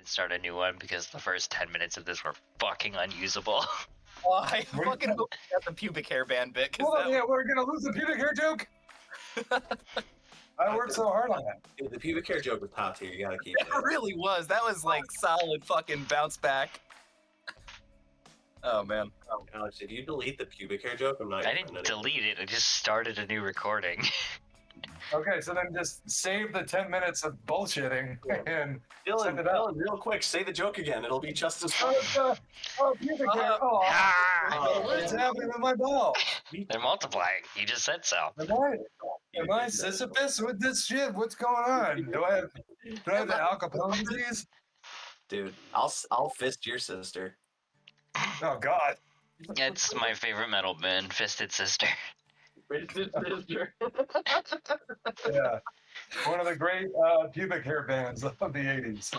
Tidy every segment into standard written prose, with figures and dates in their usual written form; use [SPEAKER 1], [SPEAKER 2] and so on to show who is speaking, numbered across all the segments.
[SPEAKER 1] and start a new one because the first 10 minutes of this were fucking unusable.
[SPEAKER 2] Oh, I fucking hope you got the pubic hair band bit.
[SPEAKER 3] We're gonna lose the pubic hair joke. I worked so hard on that.
[SPEAKER 4] Dude, the pubic hair joke was top tier. You gotta keep
[SPEAKER 2] It really was. That was like solid fucking bounce back. Oh man.
[SPEAKER 4] Alex, did you delete the pubic hair joke? I'm not.
[SPEAKER 1] I didn't delete it, I just started a new recording.
[SPEAKER 3] Okay, so then just save the 10 minutes of bullshitting and send it out.
[SPEAKER 4] Dylan, real quick, say the joke again. It'll be just as funny.
[SPEAKER 3] Pubic hair. What's happening with my ball?
[SPEAKER 1] They're multiplying. You just said so.
[SPEAKER 3] Am I Sisyphus with this shit? What's going on? Do I have the Al Capone disease?
[SPEAKER 4] Dude, I'll fist your sister.
[SPEAKER 3] Oh God.
[SPEAKER 1] It's my favorite metal band, Fisted Sister.
[SPEAKER 4] Fisted sister.
[SPEAKER 3] Yeah. One of the great pubic hair bands of the 80s.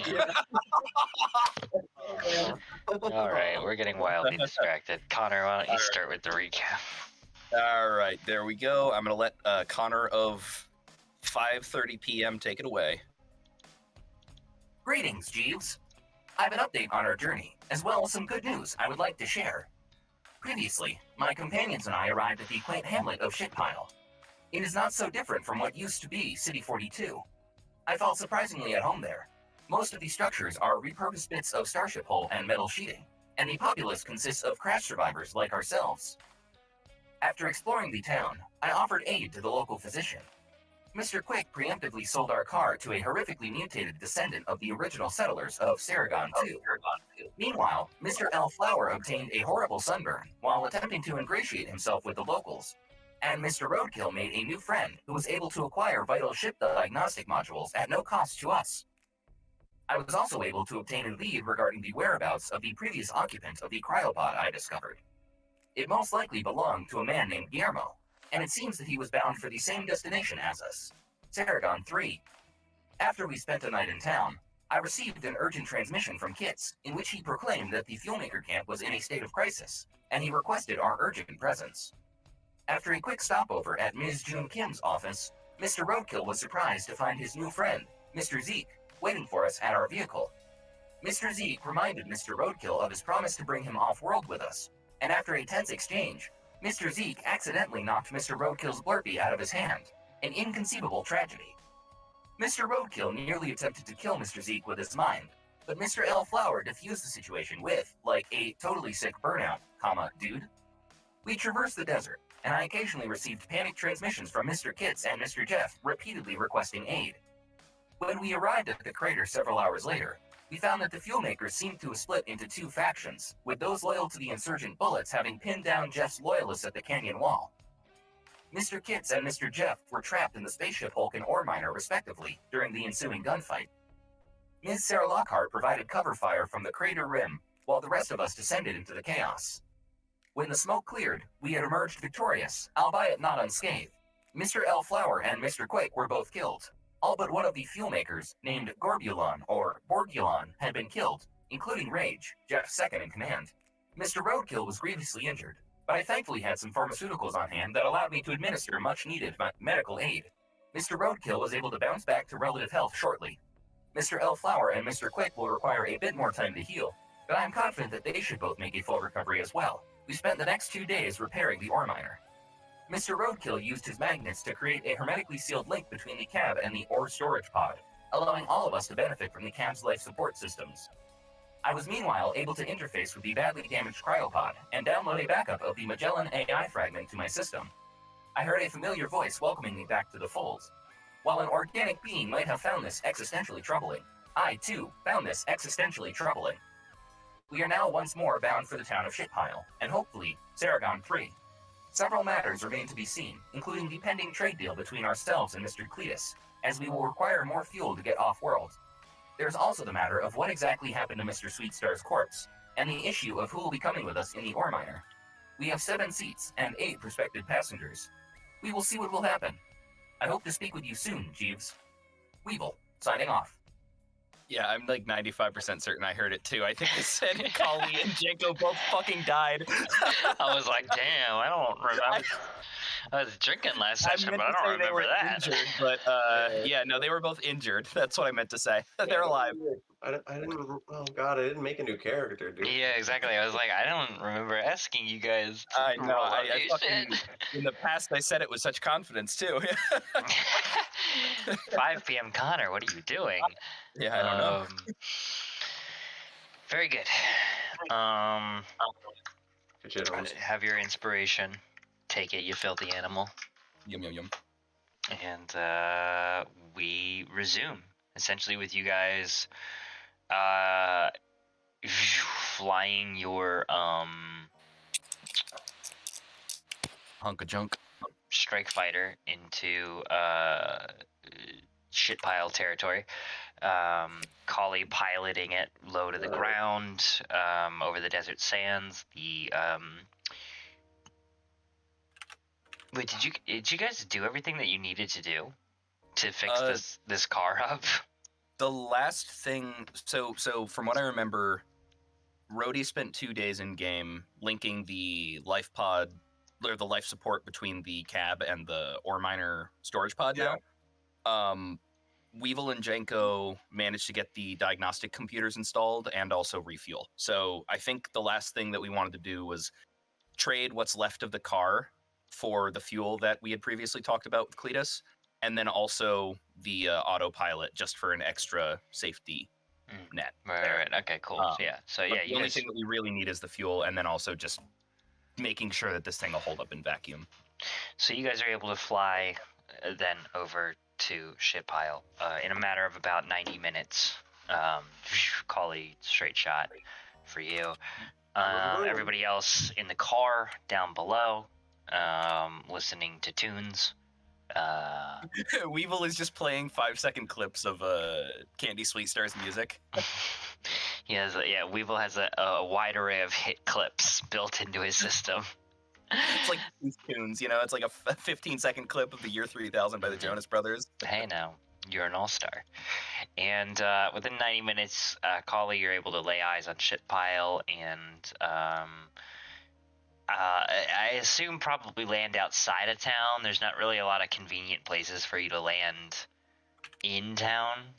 [SPEAKER 1] All right, we're getting wildly distracted. Connor, why don't you start with the recap?
[SPEAKER 2] All right, there we go. I'm gonna let Connor of 5:30 p.m. take it away.
[SPEAKER 5] Greetings, Jeeves. I have an update on our journey, as well as some good news I would like to share. Previously, my companions and I arrived at the quaint hamlet of Shitpile. It is not so different from what used to be City 42. I felt surprisingly at home there. Most of the structures are repurposed bits of starship hull and metal sheeting, and the populace consists of crash survivors like ourselves. After exploring the town, I offered aid to the local physician. Mr. Quick preemptively sold our car to a horrifically mutated descendant of the original settlers of Saragon 2. Meanwhile, Mr. L. Flower obtained a horrible sunburn while attempting to ingratiate himself with the locals, and Mr. Roadkill made a new friend who was able to acquire vital ship diagnostic modules at no cost to us. I was also able to obtain a lead regarding the whereabouts of the previous occupant of the cryopod I discovered. It most likely belonged to a man named Guillermo, and it seems that he was bound for the same destination as us, Saragon 3. After we spent a night in town, I received an urgent transmission from Kitz, in which he proclaimed that the Fuelmaker camp was in a state of crisis, and he requested our urgent presence. After a quick stopover at Ms. June Kim's office, Mr. Roadkill was surprised to find his new friend, Mr. Zeke, waiting for us at our vehicle. Mr. Zeke reminded Mr. Roadkill of his promise to bring him off-world with us, and after a tense exchange, Mr. Zeke accidentally knocked Mr. Roadkill's Blurpee out of his hand, an inconceivable tragedy. Mr. Roadkill nearly attempted to kill Mr. Zeke with his mind, but Mr. L. Flower defused the situation with, like a totally sick burnout, dude. We traversed the desert, and I occasionally received panicked transmissions from Mr. Kitz and Mr. Jeff repeatedly requesting aid. When we arrived at the crater several hours later, we found that the Fuelmakers seemed to have split into two factions, with those loyal to the insurgent bullets having pinned down Jeff's loyalists at the canyon wall. Mr. Kitz and Mr. Jeff were trapped in the spaceship Hulk and Ore Miner, respectively, during the ensuing gunfight. Ms. Sarah Lockhart provided cover fire from the crater rim, while the rest of us descended into the chaos. When the smoke cleared, we had emerged victorious, albeit not unscathed. Mr. L. Flower and Mr. Quake were both killed. All but one of the Fuelmakers, named Gorbulon or Borgulon, had been killed, including Rage, Jeff's second in command. Mr. Roadkill was grievously injured, but I thankfully had some pharmaceuticals on hand that allowed me to administer much-needed medical aid. Mr. Roadkill was able to bounce back to relative health shortly. Mr. L. Flower and Mr. Quick will require a bit more time to heal, but I am confident that they should both make a full recovery as well. We spent the next 2 days repairing the ore miner. Mr. Roadkill used his magnets to create a hermetically sealed link between the cab and the ore storage pod, allowing all of us to benefit from the cab's life support systems. I was meanwhile able to interface with the badly damaged cryopod and download a backup of the Magellan AI fragment to my system. I heard a familiar voice welcoming me back to the fold. While an organic being might have found this existentially troubling, I, too, found this existentially troubling. We are now once more bound for the town of Shitpile, and hopefully, Saragon 3. Several matters remain to be seen, including the pending trade deal between ourselves and Mr. Cletus, as we will require more fuel to get off-world. There's also the matter of what exactly happened to Mr. Sweetstar's corpse, and the issue of who will be coming with us in the ore miner. We have 7 seats and 8 prospective passengers. We will see what will happen. I hope to speak with you soon, Jeeves. Weevil, signing off.
[SPEAKER 2] Yeah, I'm like 95% certain I heard it too. I think I said Kali and Janko both fucking died.
[SPEAKER 1] I was like, damn, I don't remember. I was drinking last
[SPEAKER 2] I
[SPEAKER 1] session,
[SPEAKER 2] meant
[SPEAKER 1] but I
[SPEAKER 2] to
[SPEAKER 1] don't
[SPEAKER 2] say they
[SPEAKER 1] remember
[SPEAKER 2] were
[SPEAKER 1] that.
[SPEAKER 2] injured, but yeah, no, they were both injured. That's what I meant to say. They're alive.
[SPEAKER 4] I didn't. Oh God, I didn't make a new character, dude.
[SPEAKER 1] Yeah, exactly. I was like, I don't remember asking you guys to
[SPEAKER 2] I know.
[SPEAKER 1] roll on
[SPEAKER 2] I
[SPEAKER 1] new
[SPEAKER 2] fucking
[SPEAKER 1] shit.
[SPEAKER 2] in the past I said it with such confidence too.
[SPEAKER 1] 5 p.m. Connor, what are you doing?
[SPEAKER 2] Yeah, I don't know.
[SPEAKER 1] Very good.
[SPEAKER 4] Good shit, Holmes.
[SPEAKER 1] Have your inspiration. Take it, you filthy animal.
[SPEAKER 2] Yum yum yum.
[SPEAKER 1] And we resume essentially with you guys flying your
[SPEAKER 2] Hunk of junk.
[SPEAKER 1] strike fighter into shit pile territory. Collie piloting it low to the ground over the desert sands. Wait, did you guys do everything that you needed to do to fix this car up?
[SPEAKER 2] The last thing, so from what I remember, Rhodey spent 2 days in game linking the life pod or the life support between the cab and the ore miner storage pod.
[SPEAKER 3] Yeah.
[SPEAKER 2] Now, Weevil and Janko managed to get the diagnostic computers installed and also refuel. So I think the last thing that we wanted to do was trade what's left of the car for the fuel that we had previously talked about with Cletus, and then also the autopilot just for an extra safety net.
[SPEAKER 1] Right. Okay, cool. Yeah. So yeah,
[SPEAKER 2] the only thing that we really need is the fuel, and then also just making sure that this thing will hold up in vacuum.
[SPEAKER 1] So you guys are able to fly then over to ship pile in a matter of about 90 minutes. Collie straight shot for you. Everybody else in the car down below, listening to tunes.
[SPEAKER 2] Weevil is just playing 5-second clips of Candy Sweet Star's music.
[SPEAKER 1] Weevil has a wide array of hit clips built into his system.
[SPEAKER 2] It's like these tunes, it's like a 15-second clip of the Year 3000 by the Jonas Brothers.
[SPEAKER 1] Hey now, you're an all-star. And within 90 minutes, Collie, you're able to lay eyes on ship pile and I assume probably land outside of town. There's not really a lot of convenient places for you to land in town,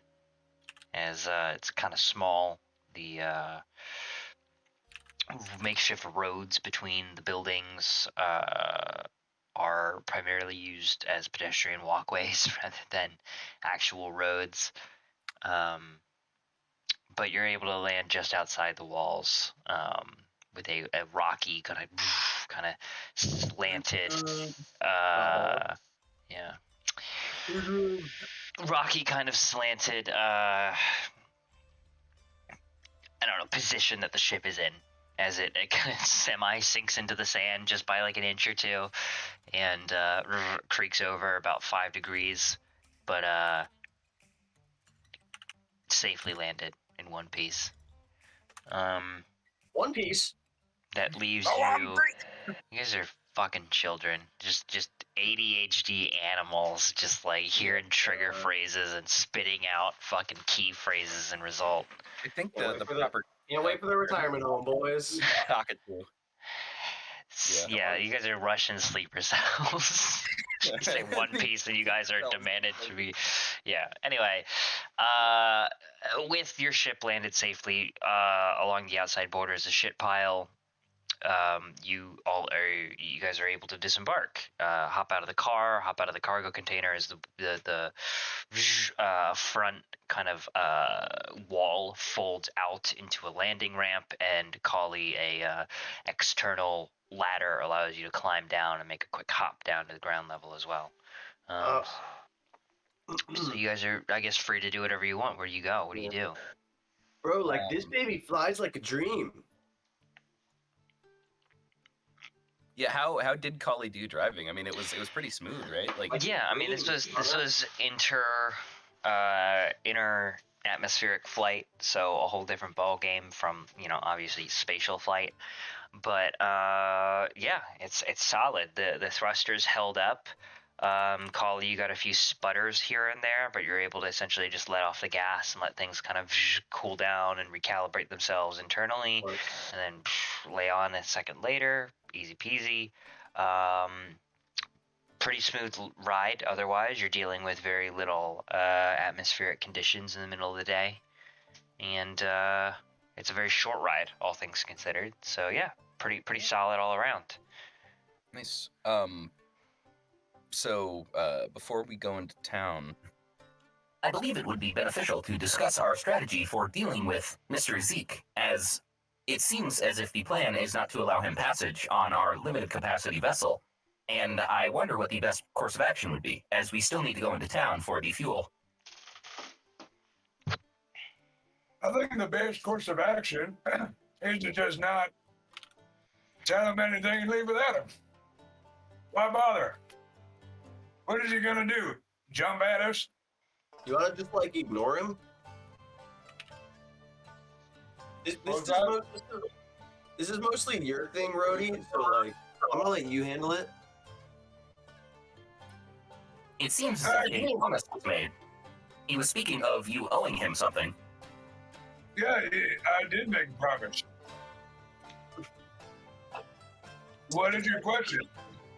[SPEAKER 1] as it's kind of small. The makeshift roads between the buildings are primarily used as pedestrian walkways rather than actual roads. But you're able to land just outside the walls. With a rocky kind of slanted rocky kind of slanted I don't know, position that the ship is in, as it kind of semi sinks into the sand just by like an inch or two and creaks over about 5 degrees, but safely landed in one piece.
[SPEAKER 4] One Piece.
[SPEAKER 1] That leaves you guys are fucking children, just ADHD animals, just like hearing trigger phrases and spitting out fucking key phrases and result.
[SPEAKER 2] I think the proper
[SPEAKER 4] Can't wait for the retirement home, boys.
[SPEAKER 2] cockatoo.
[SPEAKER 1] Yeah, you guys are Russian sleeper cells. You say One Piece and you guys are demanded to be. Yeah. Anyway, with your ship landed safely along the outside borders of shit pile, you guys are able to disembark. Hop out of the car, hop out of the cargo container as the front kind of wall folds out into a landing ramp, and Collie, a external ladder allows you to climb down and make a quick hop down to the ground level as well. So you guys are, I guess, free to do whatever you want. Where do you go? What do you do?
[SPEAKER 4] Bro, like this baby flies like a dream.
[SPEAKER 2] Yeah, how did Collie do driving? I mean, it was pretty smooth, right? Like,
[SPEAKER 1] yeah, I mean, this was inner atmospheric flight, so a whole different ball game from obviously spatial flight. But yeah, it's solid. The thrusters held up. Collie, you got a few sputters here and there, but you're able to essentially just let off the gas and let things kind of cool down and recalibrate themselves internally, and then lay on a second later. Easy peasy. pretty smooth ride. Otherwise, you're dealing with very little atmospheric conditions in the middle of the day, and it's a very short ride, all things considered. So yeah, pretty solid all around.
[SPEAKER 2] Nice. So before we go into town,
[SPEAKER 5] I believe it would be beneficial to discuss our strategy for dealing with Mr. Zeke, as it seems as if the plan is not to allow him passage on our limited capacity vessel. And I wonder what the best course of action would be, as we still need to go into town for the fuel.
[SPEAKER 3] I think the best course of action is to just not tell him anything and leave without him. Why bother? What is he gonna do? Jump at us?
[SPEAKER 4] You want to just like ignore him? This is mostly your thing, Rhodey. So like, I'm gonna let you handle it.
[SPEAKER 5] It seems as if a promise was made. He was speaking of you owing him something.
[SPEAKER 3] Yeah, I did make a promise. What is your question?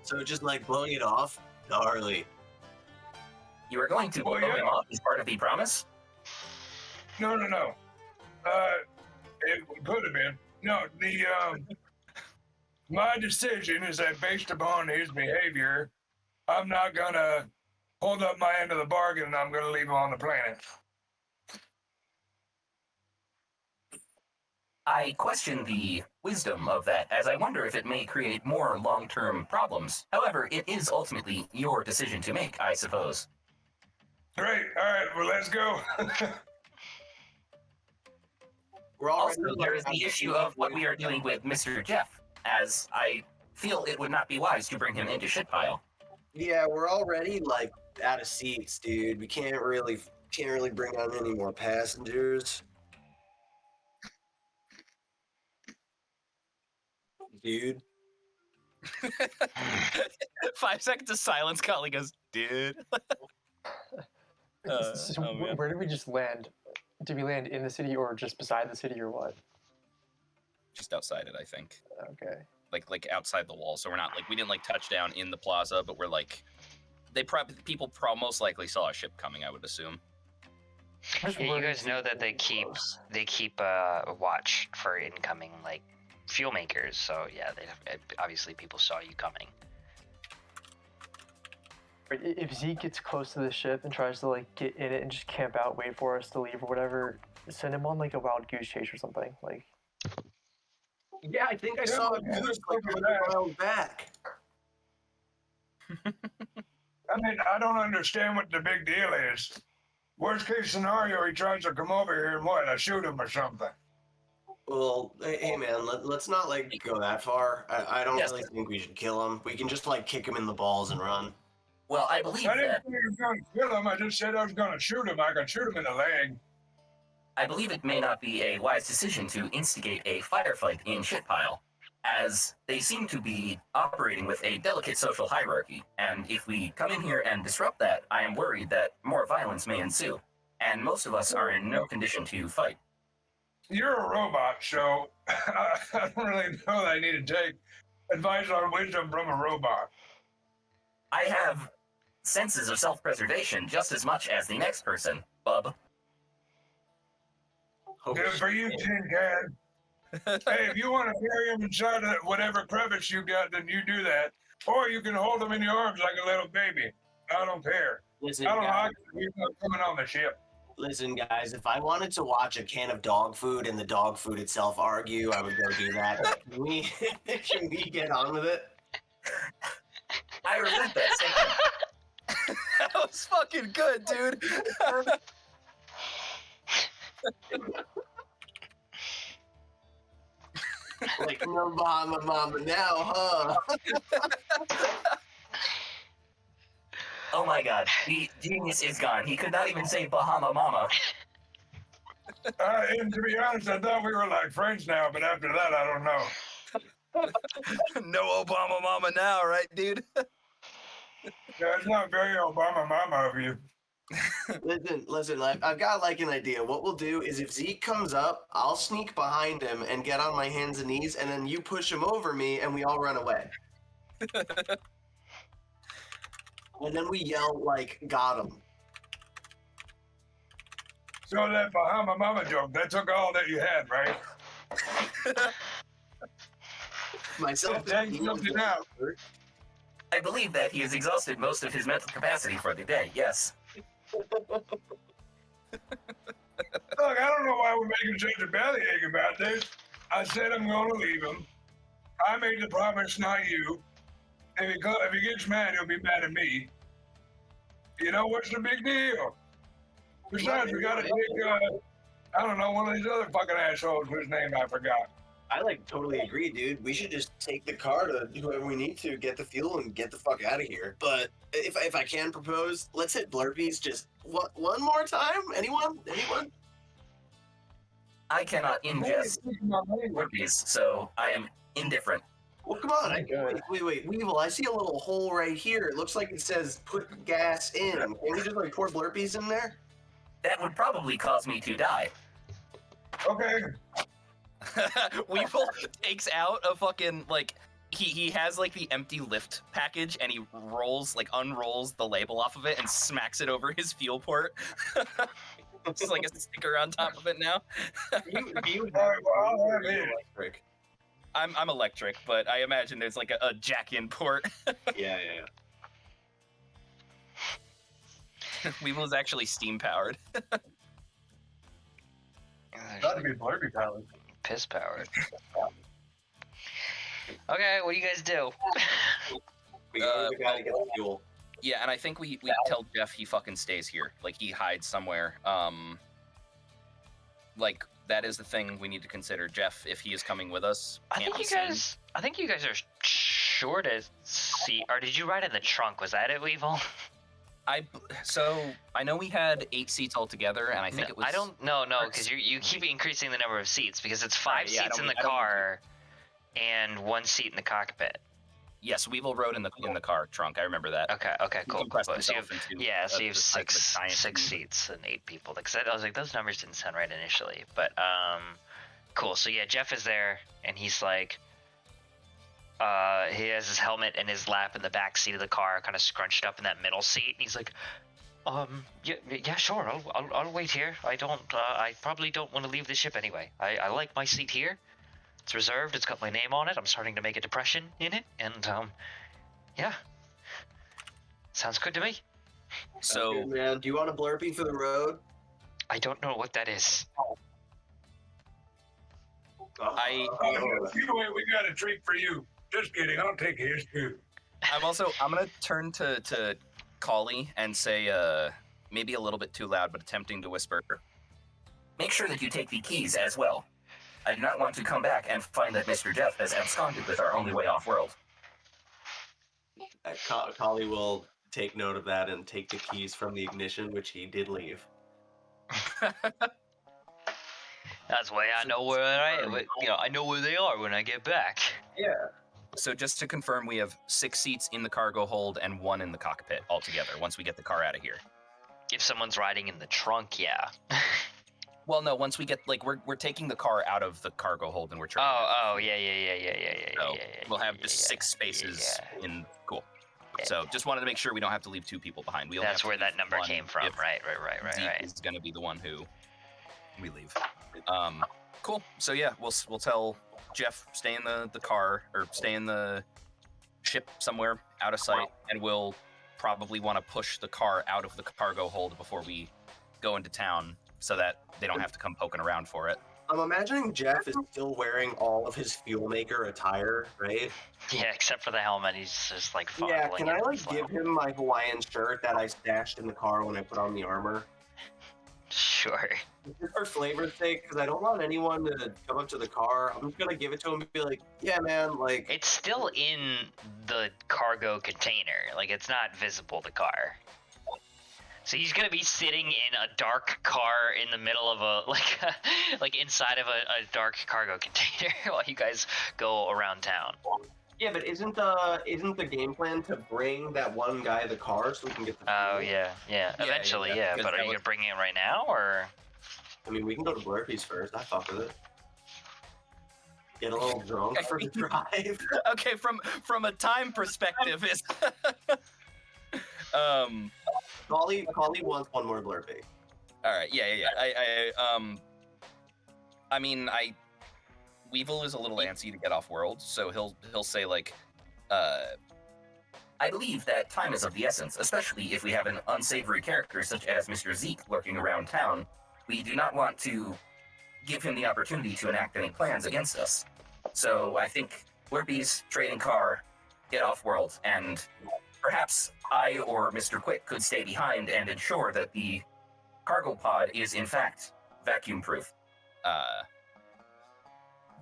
[SPEAKER 4] So just like blowing it off, gnarly.
[SPEAKER 5] You are going to blow him off as part of the promise?
[SPEAKER 3] No. It could have been. No, my decision is that based upon his behavior, I'm not gonna hold up my end of the bargain and I'm gonna leave him on the planet.
[SPEAKER 5] I question the wisdom of that, as I wonder if it may create more long-term problems. However, it is ultimately your decision to make, I suppose.
[SPEAKER 3] Great. All right. Well, let's go.
[SPEAKER 4] We're already
[SPEAKER 5] Also, there is the issue of what we are doing with Mr. Jeff, as I feel it would not be wise to bring him into shitpile.
[SPEAKER 4] Yeah, we're already like out of seats, dude. We can't really bring on any more passengers. Dude.
[SPEAKER 2] 5 seconds of silence. Collie goes, dude.
[SPEAKER 6] Where did we just land? Did we land in the city or just beside the city or what?
[SPEAKER 2] Just outside it, I think.
[SPEAKER 6] Okay.
[SPEAKER 2] Like outside the wall. So we're not like we didn't like touch down in the plaza, but we're like people most likely saw a ship coming, I would assume.
[SPEAKER 1] Yeah, you guys know that they keep watch for incoming like fuel makers. So yeah, obviously people saw you coming.
[SPEAKER 6] If Zeke gets close to the ship and tries to like get in it and just camp out, wait for us to leave or whatever, send him on like a wild goose chase or something. Like,
[SPEAKER 4] Yeah, I think I saw a goose like 100 miles back.
[SPEAKER 3] I mean, I don't understand what the big deal is. Worst case scenario, he tries to come over here and what? I shoot him or something.
[SPEAKER 4] Well, hey man, let's not like go that far. I don't
[SPEAKER 5] Yes.
[SPEAKER 4] really think we should kill him. We can just like kick him in the balls and run.
[SPEAKER 5] Well, I believe
[SPEAKER 3] I didn't
[SPEAKER 5] that.
[SPEAKER 3] say I was going to kill him. I just said I was going to shoot him. I could shoot him in the leg.
[SPEAKER 5] I believe it may not be a wise decision to instigate a firefight in Shitpile, as they seem to be operating with a delicate social hierarchy, and if we come in here and disrupt that, I am worried that more violence may ensue, and most of us are in no condition to fight.
[SPEAKER 3] You're a robot, so I don't really know that I need to take advice on wisdom from a robot.
[SPEAKER 5] I have senses of self-preservation just as much as the next person, bub.
[SPEAKER 3] Good for you, Tin Can. Hey, if you want to carry him inside of whatever crevice you got, then you do that. Or you can hold him in your arms like a little baby. I don't care.
[SPEAKER 4] Listen,
[SPEAKER 3] I don't
[SPEAKER 4] guys,
[SPEAKER 3] like it. He's not coming on the ship.
[SPEAKER 4] listen, guys. If I wanted to watch a can of dog food and the dog food itself argue, I would go do that. Can we get on with it?
[SPEAKER 5] I resent that statement.
[SPEAKER 2] That was fucking good, dude.
[SPEAKER 4] Like, no mama now, huh?
[SPEAKER 5] Oh my god, the genius is gone. He could not even say Bahama Mama.
[SPEAKER 3] And to be honest, I thought we were like friends now, but after that, I don't know.
[SPEAKER 2] No Obama mama now, right, dude?
[SPEAKER 3] Yeah, it's not very Obama mama of you.
[SPEAKER 4] Listen. I've got like an idea. What we'll do is, if Zeke comes up, I'll sneak behind him and get on my hands and knees, and then you push him over me, and we all run away. and then we yell like, "Got him!"
[SPEAKER 3] So that Bahama Mama joke, that took all that you had, right?
[SPEAKER 4] Myself.
[SPEAKER 3] Thank something out.
[SPEAKER 5] I believe that he has exhausted most of his mental capacity for the day, yes.
[SPEAKER 3] Look, I don't know why we're making such a bellyache about this. I said I'm going to leave him. I made the promise, not you. If he gets mad, he'll be mad at me. You know, what's the big deal? Besides, we got to take, I don't know, one of these other fucking assholes whose name I forgot.
[SPEAKER 4] I like totally agree, dude. We should just take the car to whoever we need to, get the fuel, and get the fuck out of here. But if I can propose, let's hit Blurpees just one more time. Anyone?
[SPEAKER 5] I cannot ingest burpees, so I am indifferent.
[SPEAKER 4] Well, come on. Wait. Weevil, I see a little hole right here. It looks like it says put gas in. Can we just like pour Blurpees in there?
[SPEAKER 5] That would probably cause me to die.
[SPEAKER 3] Okay.
[SPEAKER 2] Weevil takes out a fucking, like, he has like the empty lift package and he unrolls the label off of it and smacks it over his fuel port. Just like a sticker on top of it now.
[SPEAKER 4] You
[SPEAKER 3] All right, well, I'll have it.
[SPEAKER 4] electric.
[SPEAKER 2] I'm electric, but I imagine there's like a jack-in port.
[SPEAKER 4] Yeah.
[SPEAKER 2] Weevil is actually steam powered.
[SPEAKER 3] That'd be Blurpee powered.
[SPEAKER 1] Piss powered. Okay, what do you guys do?
[SPEAKER 4] We gotta get the fuel.
[SPEAKER 2] Yeah, and I think we tell Jeff he fucking stays here. Like, he hides somewhere. Like, that is the thing we need to consider. Jeff, if he is coming with us,
[SPEAKER 1] I think you guys are short as seat. Or did you ride in the trunk? Was that it, Weevil?
[SPEAKER 2] So I know we had 8 seats altogether, and I think it was.
[SPEAKER 1] I don't know, because you keep increasing the number of seats because it's 5
[SPEAKER 2] yeah,
[SPEAKER 1] seats in the car and 1 seat in the cockpit.
[SPEAKER 2] Yes, Weevil rode in the car trunk. I remember that.
[SPEAKER 1] Okay, cool.
[SPEAKER 2] compressed
[SPEAKER 1] So you have,
[SPEAKER 2] himself into,
[SPEAKER 1] so you have
[SPEAKER 2] the size of a
[SPEAKER 1] six
[SPEAKER 2] giant
[SPEAKER 1] seats and 8 people. Because I was like, those numbers didn't sound right initially. But cool. So yeah, Jeff is there, and he's like, he has his helmet in his lap in the back seat of the car, kind of scrunched up in that middle seat. And he's like, yeah, sure. I'll wait here. I probably don't want to leave the ship anyway. I like my seat here. It's reserved. It's got my name on it. I'm starting to make a depression in it, and yeah, sounds good to me.
[SPEAKER 2] So,
[SPEAKER 4] okay, man, do you want a Blurpee for the road?
[SPEAKER 1] I don't know what that is.
[SPEAKER 2] I-
[SPEAKER 3] Anyway, we got a treat for you. Just kidding. I'll take his too.
[SPEAKER 2] I'm gonna turn to Collie and say, maybe a little bit too loud, but attempting to whisper.
[SPEAKER 5] Make sure that you take the keys as well. I do not want to come back and find that Mr. Jeff has absconded with our only way off-world.
[SPEAKER 4] Collie will take note of that and take the keys from the ignition, which he did leave.
[SPEAKER 1] That's why I know where I know where they are when I get back.
[SPEAKER 4] Yeah.
[SPEAKER 2] So just to confirm, we have 6 seats in the cargo hold and 1 in the cockpit altogether once we get the car out of here.
[SPEAKER 1] If someone's riding in the trunk, yeah.
[SPEAKER 2] Well, no, once we get, like, we're taking the car out of the cargo hold and we're trying.
[SPEAKER 1] Yeah.
[SPEAKER 2] So we'll have just 6 spaces in. Cool.
[SPEAKER 1] Yeah.
[SPEAKER 2] So just wanted to make sure we don't have to leave 2 people behind. We only
[SPEAKER 1] That's
[SPEAKER 2] have to
[SPEAKER 1] where
[SPEAKER 2] leave
[SPEAKER 1] that number
[SPEAKER 2] 1
[SPEAKER 1] came from.
[SPEAKER 2] if
[SPEAKER 1] Right.
[SPEAKER 2] Zeke is going to be the one who we leave. Cool. So yeah, we'll tell Jeff stay in the car or stay in the ship somewhere out of sight, and we'll probably want to push the car out of the cargo hold before we go into town, so that they don't have to come poking around for it.
[SPEAKER 4] I'm imagining Jeff is still wearing all of his fuel maker attire, right?
[SPEAKER 1] Yeah, except for the helmet, he's just like fondling
[SPEAKER 4] Yeah, can I
[SPEAKER 1] it.
[SPEAKER 4] like give him my Hawaiian shirt that I stashed in the car when I put on the armor?
[SPEAKER 1] Sure.
[SPEAKER 4] Just for flavor's sake, because I don't want anyone to come up to the car. I'm just gonna give it to him and be like, yeah, man, like...
[SPEAKER 1] It's still in the cargo container. Like, it's not visible, the car. So he's gonna be sitting in a dark car in the middle of a, like inside of a dark cargo container while you guys go around town.
[SPEAKER 4] Yeah, but isn't the game plan to bring that one guy the car so we can get the...
[SPEAKER 1] Oh, yeah. Eventually, yeah.
[SPEAKER 2] because
[SPEAKER 1] But are
[SPEAKER 2] that
[SPEAKER 1] you
[SPEAKER 2] was-
[SPEAKER 1] gonna bring it right now, or?
[SPEAKER 4] I mean, we can go to Blurpees first. I fuck with it. Get a little drunk for the drive.
[SPEAKER 2] Okay, from a time perspective, is
[SPEAKER 4] Collie wants one more Blurpee.
[SPEAKER 2] All right. Yeah. I mean, Weevil is a little antsy to get off world, so he'll say like,
[SPEAKER 5] I believe that time is of the essence, especially if we have an unsavory character such as Mr. Zeke lurking around town. We do not want to give him the opportunity to enact any plans against us. So I think Blurpee's trading car, get off world, and perhaps I or Mr. Quick could stay behind and ensure that the cargo pod is in fact vacuum proof.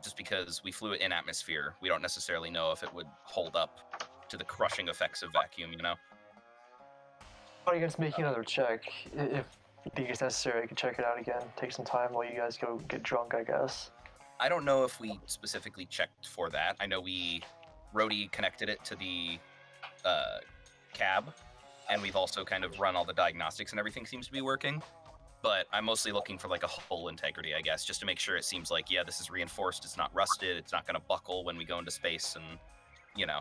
[SPEAKER 2] just because we flew it in atmosphere, we don't necessarily know if it would hold up to the crushing effects of vacuum, you know?
[SPEAKER 6] I guess making another check. If you think it's necessary, I can check it out again. Take some time while you guys go get drunk, I guess.
[SPEAKER 2] I don't know if we specifically checked for that. I know Rhodey connected it to the cab, and we've also kind of run all the diagnostics and everything seems to be working. But I'm mostly looking for like a hull integrity, I guess, just to make sure it seems like, yeah, this is reinforced, it's not rusted, it's not going to buckle when we go into space, and, you know,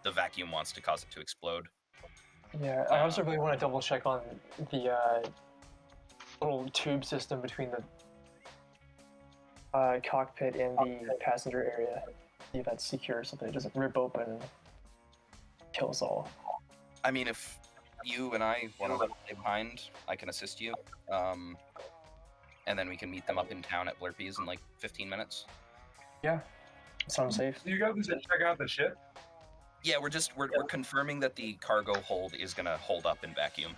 [SPEAKER 2] the vacuum wants to cause it to explode.
[SPEAKER 6] Yeah, I also really want to double check on the little tube system between the cockpit and the passenger area. See if that's secure so that it doesn't rip open and kill us all.
[SPEAKER 2] I mean, if you and I want to stay behind, I can assist you. And then we can meet them up in town at Blurpee's in like 15 minutes.
[SPEAKER 6] Yeah, sounds safe.
[SPEAKER 3] You guys just check out the ship?
[SPEAKER 2] Yeah, we're confirming that the cargo hold is gonna hold up in vacuum.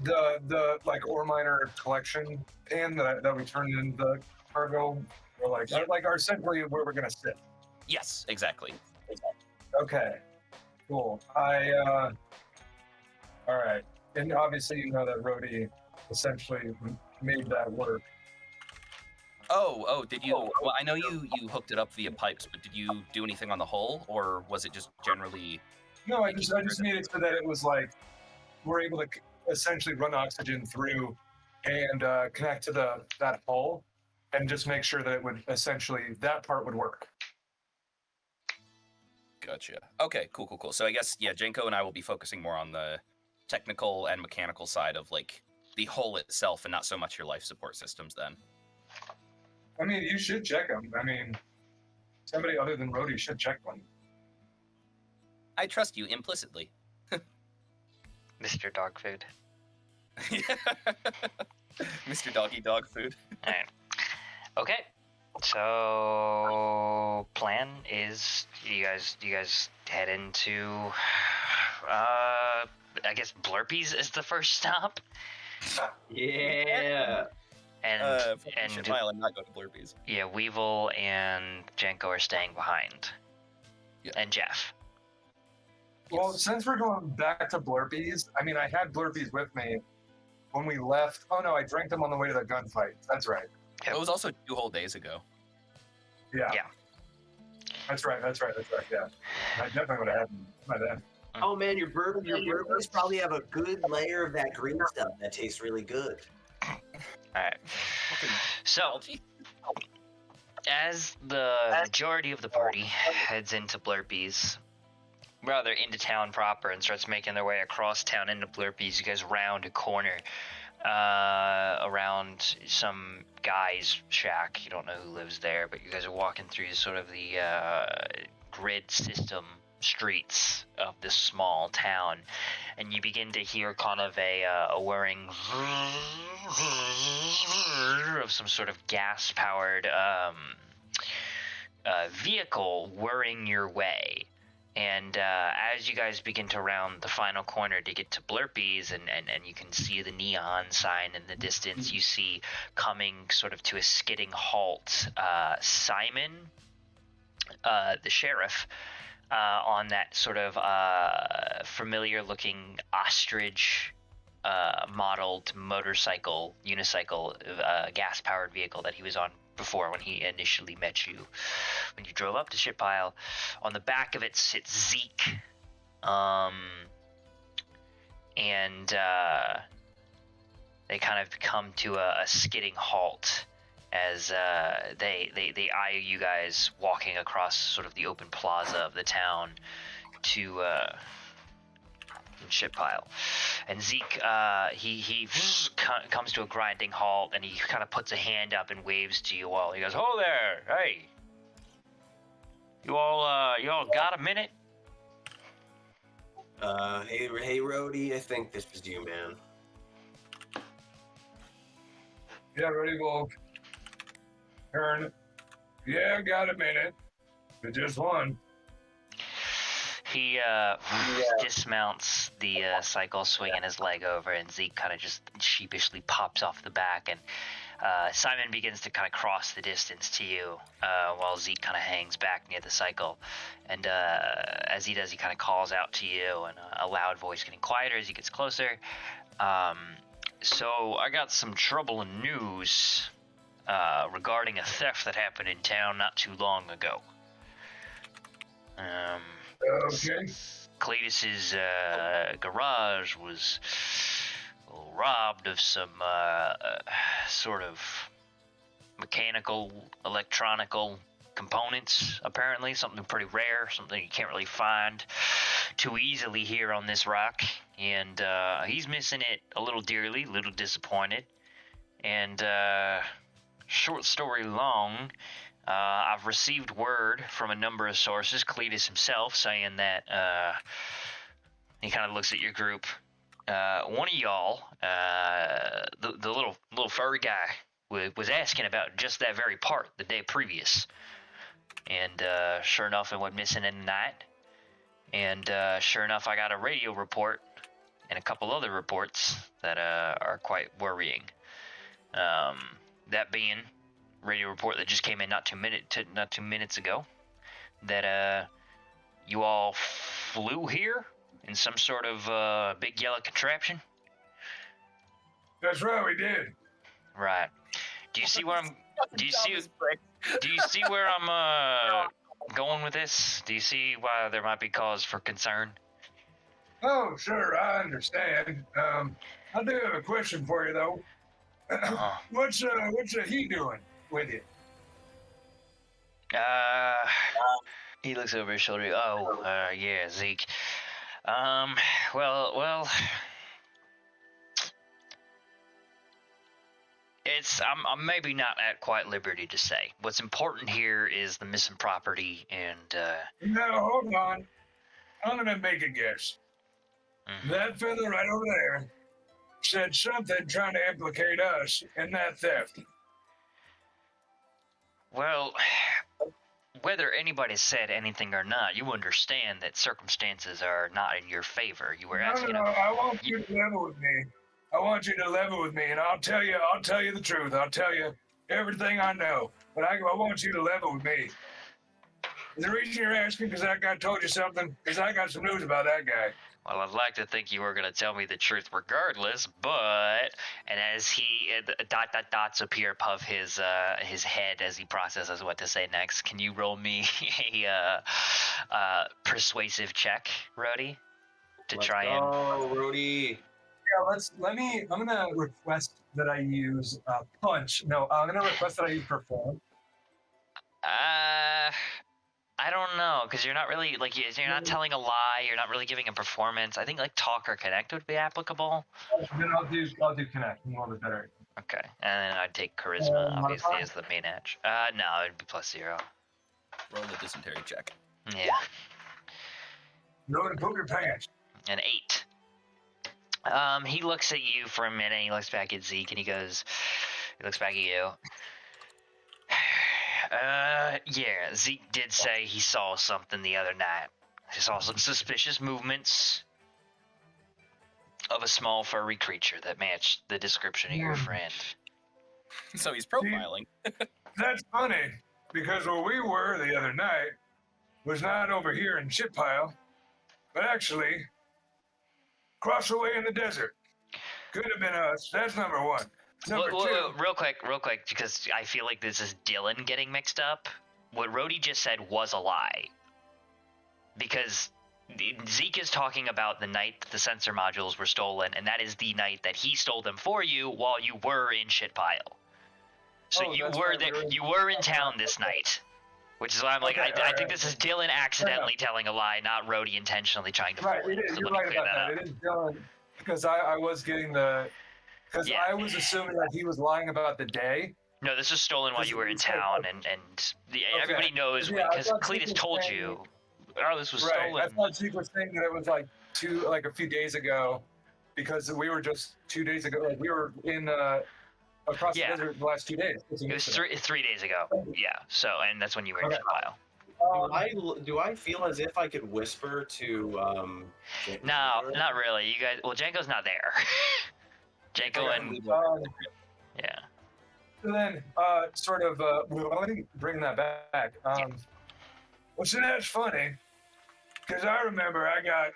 [SPEAKER 3] The like ore miner collection pan that we turned into the cargo, or like our essentially where we're gonna sit.
[SPEAKER 2] Yes, exactly.
[SPEAKER 3] Okay, cool. All right, and obviously you know that Rhodey essentially made that work.
[SPEAKER 2] Oh, did you? Well, I know you hooked it up via pipes, but did you do anything on the hull, or was it just generally?
[SPEAKER 3] No, I just made it so that it was like we're able to essentially run oxygen through and connect to that hull, and just make sure that it would essentially that part would work.
[SPEAKER 2] Gotcha. Okay, cool. So I guess, yeah, Jenko and I will be focusing more on the technical and mechanical side of like the hull itself, and not so much your life support systems then.
[SPEAKER 3] I mean, you should check them. I mean, somebody other than Rhodey should check them.
[SPEAKER 2] I trust you implicitly.
[SPEAKER 1] Mr. Dog Food.
[SPEAKER 2] Mr. Doggy Dog Food.
[SPEAKER 1] All right. Okay. So plan is you guys head into I guess Blurpee's is the first stop.
[SPEAKER 4] Yeah.
[SPEAKER 1] And
[SPEAKER 2] Mile and not go to Blurpee's.
[SPEAKER 1] yeah, Weevil and Jenko are staying behind.
[SPEAKER 2] Yeah.
[SPEAKER 1] And Jeff.
[SPEAKER 3] Well, since we're going back to Blurpee's, I mean, I had Blurpee's with me when we left. Oh no, I drank them on the way to the gunfight. That's right.
[SPEAKER 2] It was also 2 whole days ago.
[SPEAKER 3] Yeah.
[SPEAKER 1] Yeah.
[SPEAKER 3] That's right. Yeah. I definitely would have had them by then.
[SPEAKER 4] Oh man, your burgers probably have a good layer of that green stuff that tastes really good.
[SPEAKER 1] All right. So, as the majority of the party heads into Blurpee's, rather into town proper, and starts making their way across town into Blurpee's, you guys round a corner around some guy's shack. You don't know who lives there, but you guys are walking through sort of the grid system streets of this small town, and you begin to hear kind of a whirring of some sort of gas-powered vehicle whirring your way. And as you guys begin to round the final corner to get to Blurpee's, and you can see the neon sign in the distance, you see coming sort of to a skidding halt Simon, the sheriff, on that sort of familiar-looking ostrich modeled motorcycle, unicycle, gas-powered vehicle that he was on before when he initially met you, when you drove up to Shitpile. On the back of it sits Zeke, and they kind of come to a skidding halt as they eye you guys walking across sort of the open plaza of the town to shit pile. And Zeke, he comes to a grinding halt, and he kind of puts a hand up and waves to you all. He goes, "Oh there, hey, you all got a minute?"
[SPEAKER 4] Hey, Rhodey, I think this was you, man.
[SPEAKER 3] Yeah, ready, Wolf. Turn. Yeah, got a minute. But just one.
[SPEAKER 1] He dismounts the cycle, swinging his leg over, and Zeke kind of just sheepishly pops off the back, and Simon begins to kind of cross the distance to you, while Zeke kind of hangs back near the cycle. And as he does, he kind of calls out to you, and a loud voice getting quieter as he gets closer. So I got some troubling news regarding a theft that happened in town not too long ago.
[SPEAKER 3] Okay.
[SPEAKER 1] Cletus's garage was robbed of some sort of mechanical, electronical components, apparently. Something pretty rare, something you can't really find too easily here on this rock. And he's missing it a little dearly, a little disappointed. And short story long, I've received word from a number of sources, Cletus himself, saying that he kind of looks at your group. One of y'all, the little furry guy, was asking about just that very part the day previous. And sure enough, it went missing in the night. And sure enough, I got a radio report and a couple other reports that are quite worrying. That being radio report that just came in not 2 minutes ago, that you all flew here in some sort of big yellow contraption.
[SPEAKER 3] That's right, we did.
[SPEAKER 1] Right. Do you see where I'm? Do you see where I'm going with this? Do you see why there might be cause for concern?
[SPEAKER 3] Oh, sure, I understand. I do have a question for you, though. What's he doing with it?
[SPEAKER 1] He looks over his shoulder. Yeah, Zeke. Well, I'm maybe not at quite liberty to say. What's important here is the missing property, and
[SPEAKER 3] No, hold on. I'm gonna make a guess. That fella right over there said something trying to implicate us in that theft.
[SPEAKER 1] well, whether anybody said anything or not, you understand that circumstances are not in your favor. You were asking.
[SPEAKER 3] No, I want you to level with me. I want you to level with me, and I'll tell you the truth. I'll tell you everything I know. But I want you to level with me. The reason you're asking because that guy told you something, because I got some news about that guy.
[SPEAKER 1] Well, I'd like to think you were going to tell me the truth regardless, but... And as he... dots appear above his head as he processes what to say next. Can you roll me a persuasive check, Rhodey?
[SPEAKER 4] Oh, Rhodey.
[SPEAKER 6] Yeah, I'm gonna request that I use punch. No, I'm gonna request that I use perform.
[SPEAKER 1] I don't know, because you're not really, like, you're not telling a lie, you're not really giving a performance. I think, like, talk or connect would be applicable.
[SPEAKER 6] Then I'll do connect. I'm a little bit better.
[SPEAKER 1] Okay, and then I'd take charisma, obviously, as the main edge. No, it'd be +0.
[SPEAKER 2] Roll the dysentery check.
[SPEAKER 1] Yeah.
[SPEAKER 3] Know to poop your pants.
[SPEAKER 1] An 8. He looks at you for a minute, he looks back at Zeke, and he looks back at you. Yeah, Zeke did say he saw something the other night. He saw some suspicious movements of a small furry creature that matched the description of your friend.
[SPEAKER 2] So he's profiling.
[SPEAKER 3] That's funny, because where we were the other night was not over here in Shit Pile, but actually across the way in the desert. Could have been us. That's number one. Number two.
[SPEAKER 1] Real quick, because I feel like this is Dylan getting mixed up. What Rhodey just said was a lie. Because Zeke is talking about the night that the sensor modules were stolen, and that is the night that he stole them for you while you were in Shit Pile. So you were there. You were in town this night. Which is why I'm like,
[SPEAKER 3] Okay,
[SPEAKER 1] I think this is Dylan accidentally telling a lie, not Rhodey intentionally trying to
[SPEAKER 3] Right,
[SPEAKER 1] fool
[SPEAKER 3] it
[SPEAKER 1] him.
[SPEAKER 3] is.
[SPEAKER 1] So
[SPEAKER 3] You're
[SPEAKER 1] let me
[SPEAKER 3] right
[SPEAKER 1] clear
[SPEAKER 3] about
[SPEAKER 1] that
[SPEAKER 3] that.
[SPEAKER 1] up.
[SPEAKER 3] It is Dylan because I was getting the because
[SPEAKER 1] Yeah.
[SPEAKER 3] I was assuming that he was lying about the day.
[SPEAKER 1] No, this was stolen while you were in town, and everybody knows
[SPEAKER 3] Yeah, I
[SPEAKER 1] because
[SPEAKER 3] thought
[SPEAKER 1] Cletus
[SPEAKER 3] Zeke was
[SPEAKER 1] told
[SPEAKER 3] saying-
[SPEAKER 1] you. Oh, this was
[SPEAKER 3] Right.
[SPEAKER 1] stolen.
[SPEAKER 3] I thought Zeke was saying that it was like a few days ago, because we were just 2 days ago. Like we were in across
[SPEAKER 1] Yeah.
[SPEAKER 3] the desert the last 2 days.
[SPEAKER 1] It was 3 days ago. Yeah. So, and that's when you were in
[SPEAKER 3] Okay.
[SPEAKER 1] Chicago.
[SPEAKER 4] Do I feel as if I could whisper to
[SPEAKER 1] No, not really. You guys. Well, Janko's not there. Janko and yeah.
[SPEAKER 3] So then, sort of, bring that back. Well, so that's funny, because I remember I got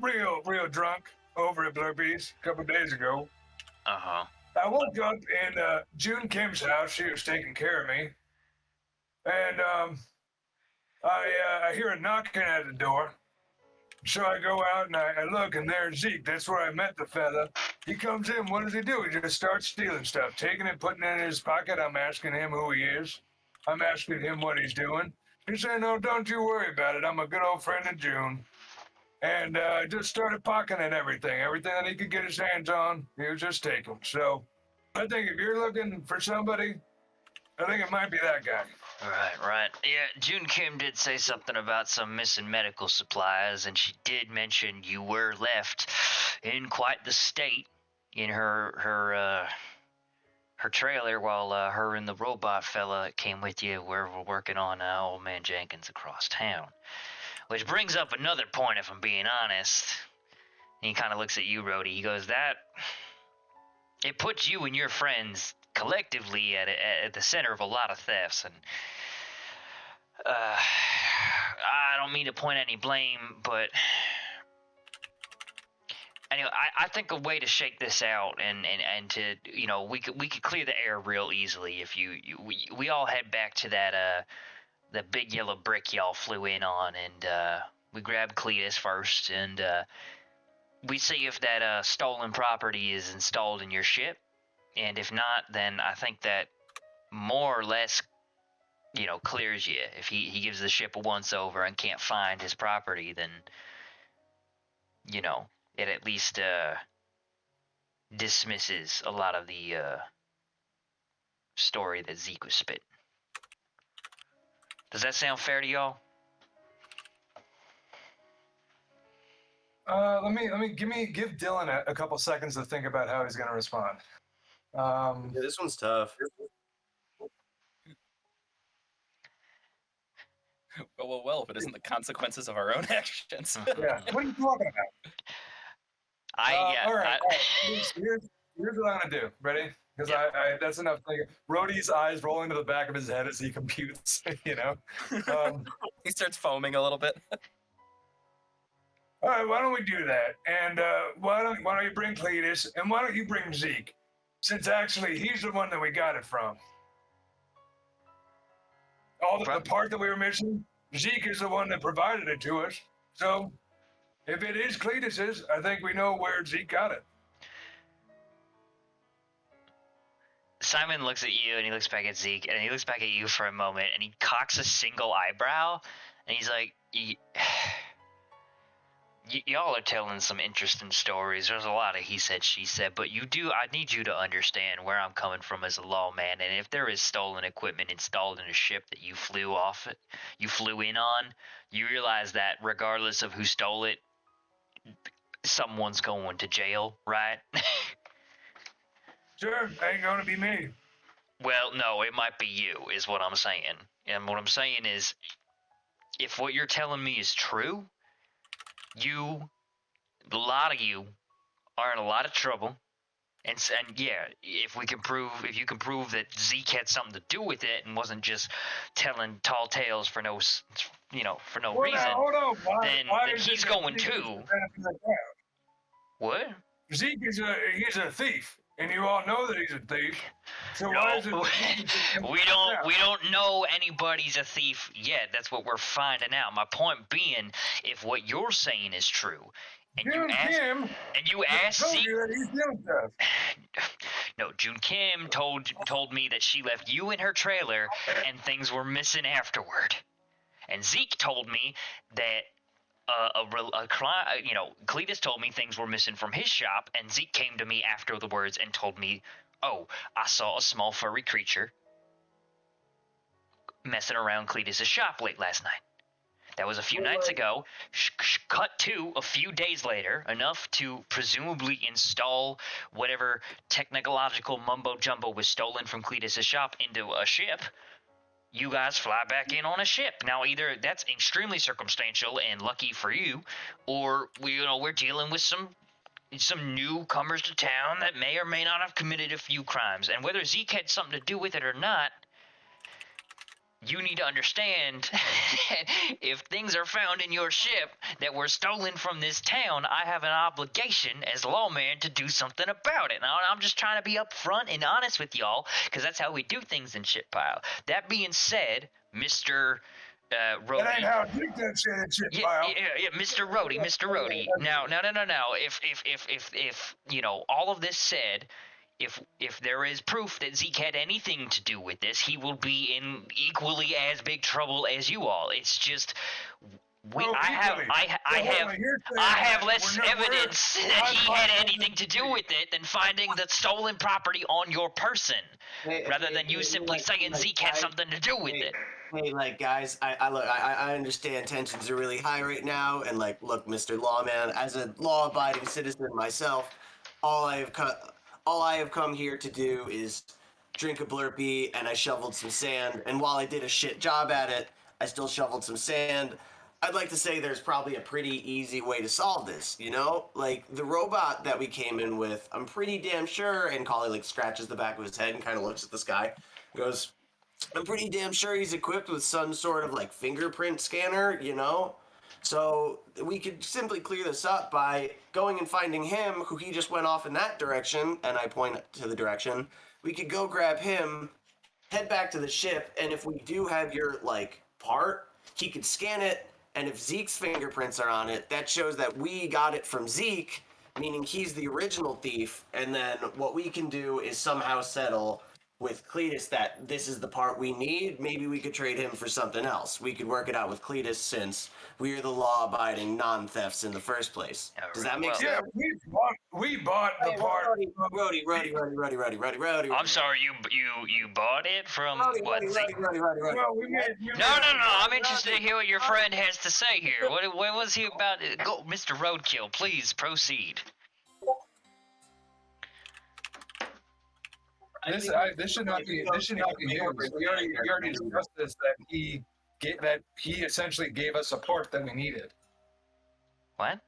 [SPEAKER 3] real drunk over at Blurpees a couple days ago.
[SPEAKER 1] Uh huh.
[SPEAKER 3] I woke up in June Kim's house. She was taking care of me, and I hear a knocking at the door. So I go out and I look, and there's Zeke. That's where I met the fella. He comes in. What does he do? He just starts stealing stuff, taking it, putting it in his pocket. I'm asking him who he is. I'm asking him what he's doing. He's saying, "No, don't you worry about it. I'm a good old friend of June." And just started pocketing everything that he could get his hands on. He was just taking. So I think if you're looking for somebody, I think it might be that guy.
[SPEAKER 1] Right. Yeah, June Kim did say something about some missing medical supplies, and she did mention you were left in quite the state in her trailer while her and the robot fella that came with you were working on old man Jenkins across town. Which brings up another point, if I'm being honest. And he kind of looks at you, Rhodey. He goes, it puts you and your friends collectively at the center of a lot of thefts, and I don't mean to point any blame, but anyway, I think a way to shake this out and to, you know, we could clear the air real easily if we all head back to that the big yellow brick y'all flew in on, and we grab Cletus first, and we see if that stolen property is installed in your ship. And if not, then I think that more or less, you know, clears you. If he gives the ship a once over and can't find his property, then, you know, it at least dismisses a lot of the story that Zeke was spitting. Does that sound fair to y'all?
[SPEAKER 3] Let me give Dylan a couple seconds to think about how he's going to respond.
[SPEAKER 4] Yeah, this one's tough.
[SPEAKER 2] Well, if it isn't the consequences of our own actions.
[SPEAKER 3] Yeah, what are you talking about? All right. Here's what I'm gonna do. Ready? Because I that's enough thinking. Rhodey's eyes roll into the back of his head as he computes. You know.
[SPEAKER 2] He starts foaming a little bit.
[SPEAKER 3] All right. Why don't we do that? And why don't you bring Cletus? And why don't you bring Zeke? Since actually he's the one that we got it from. The part that we were missing, Zeke is the one that provided it to us. So if it is Cletus's, I think we know where Zeke got it.
[SPEAKER 1] Simon looks at you, and he looks back at Zeke, and he looks back at you for a moment, and he cocks a single eyebrow, and he's like, y'all are telling some interesting stories. There's a lot of he said, she said, but I need you to understand where I'm coming from as a lawman, and if there is stolen equipment installed in a ship that you flew in on, you realize that regardless of who stole it, someone's going to jail, right?
[SPEAKER 3] Sure, ain't gonna be me.
[SPEAKER 1] Well, no, it might be you, is what I'm saying. And what I'm saying is, if what you're telling me is true, a lot of you are in a lot of trouble, and yeah, if you can prove that Zeke had something to do with it and wasn't just telling tall tales for no reason,
[SPEAKER 3] now, hold on. Why
[SPEAKER 1] then
[SPEAKER 3] is
[SPEAKER 1] he's
[SPEAKER 3] it
[SPEAKER 1] going
[SPEAKER 3] Zeke
[SPEAKER 1] too.
[SPEAKER 3] is like that?
[SPEAKER 1] What?
[SPEAKER 3] Zeke he's a thief, and you all know that he's a thief. So why is it?
[SPEAKER 1] we don't know anybody's a thief yet. That's what we're finding out. My point being, if what you're saying is true, and you ask Zeke, no, June Kim told me that she left you in her trailer and things were missing afterward. And Zeke told me that Cletus told me things were missing from his shop, and Zeke came to me after the words and told me, "Oh, I saw a small furry creature messing around Cletus's shop late last night." That was a few nights ago. Cut to a few days later, enough to presumably install whatever technological mumbo jumbo was stolen from Cletus's shop into a ship. You guys fly back in on a ship. Now, either that's extremely circumstantial and lucky for you, or we're dealing with some newcomers to town that may or may not have committed a few crimes. And whether Zeke had something to do with it or not, you need to understand if things are found in your ship that were stolen from this town, I have an obligation as lawman to do something about it. Now, I'm just trying to be upfront and honest with y'all, because that's how we do things in Ship Pile. That being said, Mr. Rhodey.
[SPEAKER 3] That ain't how Dick done said in Ship Pile.
[SPEAKER 1] Yeah, Mr. Rhodey. Now, no. If all of this said, if there is proof that Zeke had anything to do with this, he will be in equally as big trouble as you all. It's just I have less evidence that he had anything to do with it than finding the stolen property on your person, rather than you simply saying Zeke had something to do with it.
[SPEAKER 4] Hey, guys, I understand tensions are really high right now, and look, Mr. Lawman, as a law-abiding citizen myself, all I have come here to do is drink a Blurpee, and I shoveled some sand. And while I did a shit job at it, I still shoveled some sand. I'd like to say there's probably a pretty easy way to solve this, you know? The robot that we came in with, I'm pretty damn sure, and Collie, scratches the back of his head and kind of looks at the sky, goes, I'm pretty damn sure he's equipped with some sort of, fingerprint scanner, you know? So we could simply clear this up by going and finding him, who he just went off in that direction, and I point to the direction. We could go grab him, head back to the ship, and if we do have your, part, he could scan it, and if Zeke's fingerprints are on it, that shows that we got it from Zeke, meaning he's the original thief, and then what we can do is somehow settle with Cletus that this is the part we need. Maybe we could trade him for something else. We could work it out with Cletus since we are the law-abiding non-thefts in the first place. Does that make sense?
[SPEAKER 3] Yeah, we bought the part.
[SPEAKER 4] Rowdy.
[SPEAKER 1] I'm sorry, you bought it from what?
[SPEAKER 3] Well,
[SPEAKER 1] No. I'm interested to hear what your friend has to say here. What was he about? Go, Mr. Roadkill, please proceed.
[SPEAKER 7] This should not be news. We already discussed this, that he essentially gave us a part that we needed.
[SPEAKER 1] What?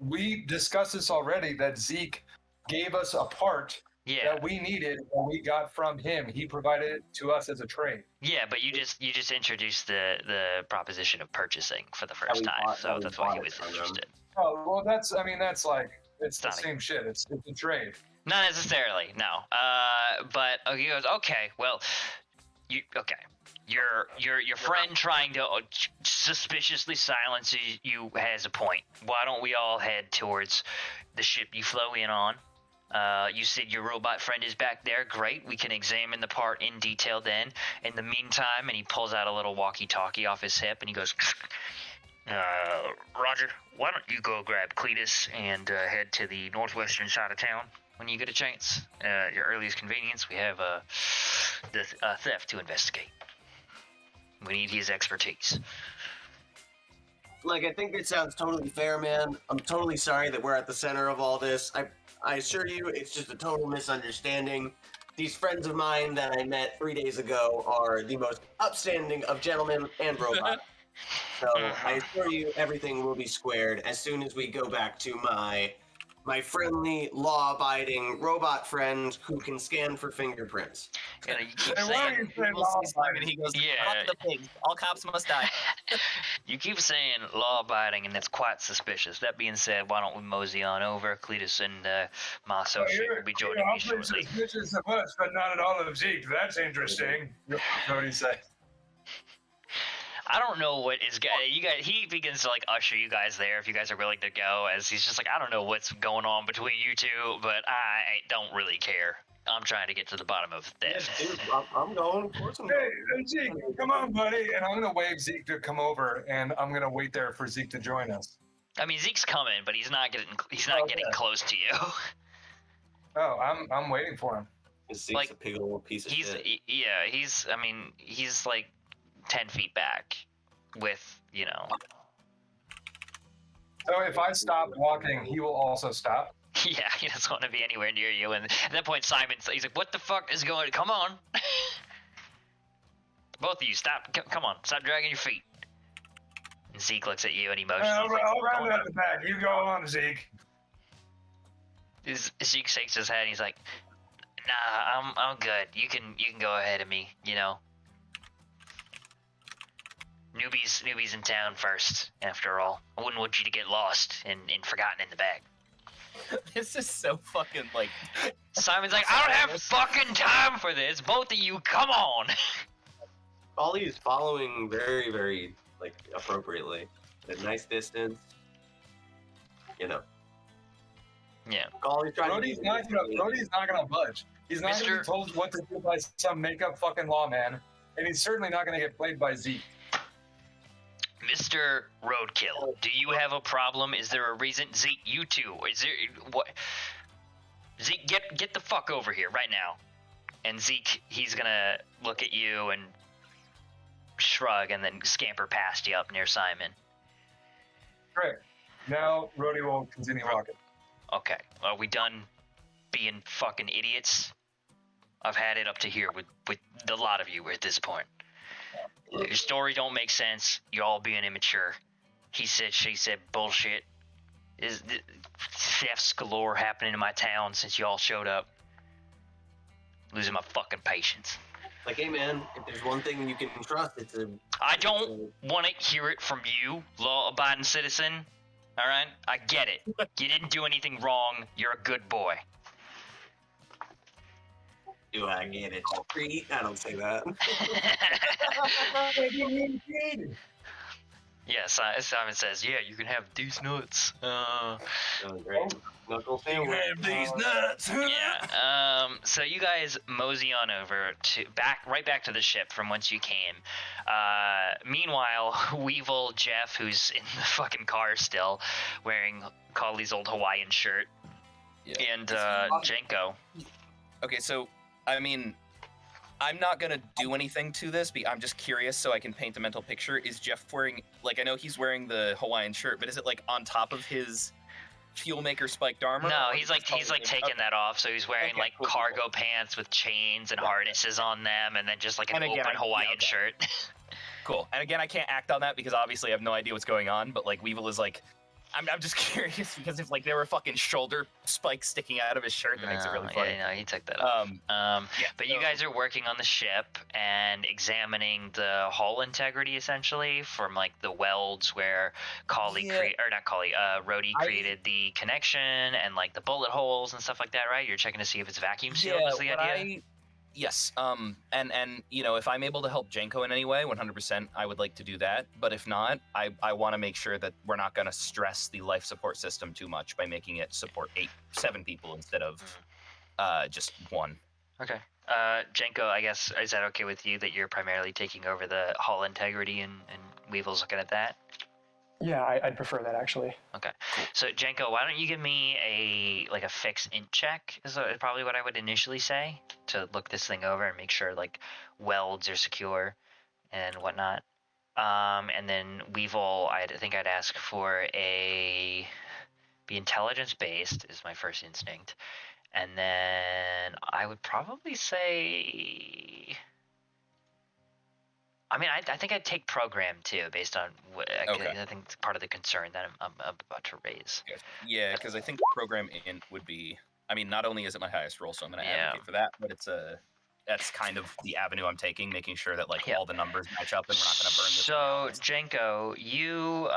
[SPEAKER 7] We discussed this already, that Zeke gave us a part that we needed and we got from him. He provided it to us as a trade.
[SPEAKER 1] Yeah, but you just introduced the proposition of purchasing for the first time, so that's why he was interested.
[SPEAKER 7] Oh well, that's it's the same shit. It's a trade.
[SPEAKER 1] Not necessarily, no. But he goes, okay, well, your friend trying to suspiciously silence you has a point. Why don't we all head towards the ship you flew in on? You said your robot friend is back there. Great, we can examine the part in detail then. In the meantime, and he pulls out a little walkie-talkie off his hip, and he goes, Roger, why don't you go grab Cletus and head to the northwestern side of town when you get a chance. Your earliest convenience, we have the theft to investigate. We need his expertise.
[SPEAKER 4] I think it sounds totally fair, man. I'm totally sorry that we're at the center of all this. I assure you, it's just a total misunderstanding. These friends of mine that I met 3 days ago are the most upstanding of gentlemen and robots. So I assure you, everything will be squared as soon as we go back to my friendly, law-abiding robot friend who can scan for fingerprints.
[SPEAKER 1] You keep
[SPEAKER 3] saying,
[SPEAKER 2] He goes,
[SPEAKER 1] yeah.
[SPEAKER 2] Fuck the pigs. All cops must die.
[SPEAKER 1] You keep saying law-abiding, and that's quite suspicious. That being said, why don't we mosey on over? Cletus and my associate will be joining me shortly.
[SPEAKER 3] Suspicious of us, but not at all of Zeke. That's interesting. What he said.
[SPEAKER 1] I don't know what is you guys. He begins to usher you guys there if you guys are willing to go. As he's just I don't know what's going on between you two, but I don't really care. I'm trying to get to the bottom of this.
[SPEAKER 4] Yeah, dude, I'm going. Of course I'm
[SPEAKER 3] Hey,
[SPEAKER 4] going.
[SPEAKER 3] Zeke, come on, buddy.
[SPEAKER 7] And I'm gonna wave Zeke to come over, and I'm gonna wait there for Zeke to join us.
[SPEAKER 1] I mean, Zeke's coming, but he's not getting
[SPEAKER 7] Okay.
[SPEAKER 1] close to you.
[SPEAKER 7] Oh, I'm waiting for him.
[SPEAKER 4] Zeke's
[SPEAKER 1] Like,
[SPEAKER 4] a big old piece of shit.
[SPEAKER 1] He's like 10 feet back with, you know.
[SPEAKER 7] So if I stop walking, he will also stop.
[SPEAKER 1] Yeah, he doesn't want to be anywhere near you. And at that point, he's like, "What the fuck is going? Come on, both of you, stop! Come on, stop dragging your feet." And Zeke looks at you and he motions.
[SPEAKER 3] I'll round it at the back. You go on, Zeke.
[SPEAKER 1] Zeke shakes his head. And he's like, "Nah, I'm good. You can go ahead of me. You know, newbies in town first. After all, I wouldn't want you to get lost and forgotten in the bag."
[SPEAKER 2] This is so fucking like.
[SPEAKER 1] Simon's like, "I don't have fucking time for this. Both of you, come on."
[SPEAKER 4] Ollie is following very, very like appropriately, at a nice distance. You know.
[SPEAKER 1] Yeah.
[SPEAKER 4] Ollie's trying
[SPEAKER 7] Brody's not gonna budge. He's not gonna be told what to do by some makeup fucking lawman, and he's certainly not gonna get played by Zeke.
[SPEAKER 1] Mr. Roadkill, do you have a problem? Is there a reason? Zeke, you too. Is there what? Zeke, get the fuck over here right now. And Zeke, he's gonna look at you and shrug, and then scamper past you up near Simon.
[SPEAKER 7] Great. Now Brody will continue walking.
[SPEAKER 1] Okay, are we done being fucking idiots? I've had it up to here with a lot of you at this point. Your story don't make sense. You're all being immature. He said, she said bullshit. Is thefts galore happening in my town since you all showed up? Losing my fucking patience.
[SPEAKER 4] Like, hey man, if there's one thing you can trust, it's a.
[SPEAKER 1] I don't want to hear it from you, law-abiding citizen. All right, I get it. You didn't do anything wrong. You're a good boy.
[SPEAKER 4] Do I get it? Treat? I don't say that.
[SPEAKER 1] Yes, Simon says, yeah, you can have these nuts.
[SPEAKER 4] Great. Knuckle sandwich.
[SPEAKER 5] Have these nuts.
[SPEAKER 1] Yeah. So you guys mosey on over to right back to the ship from whence you came. Meanwhile, Weevil Jeff, who's in the fucking car still, wearing Collie's old Hawaiian shirt, and Jenko.
[SPEAKER 2] Okay, so I mean, I'm not gonna do anything to this. I'm just curious, so I can paint a mental picture. Is Jeff wearing, like, I know he's wearing the Hawaiian shirt, but is it like on top of his fuel maker spiked armor?
[SPEAKER 1] No, he's like taking that off. So he's wearing like cargo pants with chains and harnesses on them, and then just like an open Hawaiian shirt.
[SPEAKER 2] Cool. And again, I can't act on that because obviously I have no idea what's going on. But like Weevil is like, I'm just curious because if like there were fucking shoulder spikes sticking out of his shirt, that makes it really funny.
[SPEAKER 1] Yeah, no, he took that off. But
[SPEAKER 2] so,
[SPEAKER 1] you guys are working on the ship and examining the hull integrity essentially from like the welds where Rody created the connection and like the bullet holes and stuff like that, right? You're checking to see if it's vacuum sealed. Is the idea?
[SPEAKER 2] Yes. And you know, if I'm able to help Jenko in any way, 100%, I would like to do that. But if not, I want to make sure that we're not going to stress the life support system too much by making it support 7 people instead of just 1.
[SPEAKER 1] Okay. Jenko, I guess, is that okay with you that you're primarily taking over the hull integrity and Weevil's looking at that?
[SPEAKER 6] Yeah, I'd prefer that actually.
[SPEAKER 1] Okay. So Jenko, why don't you give me a fix int check is probably what I would initially say to look this thing over and make sure like welds are secure and whatnot. And then Weevil, I think I'd ask for be intelligence based is my first instinct. And then I would probably say, I mean, I think I'd take program too, based on what I think it's part of the concern that I'm about to raise.
[SPEAKER 2] Yeah, because I think program int would be. I mean, not only is it my highest roll, so I'm going to advocate for that, but that's kind of the avenue I'm taking, making sure that like all the numbers match up, and we're not going to burn this.
[SPEAKER 1] So Jenko, you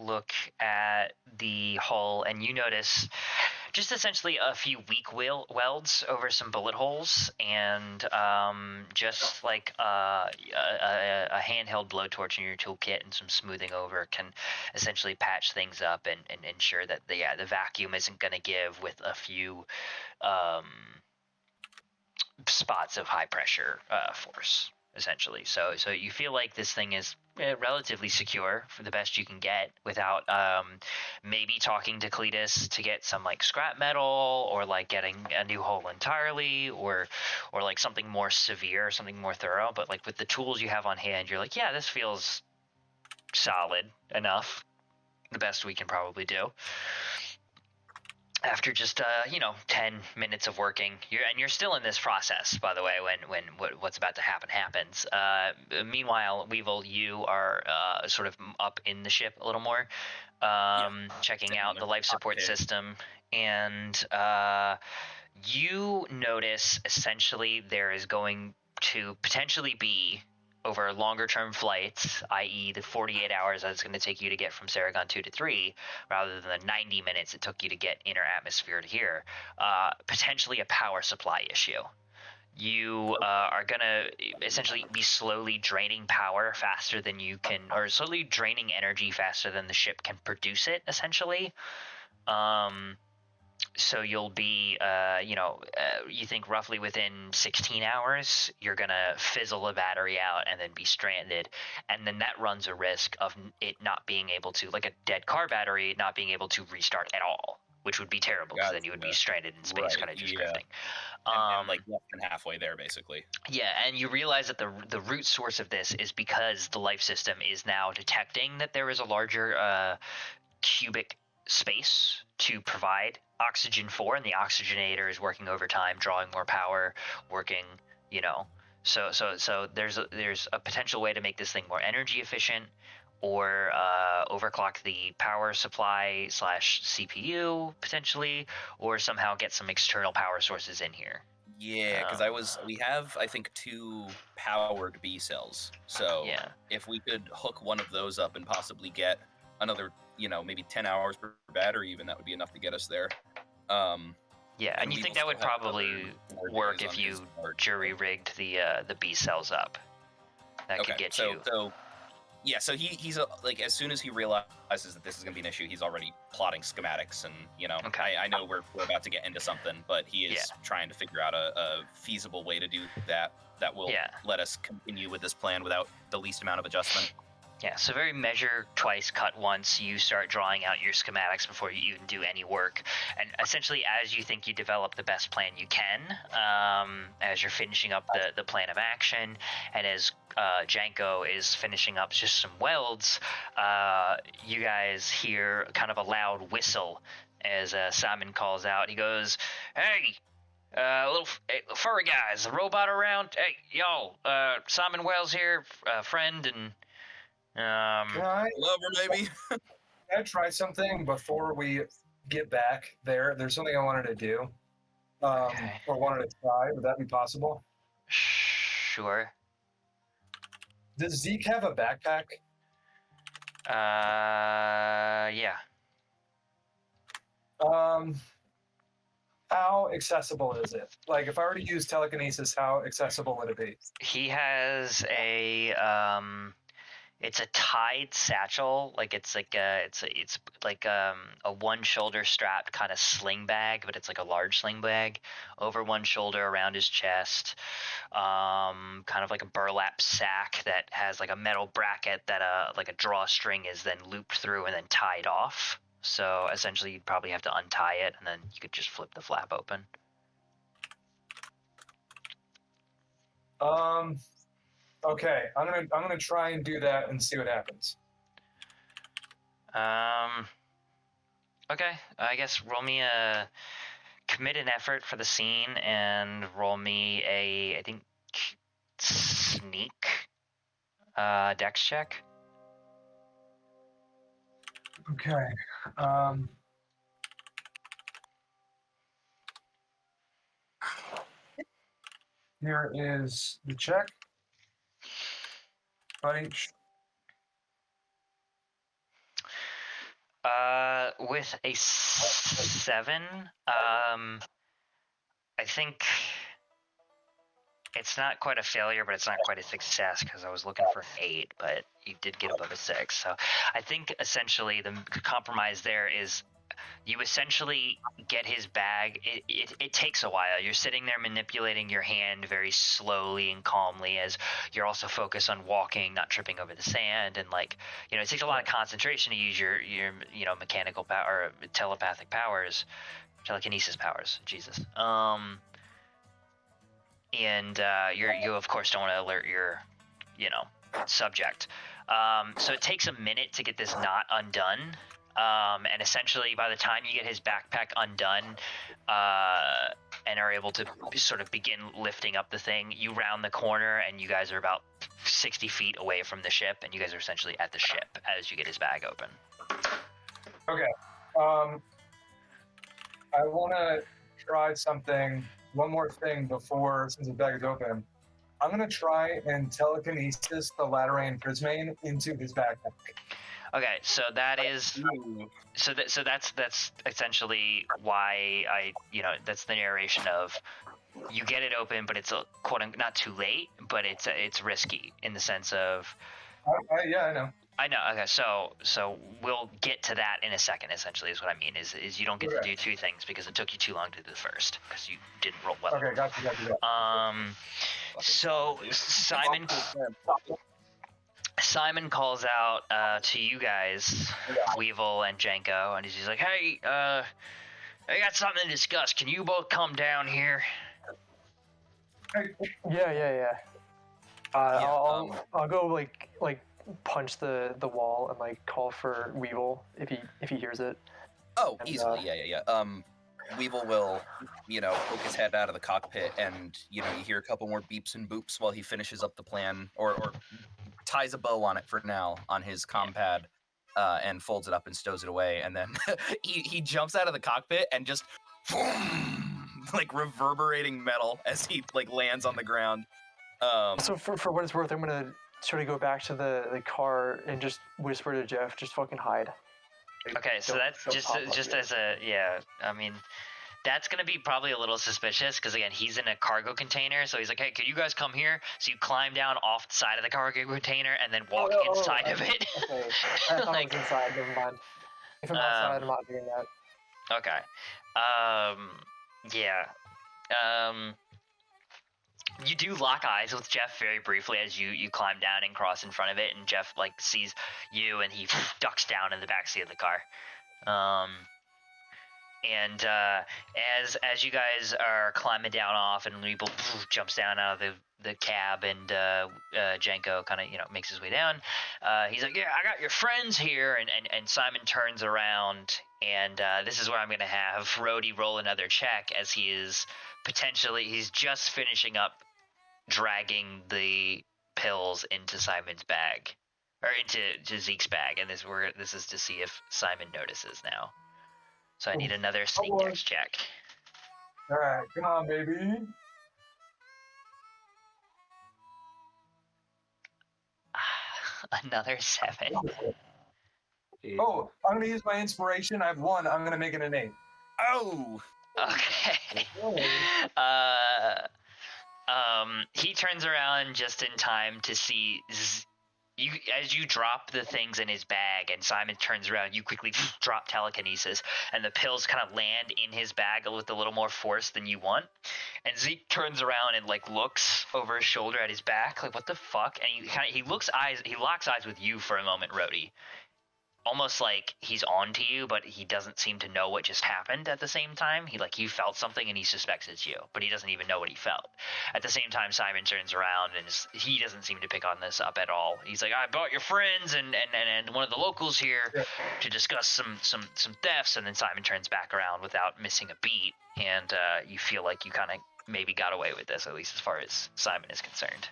[SPEAKER 1] look at the hull and you notice just essentially a few weak welds over some bullet holes, and just like a handheld blowtorch in your toolkit and some smoothing over can essentially patch things up and ensure that the vacuum isn't going to give with a few spots of high pressure force, essentially. So you feel like this thing is relatively secure for the best you can get without maybe talking to Cletus to get some like scrap metal, or like getting a new hull entirely, or like something more severe, something more thorough. But like with the tools you have on hand, you're like, yeah, this feels solid enough. The best we can probably do. After just 10 minutes of working, you're still in this process, by the way, when what's about to happens. Meanwhile, Weevil, you are sort of up in the ship a little more, checking out the life support system, and you notice essentially there is going to potentially be, over longer term flights, i.e. the 48 hours that it's going to take you to get from Saragon 2 to 3, rather than the 90 minutes it took you to get inner atmosphere to here, potentially a power supply issue. You are going to essentially be slowly draining power faster than you can, or slowly draining energy faster than the ship can produce it, essentially. So you'll be, you think roughly within 16 hours, you're going to fizzle the battery out and then be stranded. And then that runs a risk of it not being able to, like a dead car battery, not being able to restart at all, which would be terrible, because then you would be stranded in space, kind of just drifting.
[SPEAKER 2] And like less than halfway there, basically.
[SPEAKER 1] Yeah, and you realize that the root source of this is because the life system is now detecting that there is a larger cubic space to provide oxygen for, and the oxygenator is working overtime, drawing more power, working, so there's a potential way to make this thing more energy efficient, or overclock the power supply / CPU potentially, or somehow get some external power sources in here.
[SPEAKER 2] Yeah, because we have, I think, 2 powered B cells. So if we could hook one of those up and possibly get another, maybe 10 hours per battery, even, that would be enough to get us there.
[SPEAKER 1] And you think that would probably work if you jury-rigged the B cells up. That could get you.
[SPEAKER 2] So he's like, as soon as he realizes that this is going to be an issue, he's already plotting schematics, and I know we're about to get into something, but he is trying to figure out a feasible way to do that will let us continue with this plan without the least amount of adjustment.
[SPEAKER 1] Yeah, so very measure twice, cut once. You start drawing out your schematics before you even do any work. And essentially, as you think you develop the best plan you can, as you're finishing up the plan of action, and as Janko is finishing up just some welds, you guys hear kind of a loud whistle as Simon calls out. He goes, "Hey, little furry guys, a robot around? Hey, yo, Simon Wells here, friend, and
[SPEAKER 2] lover, maybe."
[SPEAKER 7] Can I try something before we get back there? There's something I wanted to do, or wanted to try. Would that be possible?
[SPEAKER 1] Sure.
[SPEAKER 7] Does Zeke have a backpack?
[SPEAKER 1] Yeah.
[SPEAKER 7] How accessible is it? Like, if I were to use telekinesis, how accessible would it be?
[SPEAKER 1] He has a it's a tied satchel, like it's like a one shoulder strapped kind of sling bag, but it's like a large sling bag over one shoulder around his chest, kind of like a burlap sack that has like a metal bracket that like a drawstring is then looped through and then tied off. So essentially you'd probably have to untie it, and then you could just flip the flap open.
[SPEAKER 7] Okay, I'm gonna try and do that and see what happens.
[SPEAKER 1] Okay, I guess roll me a commit an effort for the scene, and roll me a, I think, sneak dex check.
[SPEAKER 7] Okay. Here is the check. Buddy.
[SPEAKER 1] With a 7, I think it's not quite a failure, but it's not quite a success, because I was looking for an 8, but you did get above a 6. So I think essentially the compromise there is you essentially get his bag. It takes a while. You're sitting there manipulating your hand very slowly and calmly as you're also focused on walking, not tripping over the sand, and like it takes a lot of concentration to use your mechanical power or telepathic powers, telekinesis powers. Jesus. And you of course don't want to alert your subject. So it takes a minute to get this knot undone. And essentially, by the time you get his backpack undone and are able to sort of begin lifting up the thing, you round the corner and you guys are about 60 feet away from the ship, and you guys are essentially at the ship as you get his bag open.
[SPEAKER 7] Okay. I want to try something, one more thing before, since the bag is open. I'm going to try and telekinesis the Lateran Prismane into his backpack.
[SPEAKER 1] Okay, so that is so that's essentially why that's the narration of you get it open, but it's a not too late, but it's risky in the sense of
[SPEAKER 7] yeah, I know.
[SPEAKER 1] I know. Okay, so we'll get to that in a second. Essentially, is what I mean. Is you don't get to do two things because it took you too long to do the first because you didn't roll well.
[SPEAKER 7] Okay, got you.
[SPEAKER 1] So Simon calls out to you guys, Weevil and Janko, and he's like, "Hey, I got something to discuss. Can you both come down here?"
[SPEAKER 6] Yeah. I'll go like punch the wall and like call for Weevil if he hears it.
[SPEAKER 2] Oh, easily. Yeah. Weevil will, poke his head out of the cockpit, and you hear a couple more beeps and boops while he finishes up the plan, or ties a bow on it for now on his comm pad, and folds it up and stows it away, and then he jumps out of the cockpit and just like reverberating metal as he like lands on the ground.
[SPEAKER 6] So for what it's worth, I'm gonna sort of go back to the car and just whisper to Jeff, just fucking hide.
[SPEAKER 1] Okay, so that's just as a I mean, that's gonna be probably a little suspicious because again, he's in a cargo container, so he's like, "Hey, could you guys come here?" So you climb down off the side of the cargo container and then walk inside of it.
[SPEAKER 6] Okay, I thought it was inside. Never mind. If I'm outside, I'm not doing that.
[SPEAKER 1] Okay. You do lock eyes with Jeff very briefly as you climb down and cross in front of it, and Jeff like sees you and he ducks down in the backseat of the car. And as you guys are climbing down off, and Weeble jumps down out of the cab, and Janko kind of makes his way down. He's like, "Yeah, I got your friends here," and Simon turns around, and this is where I'm gonna have Rhodey roll another check as he's just finishing up dragging the pills into Simon's bag, or into Zeke's bag, and this is to see if Simon notices now. So I need another sneak dex check.
[SPEAKER 7] All right, come on, baby.
[SPEAKER 1] Another 7.
[SPEAKER 7] Oh, I'm gonna use my inspiration. I've won. I'm gonna make it an 8.
[SPEAKER 2] Oh.
[SPEAKER 1] Okay. He turns around just in time to see you as you drop the things in his bag, and Simon turns around. You quickly drop telekinesis, and the pills kind of land in his bag with a little more force than you want. And Zeke turns around and like looks over his shoulder at his back, like what the fuck? And he locks eyes with you for a moment, Rhodey. Almost like he's on to you, but he doesn't seem to know what just happened at the same time. He felt something and he suspects it's you, but he doesn't even know what he felt. At the same time, Simon turns around and he doesn't seem to pick on this up at all. He's like, "I brought your friends and one of the locals here to discuss some thefts," and then Simon turns back around without missing a beat, and you feel like you kind of maybe got away with this, at least as far as Simon is concerned.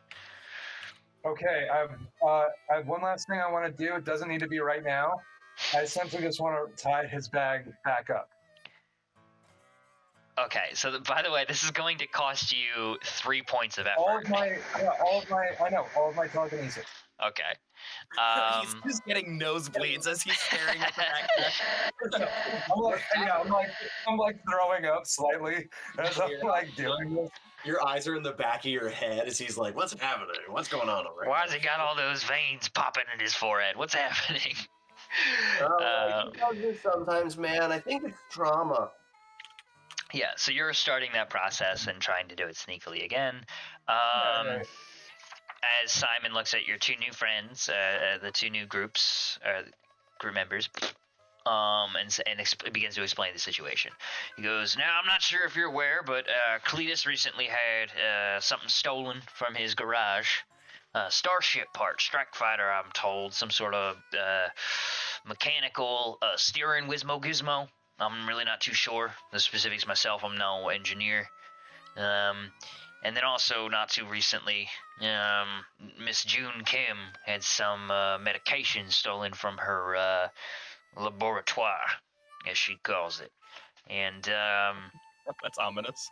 [SPEAKER 7] Okay, I have one last thing I want to do. It doesn't need to be right now. I essentially just want to tie his bag back up.
[SPEAKER 1] Okay, so by the way, this is going to cost you 3 points of effort.
[SPEAKER 7] All of my telekinesis.
[SPEAKER 1] Okay.
[SPEAKER 2] He's just getting nosebleeds as he's staring at the backpack.
[SPEAKER 7] I'm like throwing up slightly as I'm like doing this.
[SPEAKER 4] Your eyes are in the back of your head as he's like, "What's happening? What's going on over here?"
[SPEAKER 1] Why has he got all those veins popping in his forehead? What's happening?
[SPEAKER 4] He does this sometimes, man. I think it's trauma.
[SPEAKER 1] Yeah, so you're starting that process and trying to do it sneakily again.
[SPEAKER 7] Right.
[SPEAKER 1] As Simon looks at your two new friends, the two new group members, and begins to explain the situation. He goes, "Now, I'm not sure if you're aware, but Cletus recently had something stolen from his garage. Starship part, strike fighter, I'm told, some sort of mechanical steering gizmo. I'm really not too sure the specifics myself. I'm no engineer. And then also, not too recently, Miss June Kim had some medication stolen from her laboratoire, as she calls it. And
[SPEAKER 2] That's ominous.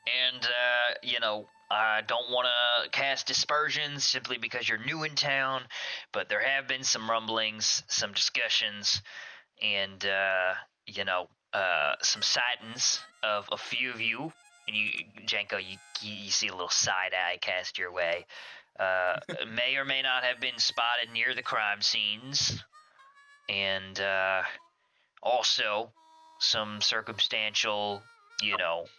[SPEAKER 1] and I don't want to cast dispersions simply because you're new in town, but there have been some rumblings, some discussions, and some sightings of a few of you. And you, Janko, you see a little side eye cast your way. May or may not have been spotted near the crime scenes, and also some circumstantial,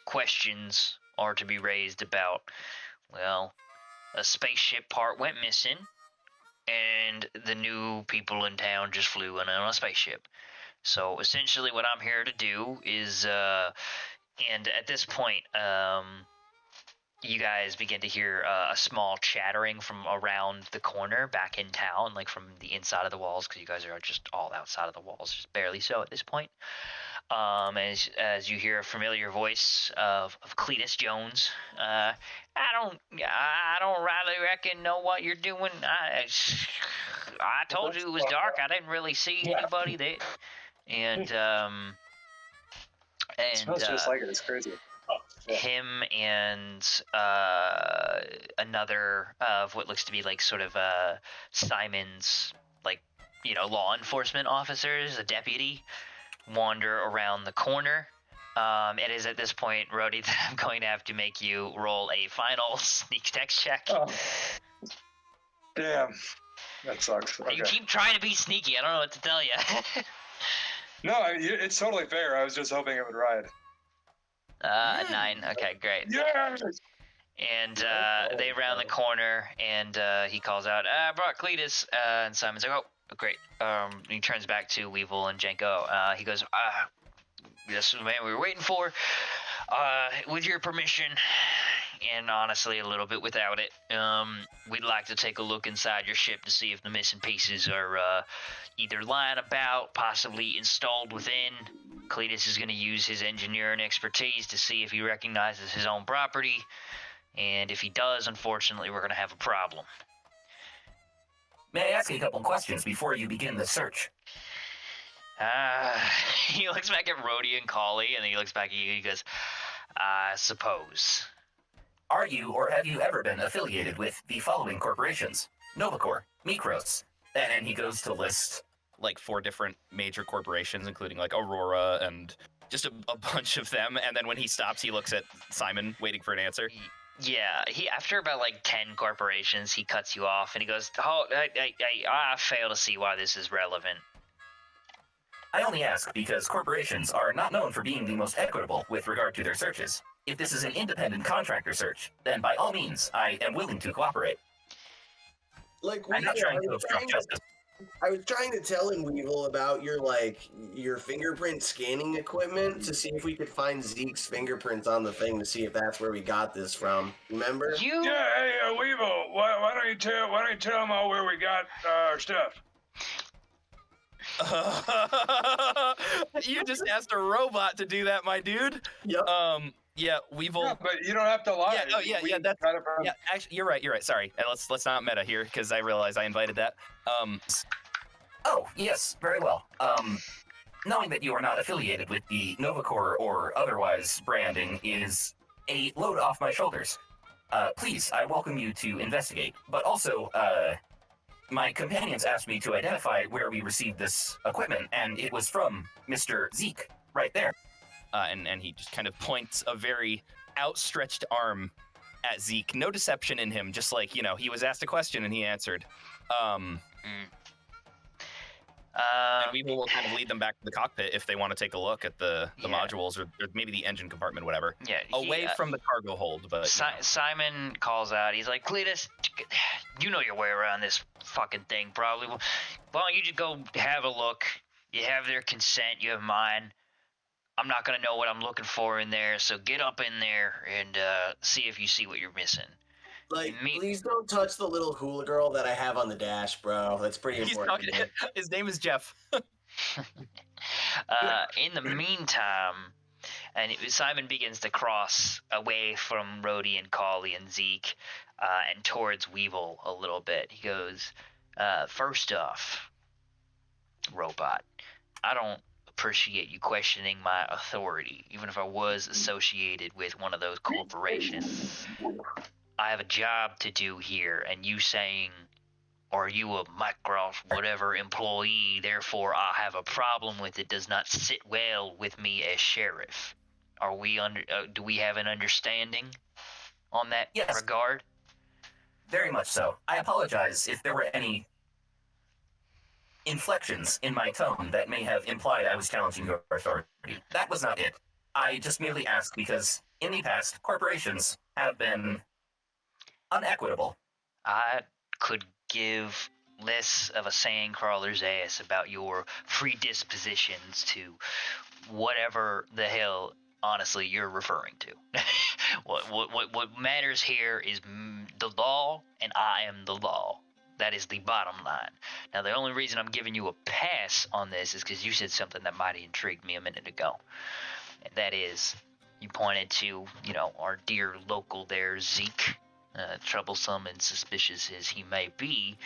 [SPEAKER 1] questions are to be raised about, well, a spaceship part went missing, and the new people in town just flew in on a spaceship. So essentially what I'm here to do is, and at this point, you guys begin to hear a small chattering from around the corner back in town, like from the inside of the walls, because you guys are just all outside of the walls, just barely so at this point. As you hear a familiar voice of Cletus Jones, I don't really reckon know what you're doing. I told you it was dark. I didn't really see anybody there, and
[SPEAKER 8] smells just like it. It's crazy.
[SPEAKER 1] him and another of what looks to be like sort of Simon's law enforcement officers, a deputy, wander around the corner. It is at this point, Rhodey, that I'm going to have to make you roll a final sneak dex check.
[SPEAKER 8] Oh. Damn. That sucks. Okay.
[SPEAKER 1] You keep trying to be sneaky. I don't know what to tell you.
[SPEAKER 8] No, it's totally fair. I was just hoping it would ride.
[SPEAKER 1] 9. Okay, great.
[SPEAKER 8] Yes!
[SPEAKER 1] And they round the corner, and he calls out, brought Cletus. And Simon's like, oh, great. He turns back to Weevil and Janko. He goes, this is the man we were waiting for. With your permission, and honestly a little bit without it, we'd like to take a look inside your ship to see if the missing pieces are either lying about, possibly installed within. Cletus is going to use his engineering expertise to see if he recognizes his own property, and if he does, unfortunately, we're going to have a problem.
[SPEAKER 5] May I ask you a couple questions before you begin the search?
[SPEAKER 1] He looks back at Rhodey and Collie, and then he looks back at you. He goes, I suppose.
[SPEAKER 5] Are you or have you ever been affiliated with the following corporations? Novacor, Mikros.
[SPEAKER 2] And he goes to list like 4 different major corporations, including like Aurora and just a bunch of them. And then when he stops, he looks at Simon, waiting for an answer.
[SPEAKER 1] Yeah, after about 10 corporations, he cuts you off, and he goes, oh, I fail to see why this is relevant.
[SPEAKER 5] I only ask because corporations are not known for being the most equitable with regard to their searches. If this is an independent contractor search, then by all means, I am willing to cooperate. I'm not trying to obstruct justice.
[SPEAKER 4] I was trying to tell him, Weevil, about your fingerprint scanning equipment to see if we could find Zeke's fingerprints on the thing to see if that's where we got this from. Remember?
[SPEAKER 3] Yeah, hey, Weevil, why don't you tell them all where we got our stuff?
[SPEAKER 2] You just asked a robot to do that, my dude.
[SPEAKER 4] Yep.
[SPEAKER 2] Yeah, Weevil.
[SPEAKER 3] Yeah, but you don't have to lie.
[SPEAKER 2] Yeah, actually, you're right. Sorry, and let's not meta here because I realize I invited that.
[SPEAKER 5] Oh, yes, very well. Knowing that you are not affiliated with the Novacor or otherwise branding is a load off my shoulders. Please, I welcome you to investigate, but also, my companions asked me to identify where we received this equipment, and it was from Mr. Zeke, right there.
[SPEAKER 2] And he just kind of points a very outstretched arm at Zeke. No deception in him, just like, he was asked a question and he answered. And we will kind of lead them back to the cockpit if they want to take a look at the
[SPEAKER 1] Yeah.
[SPEAKER 2] modules or maybe the engine compartment, whatever.
[SPEAKER 1] Yeah,
[SPEAKER 2] Away from the cargo hold, but
[SPEAKER 1] Simon calls out. He's like, Cletus, you know your way around this fucking thing, probably. Why don't you just go have a look? You have their consent. You have mine. I'm not gonna know what I'm looking for in there, so get up in there and see if you see what you're missing.
[SPEAKER 4] Like, please don't touch the little hula girl that I have on the dash, bro. That's pretty important.
[SPEAKER 2] His name is Jeff.
[SPEAKER 1] In the meantime, and Simon begins to cross away from Rhodey and Collie and Zeke and towards Weevil a little bit. He goes, first off, Robot, I don't appreciate you questioning my authority, even if I was associated with one of those corporations. I have a job to do here, and you saying, are you a Microsoft whatever employee, therefore I have a problem with it, does not sit well with me as sheriff. Are we do we have an understanding on that regard?
[SPEAKER 5] Very much so. I apologize if there were any inflections in my tone that may have implied I was challenging your authority. That was not it. I just merely asked because in the past, corporations have been unequitable.
[SPEAKER 1] I could give less of a sand crawler's ass about your predispositions to whatever the hell, honestly, you're referring to. What matters here is the law, and I am the law. That is the bottom line. Now, the only reason I'm giving you a pass on this is because you said something that might have intrigued me a minute ago. And that is, you pointed to, our dear local there, Zeke. Troublesome and suspicious as he may be,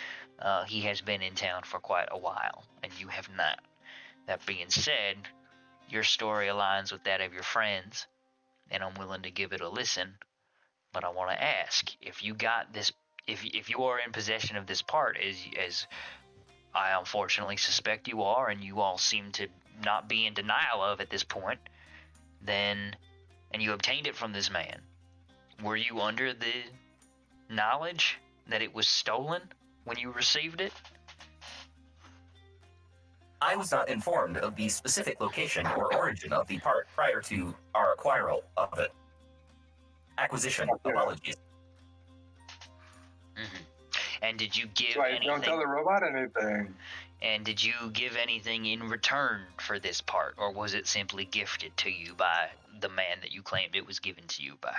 [SPEAKER 1] he has been in town for quite a while, and you have not. That being said, your story aligns with that of your friends, and I'm willing to give it a listen. But I want to ask, if you got this, if you are in possession of this part, as I unfortunately suspect you are, and you all seem to not be in denial of at this point, then, and you obtained it from this man, were you under the knowledge that it was stolen when you received it?
[SPEAKER 5] I was not informed of the specific location or origin of the part prior to our acquiral of it. Acquisition, apologies.
[SPEAKER 1] Mm-hmm. And did you give anything?
[SPEAKER 8] Don't tell the robot anything.
[SPEAKER 1] And did you give anything in return for this part, or was it simply gifted to you by the man that you claimed it was given to you by?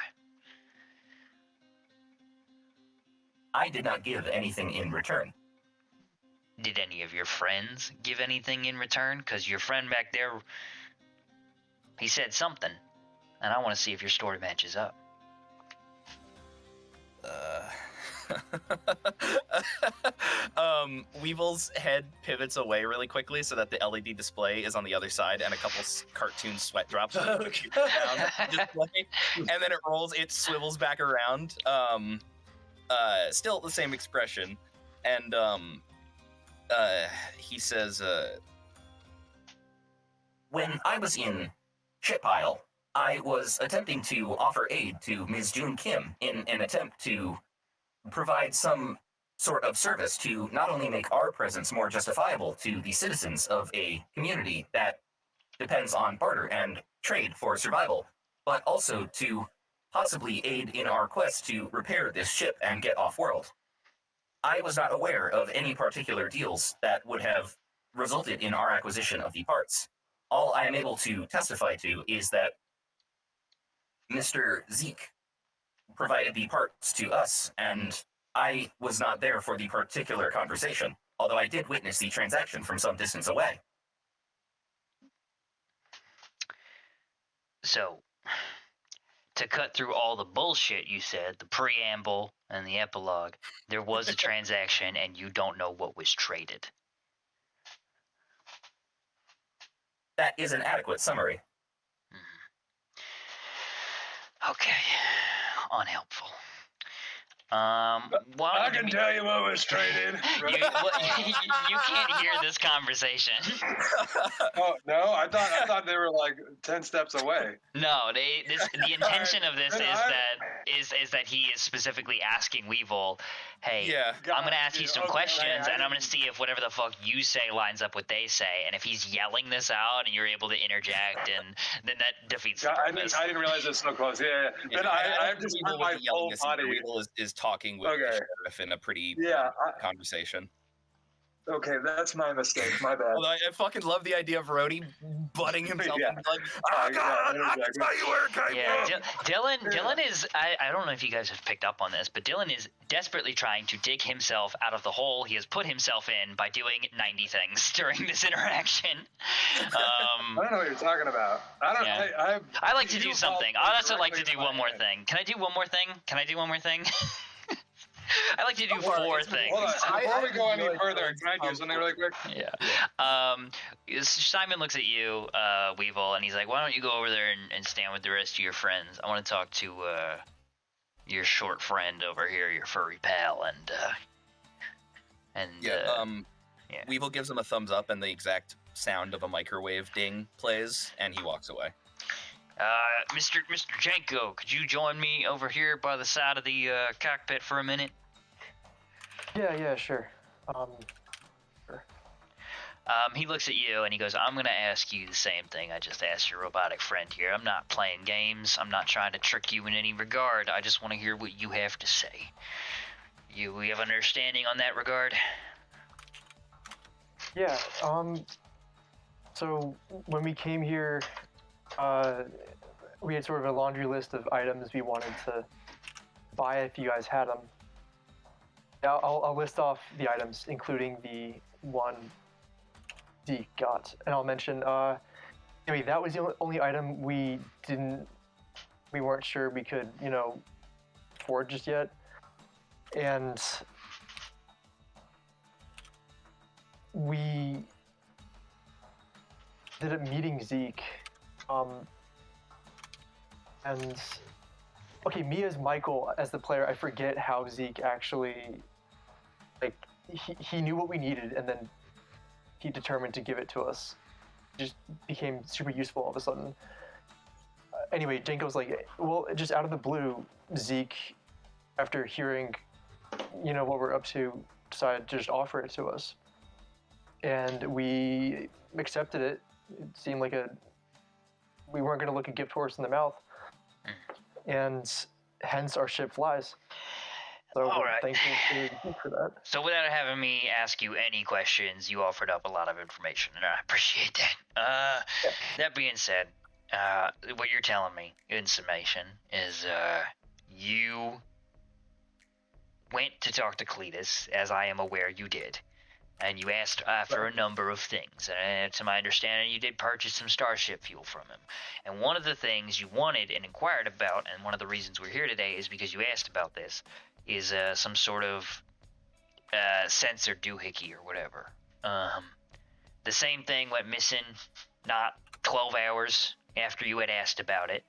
[SPEAKER 5] I did not give anything in return.
[SPEAKER 1] Did any of your friends give anything in return? Because your friend back there, he said something, and I want to see if your story matches up.
[SPEAKER 2] Weevil's head pivots away really quickly so that the LED display is on the other side, and a couple cartoon sweat drops down display, and then it rolls, it swivels back around. Still the same expression, and he says,
[SPEAKER 5] when I was in Shitpile, I was attempting to offer aid to Ms. June Kim in an attempt to provide some sort of service to not only make our presence more justifiable to the citizens of a community that depends on barter and trade for survival, but also to possibly aid in our quest to repair this ship and get off-world. I was not aware of any particular deals that would have resulted in our acquisition of the parts. All I am able to testify to is that Mr. Zeke provided the parts to us, and I was not there for the particular conversation, although I did witness the transaction from some distance away.
[SPEAKER 1] So, to cut through all the bullshit you said, the preamble and the epilogue, there was a transaction and you don't know what was traded.
[SPEAKER 5] That is an adequate summary.
[SPEAKER 1] Okay. Unhelpful. Why
[SPEAKER 3] I
[SPEAKER 1] don't
[SPEAKER 3] can
[SPEAKER 1] you,
[SPEAKER 3] tell you what was traded.
[SPEAKER 1] you can't hear this conversation.
[SPEAKER 8] Oh no, I thought they were like 10 steps away.
[SPEAKER 1] No, the intention of this
[SPEAKER 3] then
[SPEAKER 1] is that he is specifically asking Weevil, hey,
[SPEAKER 2] Yeah.
[SPEAKER 1] I'm gonna ask you some
[SPEAKER 3] Okay,
[SPEAKER 1] questions,
[SPEAKER 3] I
[SPEAKER 1] and I'm gonna
[SPEAKER 3] didn't-
[SPEAKER 1] see if whatever the fuck you say lines up with what they say, and if he's yelling this out and you're able to interject, and then that defeats the
[SPEAKER 8] I
[SPEAKER 1] purpose.
[SPEAKER 8] didn't realize it was so close. Yeah.
[SPEAKER 2] Yeah,
[SPEAKER 8] Then I have to
[SPEAKER 2] Weevil
[SPEAKER 8] spend
[SPEAKER 2] would
[SPEAKER 8] my
[SPEAKER 2] be yelling
[SPEAKER 8] full
[SPEAKER 2] this either.
[SPEAKER 8] body.
[SPEAKER 2] Weevil is talking with the
[SPEAKER 8] Okay.
[SPEAKER 2] sheriff in a pretty
[SPEAKER 8] Yeah.
[SPEAKER 2] conversation.
[SPEAKER 8] Okay, that's my mistake. My bad.
[SPEAKER 2] Although I fucking love the idea of Rhodey butting himself
[SPEAKER 8] Yeah.
[SPEAKER 2] and being like,
[SPEAKER 8] Oh,
[SPEAKER 2] oh god, I
[SPEAKER 8] yeah,
[SPEAKER 2] can tell you where it came
[SPEAKER 1] Yeah,
[SPEAKER 2] from.
[SPEAKER 1] Dylan is. I don't know if you guys have picked up on this, but Dylan is desperately trying to dig himself out of the hole he has put himself in by doing 90 things during this interaction.
[SPEAKER 8] I don't know what you're talking about. I don't.
[SPEAKER 1] Yeah. I like to
[SPEAKER 8] you
[SPEAKER 1] do
[SPEAKER 8] fall
[SPEAKER 1] something. I'd also like to
[SPEAKER 8] directly
[SPEAKER 1] do
[SPEAKER 8] into
[SPEAKER 1] one
[SPEAKER 8] my
[SPEAKER 1] more
[SPEAKER 8] hand.
[SPEAKER 1] thing. Can I do one more thing? I like to do 4 things.
[SPEAKER 8] Hold on. Before we go any
[SPEAKER 7] really
[SPEAKER 8] further, can I do something really quick?
[SPEAKER 1] Yeah. Simon looks at you, Weevil, and he's like, "Why don't you go over there and stand with the rest of your friends? I want to talk to your short friend over here, your furry pal, and
[SPEAKER 2] Yeah,
[SPEAKER 1] yeah.
[SPEAKER 2] Weevil gives him a thumbs up, and the exact sound of a microwave ding plays, and he walks away.
[SPEAKER 1] Mr. Janko, could you join me over here by the side of the cockpit for a minute?"
[SPEAKER 6] Yeah, sure.
[SPEAKER 1] He looks at you and he goes, "I'm gonna ask you the same thing I just asked your robotic friend here. I'm not playing games. I'm not trying to trick you in any regard. I just want to hear what you have to say. We have understanding on that regard?"
[SPEAKER 6] Yeah, so when we came here, we had sort of a laundry list of items we wanted to buy if you guys had them. Yeah, I'll list off the items, including the one Zeke got, and I'll mention, anyway, that was the only item we weren't sure we could, afford just yet, and we did a meeting Zeke, and okay, me as Michael, as the player, I forget how Zeke actually, like, he knew what we needed, and then he determined to give it to us. It just became super useful all of a sudden. Anyway, Janko's like, well, just out of the blue, Zeke, after hearing, what we're up to, decided to just offer it to us. And we accepted it. It seemed like we weren't going to look a gift horse in the mouth. And hence our ship flies. So
[SPEAKER 1] All
[SPEAKER 6] we're
[SPEAKER 1] right.
[SPEAKER 6] thankful to you for that.
[SPEAKER 1] So without having me ask you any questions, you offered up a lot of information, and I appreciate that. That being said, what you're telling me in summation is you went to talk to Cletus, as I am aware you did, and you asked for a number of things. And to my understanding, you did purchase some Starship fuel from him. And one of the things you wanted and inquired about, and one of the reasons we're here today is because you asked about this, is some sort of sensor doohickey or whatever. The same thing went missing not 12 hours after you had asked about it.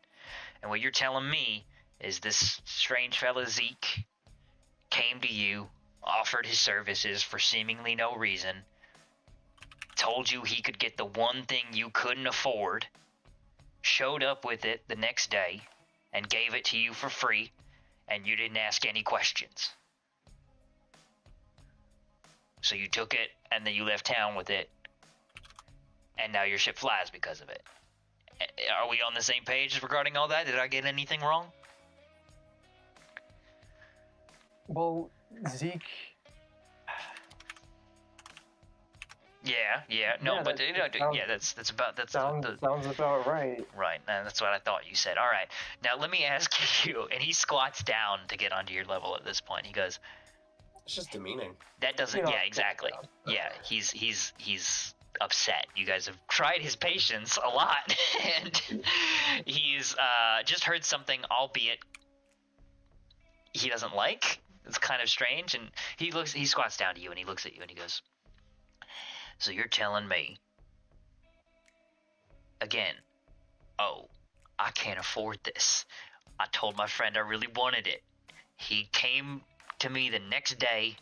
[SPEAKER 1] And what you're telling me is this strange fella Zeke came to you, offered his services for seemingly no reason, told you he could get the one thing you couldn't afford, showed up with it the next day, and gave it to you for free, and you didn't ask any questions. So you took it, and then you left town with it, and now your ship flies because of it. Are we on the same page regarding all that? Did I get anything wrong?
[SPEAKER 6] Well, Zeke.
[SPEAKER 1] Yeah. No,
[SPEAKER 6] Yeah,
[SPEAKER 1] but
[SPEAKER 6] that
[SPEAKER 1] sounds
[SPEAKER 6] sounds about right.
[SPEAKER 1] right. And that's what I thought you said. All right. Now let me ask you. And he squats down to get onto your level at this point. He goes,
[SPEAKER 4] It's just demeaning.
[SPEAKER 1] "That doesn't." Yeah, exactly. Yeah, he's upset. You guys have tried his patience a lot, and he's just heard something, albeit he doesn't like. It's kind of strange, and he squats down to you, and he looks at you, and he goes, "So you're telling me, again, oh, I can't afford this. I told my friend I really wanted it. He came back to me the next day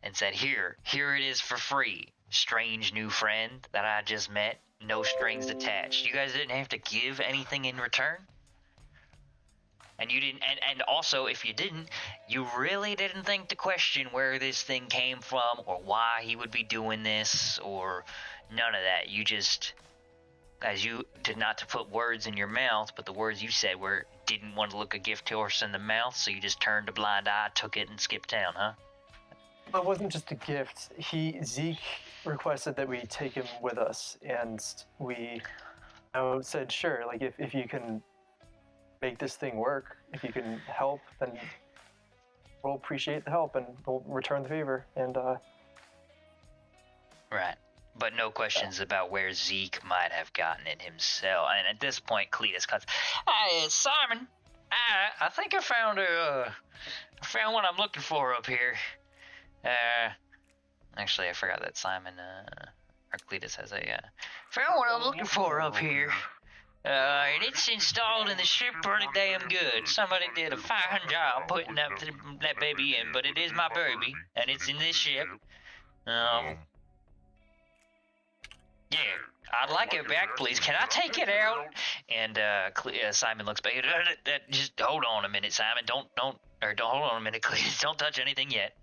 [SPEAKER 1] and said, here it is for free. Strange new friend that I just met. No strings attached. You guys didn't have to give anything in return? And you didn't, and also, if you didn't, you really didn't think to question where this thing came from or why he would be doing this or none of that. You just, as you did not to put words in your mouth, but the words you said were, didn't want to look a gift horse in the mouth, so you just turned a blind eye, took it, and skipped town, huh?
[SPEAKER 6] It wasn't just a gift. Zeke requested that we take him with us, and I said, sure, like, if you can make this thing work, if you can help, then we'll appreciate the help, and we'll return the favor, and,
[SPEAKER 1] Right. But no questions about where Zeke might have gotten it himself. And at this point, Cletus cuts, hey, Simon, I think I found what I'm looking for up here. Actually, I forgot that Simon, or Cletus has found what I'm looking for up here. And it's installed in the ship pretty damn good. Somebody did a fine job putting that baby in, but it is my baby, and it's in this ship. Yeah, I'd like it back, please. Can I take it out? And Simon looks back. Just hold on a minute, Simon. Don't hold on a minute, Cletus. Don't touch anything yet.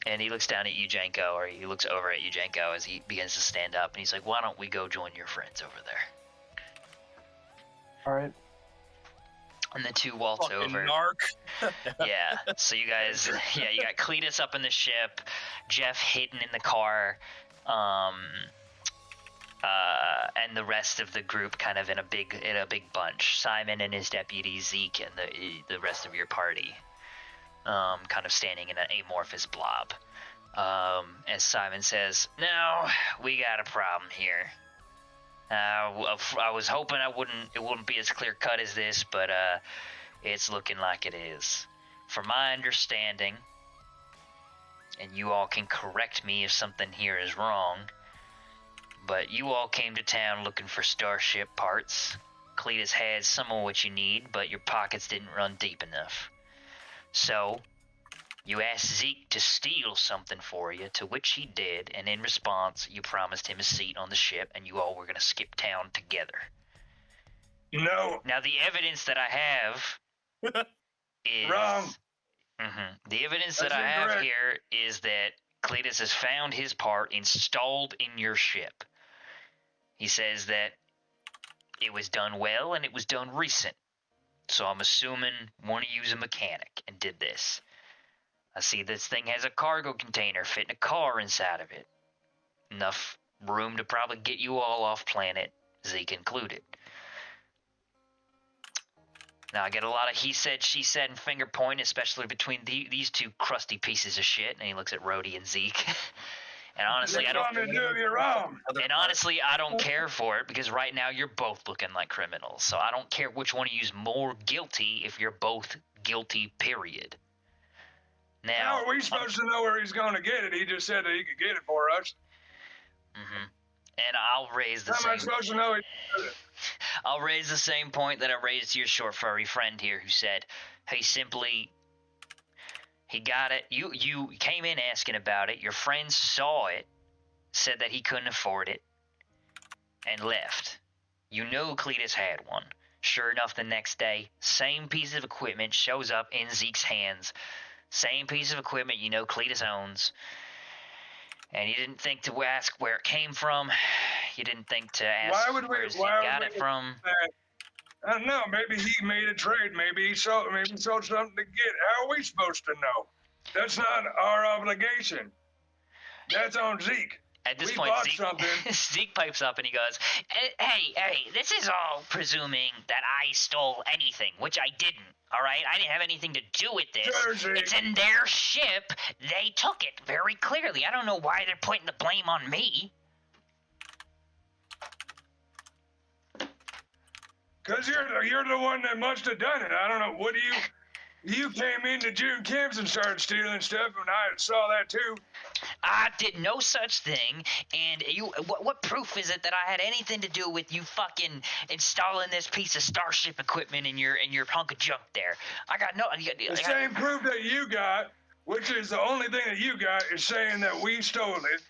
[SPEAKER 1] And he looks down at Eugenko, or he looks over at Eugenko as he begins to stand up, and he's like, why don't we go join your friends over there?
[SPEAKER 6] all right.
[SPEAKER 1] And the two waltz
[SPEAKER 2] Fucking
[SPEAKER 1] over.
[SPEAKER 2] narc.
[SPEAKER 1] Yeah. So you guys, you got Cletus up in the ship, Jeff hidden in the car, and the rest of the group kind of in a big bunch. Simon and his deputy Zeke and the rest of your party, kind of standing in an amorphous blob. As Simon says, "Now we got a problem here. I was hoping it wouldn't be as clear cut as this, but it's looking like it is. From my understanding, and you all can correct me if something here is wrong, but you all came to town looking for starship parts. Cletus had some of what you need, but your pockets didn't run deep enough. So you asked Zeke to steal something for you, to which he did, and in response, you promised him a seat on the ship, and you all were going to skip town together.
[SPEAKER 3] No.
[SPEAKER 1] Now, the evidence that I have is...
[SPEAKER 3] Wrong.
[SPEAKER 1] The evidence
[SPEAKER 3] That's
[SPEAKER 1] that I have
[SPEAKER 3] incorrect.
[SPEAKER 1] here is that Cletus has found his part installed in your ship. He says that it was done well, and it was done recent. So I'm assuming one of you's a mechanic and did this. I see this thing has a cargo container fitting a car inside of it. Enough room to probably get you all off planet, Zeke included. Now, I get a lot of he said, she said, and finger point, especially between these two crusty pieces of shit. And he looks at Rhodey and Zeke. And honestly, I don't...
[SPEAKER 3] You're wrong.
[SPEAKER 1] And honestly, I don't care for it, because right now you're both looking like criminals. So I don't care which one of you's more guilty if you're both guilty, period. Now,
[SPEAKER 3] How are we supposed to know where he's going to get it? He just said that he could get it for us.
[SPEAKER 1] And I'll raise the
[SPEAKER 3] How am I
[SPEAKER 1] same...
[SPEAKER 3] supposed to know he
[SPEAKER 1] I'll raise the same point that I raised to your short furry friend here, who said he got it. You came in asking about it. Your friend saw it, said that he couldn't afford it, and left. You know Cletus had one. Sure enough, the next day, same piece of equipment shows up in Zeke's hands. Same piece of equipment you know Cletus owns. And you didn't think to ask where it came from. You didn't think to ask where Zeke got it from.
[SPEAKER 3] I don't know. Maybe he made a trade. Maybe he sold something to get. How are we supposed to know? That's not our obligation. That's on Zeke.
[SPEAKER 1] At this
[SPEAKER 3] We
[SPEAKER 1] point,
[SPEAKER 3] bought something.
[SPEAKER 1] Zeke pipes up and he goes, hey, this is all presuming that I stole anything, which I didn't, all right? I didn't have anything to do with this.
[SPEAKER 3] Sure, Zeke.
[SPEAKER 1] It's in their ship. They took it very clearly. I don't know why they're putting the blame on me.
[SPEAKER 3] Because you're the one that must have done it. I don't know. What do you... You came into June Kim's and started stealing stuff, and I saw that too.
[SPEAKER 1] I did no such thing, and what proof is it that I had anything to do with you fucking installing this piece of Starship equipment in your hunk of junk there? I got no.
[SPEAKER 3] The same proof that you got, which is the only thing that you got, is saying that we stole it.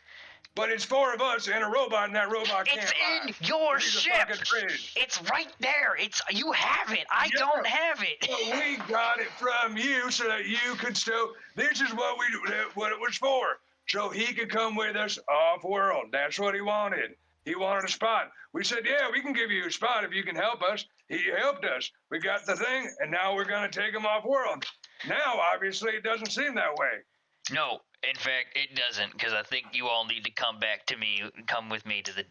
[SPEAKER 3] But it's 4 of us and a robot, and that robot can't
[SPEAKER 1] It's
[SPEAKER 3] lie.
[SPEAKER 1] in your
[SPEAKER 3] He's a
[SPEAKER 1] ship.
[SPEAKER 3] fucking trade.
[SPEAKER 1] It's right there. You have it. I
[SPEAKER 3] Yeah.
[SPEAKER 1] don't have it.
[SPEAKER 3] But we got it from you so that you could still. This is what what it was for. So he could come with us off-world. That's what he wanted. He wanted a spot. We said, yeah, we can give you a spot if you can help us. He helped us. We got the thing, and now we're going to take him off-world. Now, obviously, it doesn't seem that way.
[SPEAKER 1] No, in fact, it doesn't, because I think you all need to come with me to the,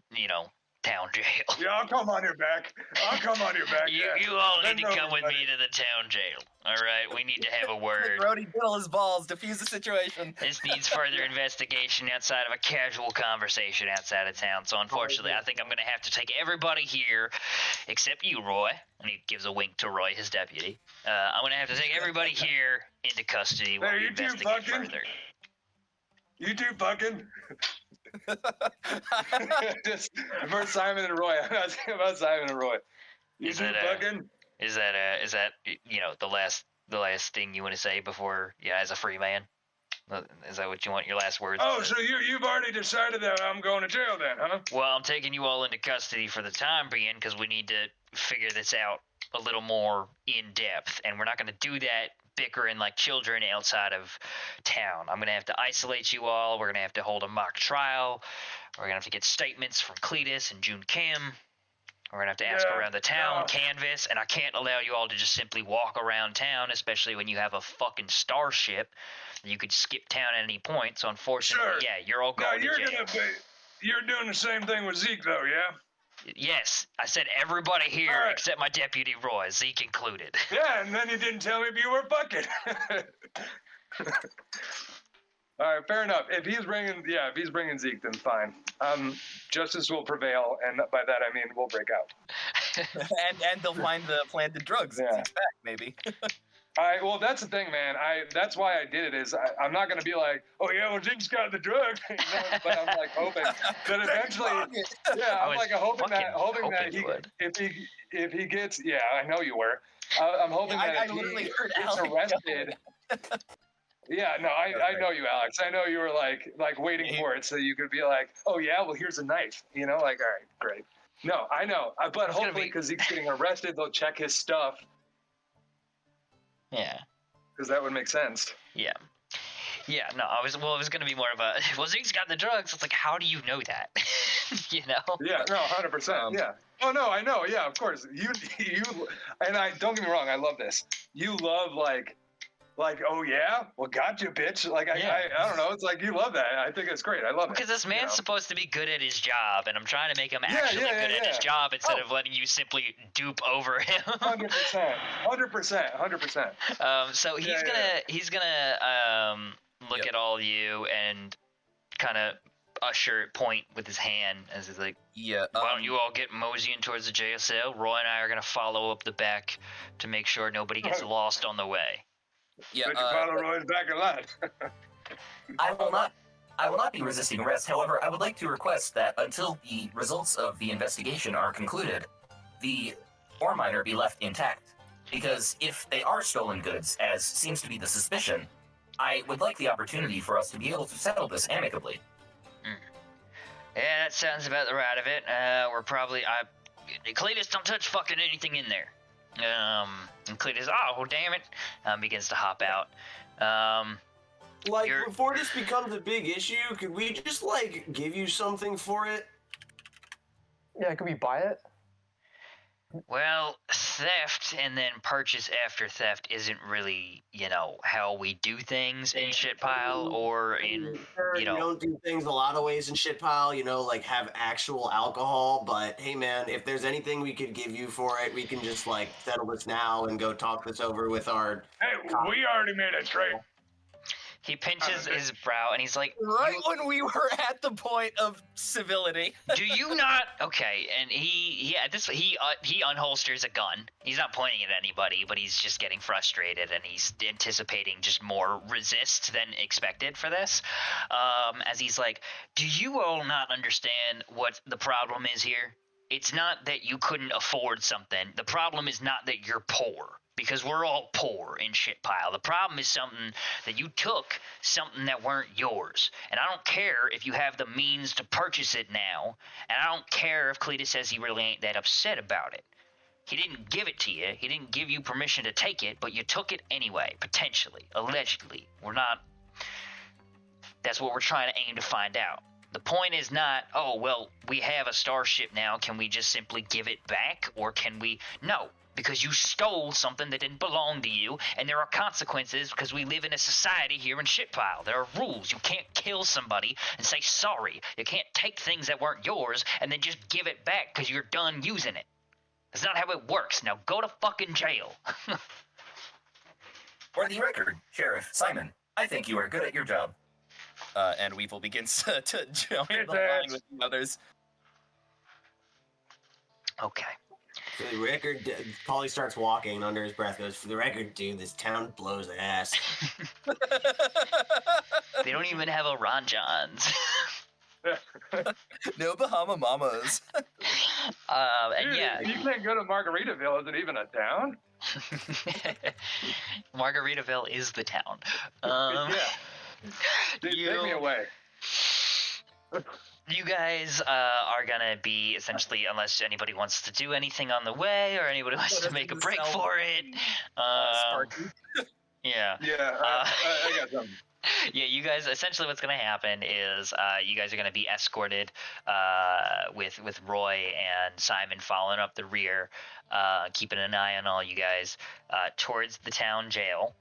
[SPEAKER 1] town jail.
[SPEAKER 3] Yeah, I'll come on your back. I'll come on your back.
[SPEAKER 1] You,
[SPEAKER 3] yeah.
[SPEAKER 1] you all
[SPEAKER 3] Let
[SPEAKER 1] need to
[SPEAKER 3] know,
[SPEAKER 1] come with
[SPEAKER 3] buddy.
[SPEAKER 1] me to the town jail. All right, we need to have a word.
[SPEAKER 2] Brody, diddle his balls, defuse the situation.
[SPEAKER 1] This needs further investigation outside of a casual conversation outside of town. So unfortunately, I think I'm going to have to take everybody here, except you, Roy. And he gives a wink to Roy, his deputy. I'm going to have to take everybody here into custody while
[SPEAKER 3] Hey,
[SPEAKER 1] we
[SPEAKER 3] you two
[SPEAKER 1] investigate
[SPEAKER 3] fucking?
[SPEAKER 1] further.
[SPEAKER 3] You two fucking.
[SPEAKER 8] Just for Simon and Roy. I'm asking about Simon and Roy.
[SPEAKER 3] You
[SPEAKER 1] Is
[SPEAKER 3] two
[SPEAKER 1] it,
[SPEAKER 3] fucking.
[SPEAKER 1] Is that the last thing you want to say before, as a free man? Is that what you want your last words?
[SPEAKER 3] Oh, so you've already decided that I'm going to jail then, huh?
[SPEAKER 1] Well, I'm taking you all into custody for the time being because we need to figure this out a little more in depth, and we're not going to do that bickering like children outside of town. I'm going to have to isolate you all. We're going to have to hold a mock trial. We're going to have to get statements from Cletus and June Kim. We're going to have to ask
[SPEAKER 3] Yeah,
[SPEAKER 1] around the town,
[SPEAKER 3] yeah.
[SPEAKER 1] canvas, and I can't allow you all to just simply walk around town, especially when you have a fucking starship. You could skip town at any point, so unfortunately,
[SPEAKER 3] Sure.
[SPEAKER 1] yeah, you're all
[SPEAKER 3] Now
[SPEAKER 1] going to jail.
[SPEAKER 3] you're doing the same thing with Zeke, though, yeah?
[SPEAKER 1] Yes, I said everybody here
[SPEAKER 3] All right.
[SPEAKER 1] except my deputy Roy, Zeke included.
[SPEAKER 3] Yeah, and then you didn't tell me if you were fucking. All right, fair enough. If he's bringing Zeke, then fine. Justice will prevail, and by that I mean we'll break out.
[SPEAKER 2] and they'll find the planted drugs.
[SPEAKER 3] Yeah.
[SPEAKER 2] It's back, maybe.
[SPEAKER 3] Well, that's the thing, man. That's why I did it. I'm not gonna be like, oh yeah, well Zeke's got the drug, but I'm like hoping that eventually, yeah, I'm like hoping that he,
[SPEAKER 1] would.
[SPEAKER 3] if he gets, yeah, I know you were. I'm hoping
[SPEAKER 2] Yeah,
[SPEAKER 3] that
[SPEAKER 2] I
[SPEAKER 3] if
[SPEAKER 2] literally
[SPEAKER 3] he
[SPEAKER 2] heard
[SPEAKER 3] gets
[SPEAKER 2] Alex
[SPEAKER 3] arrested. Yeah, no, I know you, Alex. I know you were like waiting for it so you could be like, oh yeah, well here's a knife, like, all right, great. No, I know, but hopefully because Zeke's getting arrested, they'll check his stuff
[SPEAKER 1] Yeah.
[SPEAKER 3] because that would make sense.
[SPEAKER 1] Yeah. Yeah, no, it was going to be more of a, well, Zeke's got the drugs. It's like, how do you know that?
[SPEAKER 3] Yeah, no, 100%. Yeah. Oh no, I know. Yeah, of course. You, and don't get me wrong. I love this. You love like, oh yeah, well, got you, bitch. Like
[SPEAKER 1] Yeah.
[SPEAKER 3] I don't know. It's like you love that. I think it's great. I love it.
[SPEAKER 1] Because this man's supposed to be good at his job, and I'm trying to make him
[SPEAKER 3] Yeah,
[SPEAKER 1] actually
[SPEAKER 3] yeah,
[SPEAKER 1] good
[SPEAKER 3] yeah,
[SPEAKER 1] at his
[SPEAKER 3] yeah.
[SPEAKER 1] job instead of letting you simply dupe over him.
[SPEAKER 3] 100%.
[SPEAKER 1] So he's
[SPEAKER 3] Yeah,
[SPEAKER 1] gonna look
[SPEAKER 2] Yep.
[SPEAKER 1] at all of you and kind of point with his hand as he's like,
[SPEAKER 2] Yeah.
[SPEAKER 1] why don't you all get moseying towards the jail cell? Roy and I are gonna follow up the back to make sure nobody gets lost on the way.
[SPEAKER 2] Yeah.
[SPEAKER 3] But you follow Roy's back a lot.
[SPEAKER 5] I will not be resisting arrest. However, I would like to request that until the results of the investigation are concluded, the ore miner be left intact. Because if they are stolen goods, as seems to be the suspicion, I would like the opportunity for us to be able to settle this amicably.
[SPEAKER 1] Yeah, that sounds about the right of it. We're probably Cletus, don't touch fucking anything in there. And Cletus, oh well, damn it, begins to hop out.
[SPEAKER 4] Like,
[SPEAKER 1] You're-
[SPEAKER 4] before this becomes a big issue, could we just, like, give you something for it?
[SPEAKER 6] Yeah, could we buy it?
[SPEAKER 1] Well, theft and then purchase after theft isn't really, how we do things in Shitpile or in,
[SPEAKER 4] Sure,
[SPEAKER 1] you know.
[SPEAKER 4] we don't do things a lot of ways in Shitpile, like have actual alcohol, but hey man, if there's anything we could give you for it, we can just like settle this now and go talk this over with our...
[SPEAKER 3] Hey, we already made a trade.
[SPEAKER 1] He pinches his brow and he's like,
[SPEAKER 2] Right when we were at the point of civility.
[SPEAKER 1] "Do you not?" Okay, and he unholsters a gun. He's not pointing at anybody, but he's just getting frustrated and he's anticipating just more resist than expected for this. As he's like, "Do you all not understand what the problem is here? It's not that you couldn't afford something. The problem is not that you're poor." Because we're all poor in Shitpile. The problem is something that you took, something that weren't yours. And I don't care if you have the means to purchase it now. And I don't care if Cletus says he really ain't that upset about it. He didn't give it to you. He didn't give you permission to take it, but you took it anyway, potentially, allegedly. We're not... That's what we're trying to aim to find out. The point is not, oh, well, we have a starship now. Can we just simply give it back? Or can we... No. Because you stole something that didn't belong to you, and there are consequences because we live in a society here in Shitpile. There are rules. You can't kill somebody and say sorry. You can't take things that weren't yours and then just give it back because you're done using it. That's not how it works. Now go to fucking jail.
[SPEAKER 5] For the record, Sheriff Simon, I think you are good at your job.
[SPEAKER 2] And Weevil begins to join the line with the others.
[SPEAKER 1] Okay.
[SPEAKER 4] For the record, Polly starts walking and under his breath goes, "For the record, dude, this town blows ass."
[SPEAKER 1] They don't even have a Ron Johns.
[SPEAKER 2] No Bahama Mamas.
[SPEAKER 1] And
[SPEAKER 8] Dude,
[SPEAKER 1] yeah.
[SPEAKER 8] you can't go to Margaritaville. Is it even a town?
[SPEAKER 1] Margaritaville is the town.
[SPEAKER 8] Yeah. Dude, take me away.
[SPEAKER 1] You guys are gonna be essentially, unless anybody wants to do anything on the way or anybody wants to make a break for it. Yeah.
[SPEAKER 8] Yeah, I got something.
[SPEAKER 1] Yeah, you guys, essentially what's going to happen is you guys are going to be escorted with Roy and Simon following up the rear, keeping an eye on all you guys towards the town jail.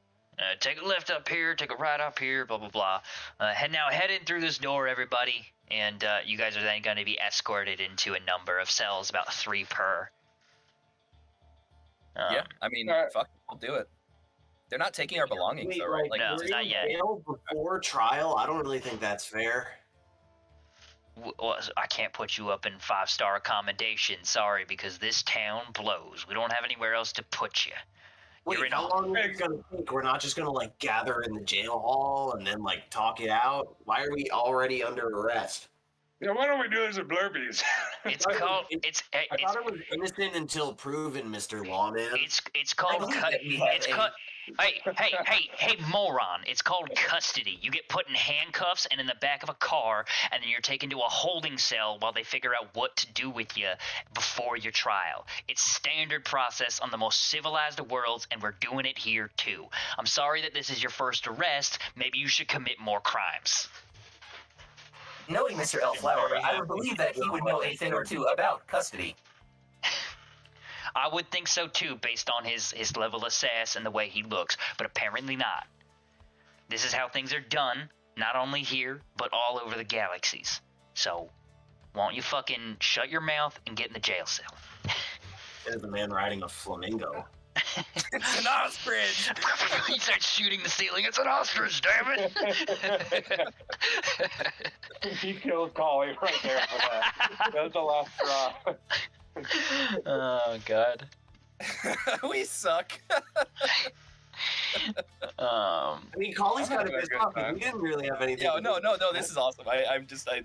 [SPEAKER 1] Take a left up here, take a right up here, blah, blah, blah. Head in through this door, everybody. And you guys are then going to be escorted into a number of cells, about 3 per.
[SPEAKER 2] Yeah, I mean, fuck, we'll do it. They're not taking our belongings,
[SPEAKER 4] Wait,
[SPEAKER 2] though, right? Like,
[SPEAKER 1] no,
[SPEAKER 4] we're
[SPEAKER 1] not
[SPEAKER 4] in
[SPEAKER 1] yet.
[SPEAKER 4] jail before trial? I don't really think that's fair.
[SPEAKER 1] Well, I can't put you up in 5-star accommodation, sorry, because this town blows. We don't have anywhere else to put you. You're
[SPEAKER 4] Wait,
[SPEAKER 1] in
[SPEAKER 4] how long is it gonna take? We're not just gonna like gather in the jail hall and then like talk it out. Why are we already under arrest?
[SPEAKER 8] Yeah, why don't we do this at Blurpees?
[SPEAKER 1] It's called
[SPEAKER 4] I thought it was innocent until proven, Mr. Lawman.
[SPEAKER 1] it's called hey moron, it's called custody. You get put in handcuffs and in the back of a car, and then you're taken to a holding cell while they figure out what to do with you before your trial. It's standard process on the most civilized of worlds, and we're doing it here too. I'm sorry that this is your first arrest. Maybe you should commit more crimes.
[SPEAKER 5] Knowing Mr. Elflower, I would believe that he would know a thing or two about custody.
[SPEAKER 1] I would think so too, based on his level of sass and the way he looks, but apparently not. This is how things are done, not only here, but all over the galaxies. So, won't you fucking shut your mouth and get in the jail cell?
[SPEAKER 4] There's a man riding a flamingo.
[SPEAKER 2] It's an ostrich!
[SPEAKER 1] He starts shooting the ceiling. It's an ostrich, damn it!
[SPEAKER 7] He killed Collie right there for that. That's the last straw.
[SPEAKER 1] Oh, God.
[SPEAKER 2] We suck.
[SPEAKER 4] I mean, Collie's kind of
[SPEAKER 8] having a
[SPEAKER 4] pissed
[SPEAKER 8] good
[SPEAKER 4] off. 'Cause
[SPEAKER 8] time.
[SPEAKER 4] We didn't really have anything.
[SPEAKER 2] Yeah,
[SPEAKER 4] to
[SPEAKER 2] no,
[SPEAKER 4] do.
[SPEAKER 2] this is awesome. I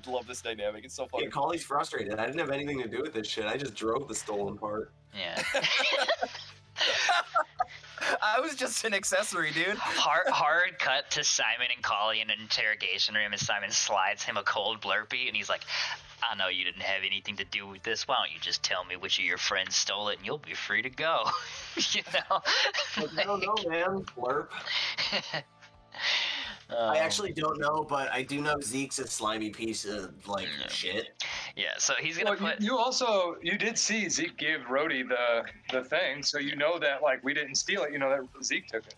[SPEAKER 2] love this dynamic. It's so funny.
[SPEAKER 4] Yeah, Collie's frustrated. I didn't have anything to do with this shit. I just drove the stolen part.
[SPEAKER 1] Yeah.
[SPEAKER 2] I was just an accessory, dude.
[SPEAKER 1] Hard cut to Simon and Collie in an interrogation room as Simon slides him a cold Blurpee, and he's like, I know you didn't have anything to do with this. Why don't you just tell me which of your friends stole it, and you'll be free to go. You know?
[SPEAKER 4] I don't know, man. Blurp. I actually don't know, but I do know Zeke's a slimy piece of like shit.
[SPEAKER 1] Yeah, so he's gonna
[SPEAKER 8] Well,
[SPEAKER 1] put.
[SPEAKER 8] you did see Zeke give Rhodey the thing, so you know that like we didn't steal it. You know that Zeke took it.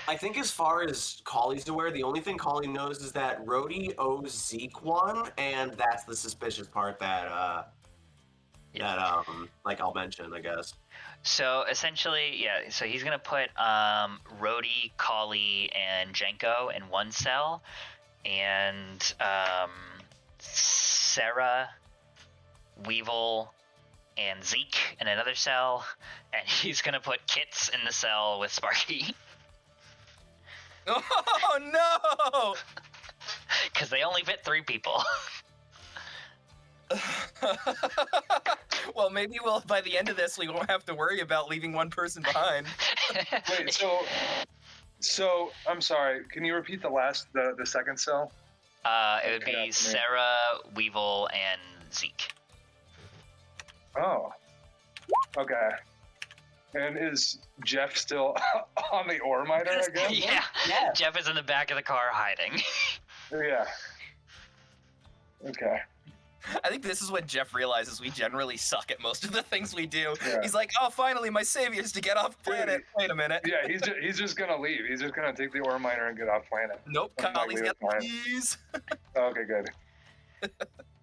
[SPEAKER 4] I think as far as Collie's aware, the only thing Collie knows is that Rhodey owes Zeke one, and that's the suspicious part that
[SPEAKER 1] Yeah.
[SPEAKER 4] that like I'll mention, I guess.
[SPEAKER 1] So essentially, yeah. So he's gonna put Rhodey, Kali, and Jenko in one cell, and Sarah, Weevil, and Zeke in another cell, and he's gonna put Kits in the cell with Sparky
[SPEAKER 2] Oh no!
[SPEAKER 1] because they only fit 3 people.
[SPEAKER 2] Well, maybe we'll by the end of this we won't have to worry about leaving one person behind.
[SPEAKER 8] Wait, so I'm sorry. Can you repeat the second cell?
[SPEAKER 1] It would be Sarah, Weevil, and Zeke.
[SPEAKER 8] Oh. Okay. And is Jeff still on the ore miner, I guess?
[SPEAKER 1] Yeah. Jeff is in the back of the car hiding.
[SPEAKER 8] Yeah. Okay.
[SPEAKER 2] I think this is when Jeff realizes we generally suck at most of the things we do.
[SPEAKER 8] Yeah.
[SPEAKER 2] He's like, "Oh, finally, my savior's to get off planet." Wait a minute.
[SPEAKER 8] Yeah, he's just gonna leave. He's just gonna take the ore miner and get off planet.
[SPEAKER 2] Nope,
[SPEAKER 8] Most
[SPEAKER 2] Kali's
[SPEAKER 8] likely
[SPEAKER 2] got
[SPEAKER 8] that's fine.
[SPEAKER 2] the keys.
[SPEAKER 8] Okay, good.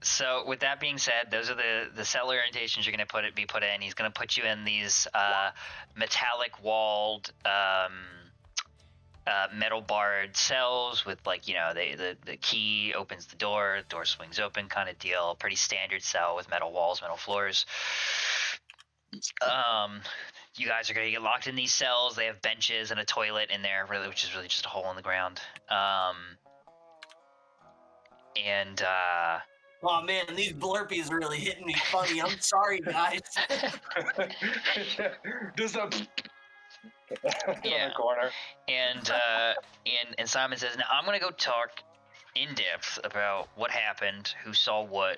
[SPEAKER 1] So with that being said, those are the cell orientations you're going to be put in. He's going to put you in these metallic walled metal barred cells with, like, you know, the key opens the door swings open kind of deal. Pretty standard cell with metal walls, metal floors. You guys are going to get locked in these cells. They have benches and a toilet in there, really, which is really just a hole in the ground.
[SPEAKER 4] Oh man, these blurpees are really hitting me funny. I'm sorry, guys.
[SPEAKER 8] Just a
[SPEAKER 1] Yeah.
[SPEAKER 8] on the corner.
[SPEAKER 1] And Simon says, now I'm going to go talk in depth about what happened, who saw what,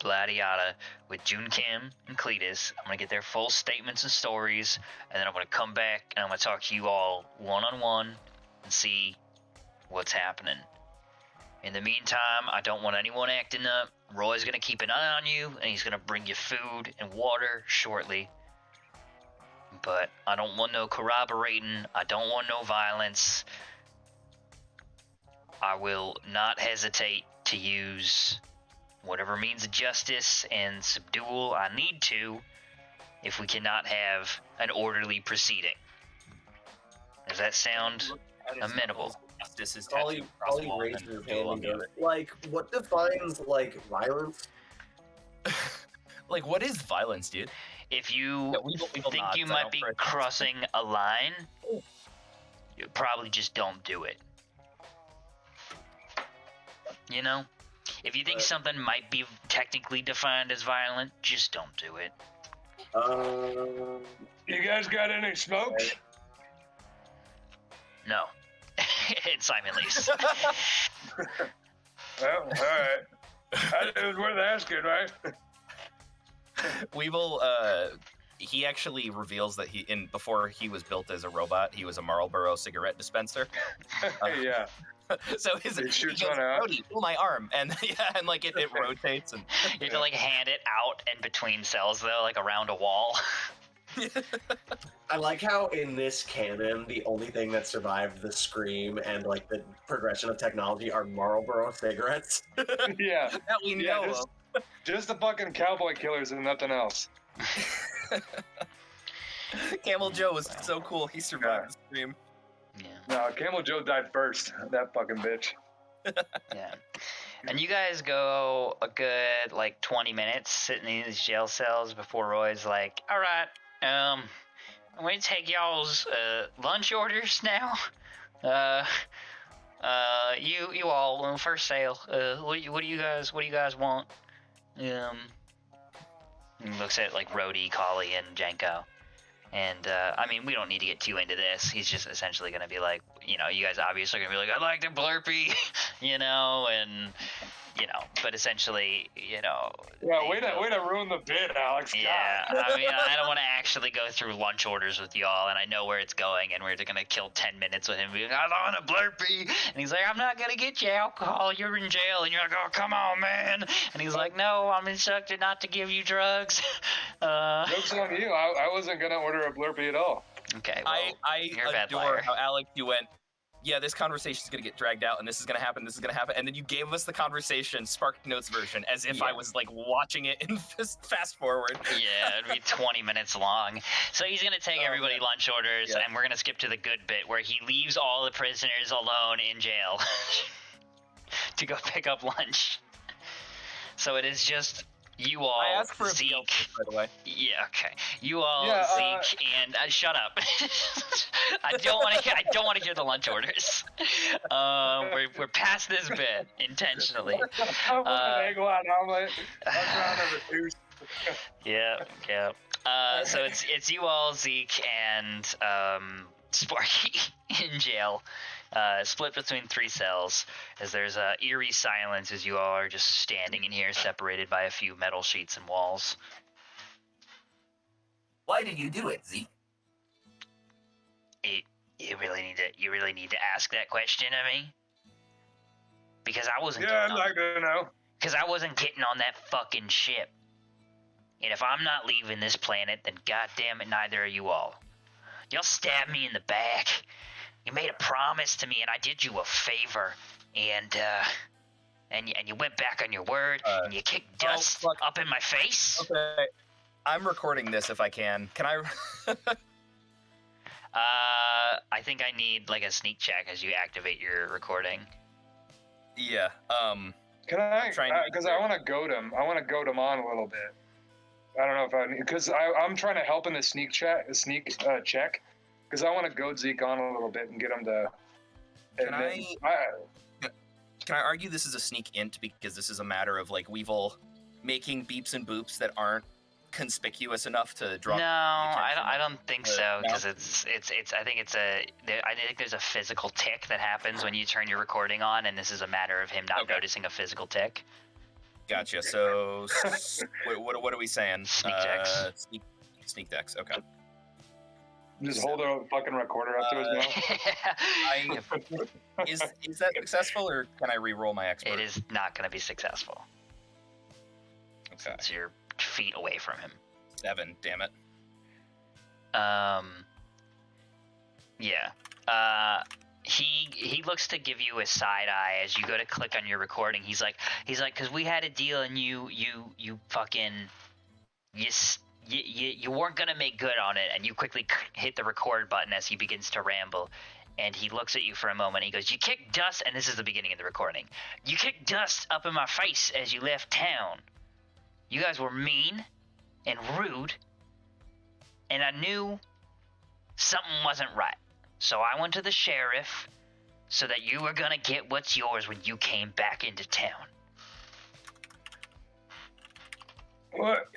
[SPEAKER 1] blah yada, with June Kim and Cletus. I'm going to get their full statements and stories, and then I'm going to come back and I'm going to talk to you all one-on-one and see what's happening. In the meantime, I don't want anyone acting up. Roy's going to keep an eye on you, and he's going to bring you food and water shortly. But I don't want no corroborating. I don't want no violence. I will not hesitate to use whatever means of justice and subdual I need to if we cannot have an orderly proceeding. Does that sound amenable?
[SPEAKER 2] Justice is
[SPEAKER 4] Ollie raised your hand and goes, like, what defines, like, violence?
[SPEAKER 2] Like, what is violence, dude?
[SPEAKER 1] If you
[SPEAKER 2] Yeah, we
[SPEAKER 1] think
[SPEAKER 2] nods,
[SPEAKER 1] you
[SPEAKER 2] I
[SPEAKER 1] might
[SPEAKER 2] don't
[SPEAKER 1] be
[SPEAKER 2] press.
[SPEAKER 1] crossing a line, you probably just don't do it. You know? If you think something might be technically defined as violent, just don't do it.
[SPEAKER 8] You guys got any smokes?
[SPEAKER 1] No. And Simon leaves.
[SPEAKER 8] Well, all right. It was worth asking, right?
[SPEAKER 2] Weevil, he actually reveals that before he was built as a robot, he was a Marlboro cigarette dispenser.
[SPEAKER 8] Yeah.
[SPEAKER 2] So
[SPEAKER 8] It
[SPEAKER 2] he
[SPEAKER 8] shoots
[SPEAKER 2] goes,
[SPEAKER 8] one out.
[SPEAKER 2] "Brody, pull my arm," and and like it rotates and.
[SPEAKER 1] You have to, like, hand it out in between cells, though, like around a wall.
[SPEAKER 4] I like how in this canon, the only thing that survived the scream and, like, the progression of technology are Marlboro cigarettes.
[SPEAKER 8] Yeah.
[SPEAKER 2] That we
[SPEAKER 8] Yeah,
[SPEAKER 2] know of.
[SPEAKER 8] just the fucking cowboy killers and nothing else.
[SPEAKER 2] Camel Joe was so cool. He survived the stream.
[SPEAKER 1] Yeah.
[SPEAKER 8] No, Camel Joe died first. That fucking bitch.
[SPEAKER 1] Yeah. And you guys go a good, like, 20 minutes sitting in these jail cells before Roy's like, all right, I'm going to take y'all's lunch orders now. You all, first sale, what do you guys want? He looks at, like, Rhodey, Kali, and Jenko. And, I mean, we don't need to get too into this. He's just essentially going to be like, you know, you guys obviously are going to be like, I like the blurpee, you know, and, you know, but essentially, you know.
[SPEAKER 8] Yeah, way to ruin the bit, Alex.
[SPEAKER 1] Yeah,
[SPEAKER 8] God.
[SPEAKER 1] I mean, I don't want to actually go through lunch orders with y'all, and I know where it's going, and we're going to kill 10 minutes with him being, I want a blurpee, and he's like, I'm not going to get you alcohol, you're in jail, and you're like, oh, come on, man, and he's like, no, I'm instructed not to give you drugs.
[SPEAKER 8] Joke's on you. I wasn't going to order a blurpee at all.
[SPEAKER 1] Okay, well,
[SPEAKER 2] I
[SPEAKER 1] you're a bad
[SPEAKER 2] adore
[SPEAKER 1] liar.
[SPEAKER 2] how Alex, you went, yeah, this conversation is going to get dragged out, and this is going to happen, and then you gave us the conversation, Spark Notes version, as if I was, like, watching it in fast forward.
[SPEAKER 1] Yeah, it'd be 20 minutes long. So he's going to take everybody lunch orders, and we're going to skip to the good bit where he leaves all the prisoners alone in jail to go pick up lunch. So it is just you all,
[SPEAKER 2] I asked for a
[SPEAKER 1] Zeke.
[SPEAKER 2] meal, by the way.
[SPEAKER 1] Yeah, okay. You all,
[SPEAKER 8] Yeah,
[SPEAKER 1] Zeke, and shut up. I don't want to hear the lunch orders. We're past this bit intentionally.
[SPEAKER 8] I want an egg white omelet. I'm trying to reduce.
[SPEAKER 1] Yeah. So it's you all, Zeke, and Sparky in jail, split between 3 cells. As there's a eerie silence as you all are just standing in here, separated by a few metal sheets and walls.
[SPEAKER 5] Why did you do it, Zeke?
[SPEAKER 1] You really need to ask that question of me, because I wasn't.
[SPEAKER 8] Yeah, I'd like to know.
[SPEAKER 1] Because I wasn't getting on that fucking ship. And if I'm not leaving this planet, then goddamn it, neither are you all. Y'all stabbed me in the back. You made a promise to me, and I did you a favor. And you went back on your word, and you kicked dust up in my face.
[SPEAKER 2] Okay, I'm recording this if I can. Can I?
[SPEAKER 1] I think I need like a sneak check as you activate your recording.
[SPEAKER 2] Yeah.
[SPEAKER 8] Can I? Because I want to goad him. I want to goad him on a little bit. I don't know if I need, because I'm trying to help in the sneak check, because I want to goad Zeke on a little bit and get him to.
[SPEAKER 2] Can I argue this is a sneak int because this is a matter of like Weevil making beeps and boops that aren't conspicuous enough to draw.
[SPEAKER 1] No, I don't think so, because
[SPEAKER 2] no?
[SPEAKER 1] I think there's a physical tick that happens when you turn your recording on, and this is a matter of him not noticing a physical tick.
[SPEAKER 2] Gotcha. So what are we saying?
[SPEAKER 1] Sneak decks.
[SPEAKER 2] Sneak decks. Okay.
[SPEAKER 8] Just hold a fucking recorder up to his mouth.
[SPEAKER 2] Is that successful, or can I re-roll my expert?
[SPEAKER 1] It is not going to be successful.
[SPEAKER 2] Okay.
[SPEAKER 1] Since you're feet away from him.
[SPEAKER 2] 7. Damn it.
[SPEAKER 1] Yeah. He looks to give you a side eye as you go to click on your recording. He's like, because we had a deal and you fucking you weren't gonna make good on it, and you quickly hit the record button as he begins to ramble. And he looks at you for a moment. He goes, "You kicked dust," and this is the beginning of the recording. "You kicked dust up in my face as you left town. You guys were mean and rude, and I knew something wasn't right. So I went to the sheriff so that you were gonna get what's yours when you came back into town."
[SPEAKER 3] What?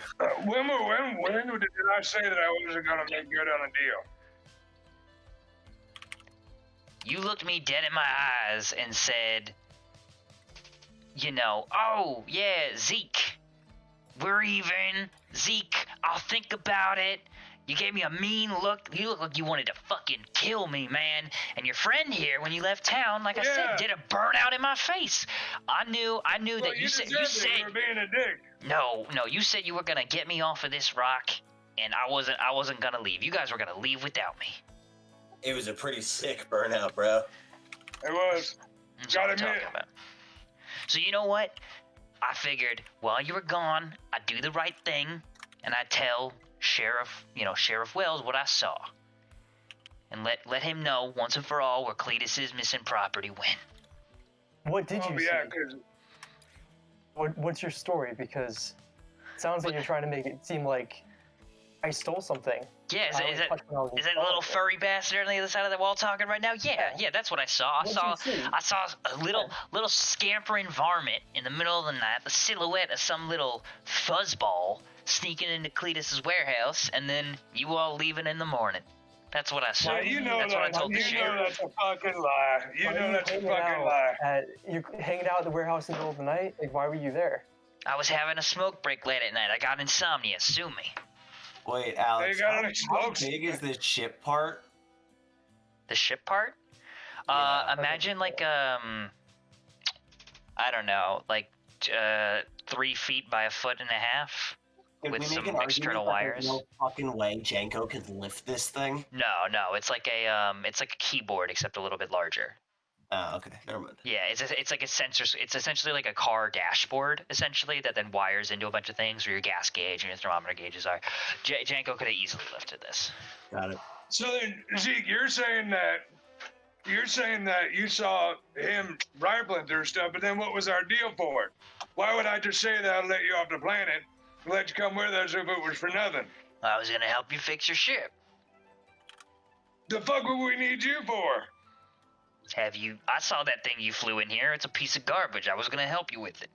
[SPEAKER 3] When did I say that I wasn't gonna make good on a deal?
[SPEAKER 1] You looked me dead in my eyes and said, "Oh, yeah, Zeke. We're even. Zeke, I'll think about it." You gave me a mean look. You look like you wanted to fucking kill me, man. And your friend here, when you left town, like I said, did a burnout in my face. I knew that you said
[SPEAKER 3] you were being a dick.
[SPEAKER 1] No, you said you were gonna get me off of this rock, and I wasn't gonna leave. You guys were gonna leave without me.
[SPEAKER 4] It was a pretty sick burnout, bro.
[SPEAKER 3] It was.
[SPEAKER 1] That's what
[SPEAKER 3] Gotta
[SPEAKER 1] I'm talking
[SPEAKER 3] admit.
[SPEAKER 1] about. So you know what? I figured while you were gone, I'd do the right thing, and I'd tell Sheriff Wells what I saw, and let him know once and for all where Cletus's missing property went.
[SPEAKER 6] What did you
[SPEAKER 3] yeah,
[SPEAKER 6] see?
[SPEAKER 3] 'cause
[SPEAKER 6] What's your story? Because it sounds like you're trying to make it seem like I stole something.
[SPEAKER 1] Yeah, is that a little furry bastard on the other side of the wall talking right now? Yeah, that's what I saw. I saw a little scampering varmint in the middle of the night, the silhouette of some little fuzzball sneaking into Cletus's warehouse, and then you all leaving in the morning. That's what I saw.
[SPEAKER 3] Now,
[SPEAKER 1] That's what I told the sheriff.
[SPEAKER 3] that's a fucking lie. You know that's a fucking lie.
[SPEAKER 6] You're hanging out at the warehouse in the middle of the night? Like, why were you there?
[SPEAKER 1] I was having a smoke break late at night. I got insomnia. Sue me.
[SPEAKER 4] Wait, Alex,
[SPEAKER 3] They got any
[SPEAKER 4] how
[SPEAKER 3] smokes?
[SPEAKER 4] big is this ship part?
[SPEAKER 1] The ship part?
[SPEAKER 4] Yeah.
[SPEAKER 1] Imagine like I don't know, like 3 feet by a foot and a half.
[SPEAKER 4] If
[SPEAKER 1] with
[SPEAKER 4] we make
[SPEAKER 1] some
[SPEAKER 4] an
[SPEAKER 1] external
[SPEAKER 4] argument that there's
[SPEAKER 1] wires.
[SPEAKER 4] no fucking way Janko could lift this thing.
[SPEAKER 1] No, it's like a keyboard except a little bit larger.
[SPEAKER 4] Oh, okay, never mind.
[SPEAKER 1] Yeah, it's like a sensor. It's essentially like a car dashboard, essentially, that then wires into a bunch of things where your gas gauge and your thermometer gauges are. Janko could have easily lifted this.
[SPEAKER 4] Got it.
[SPEAKER 3] So then, Zeke, you're saying that you saw him rifling through stuff, but then what was our deal for it? Why would I just say that I'll let you off the planet and let you come with us if it was for nothing?
[SPEAKER 1] I was gonna help you fix your ship.
[SPEAKER 3] The fuck would we need you for?
[SPEAKER 1] I saw that thing you flew in here. It's a piece of garbage. I was gonna help you with it.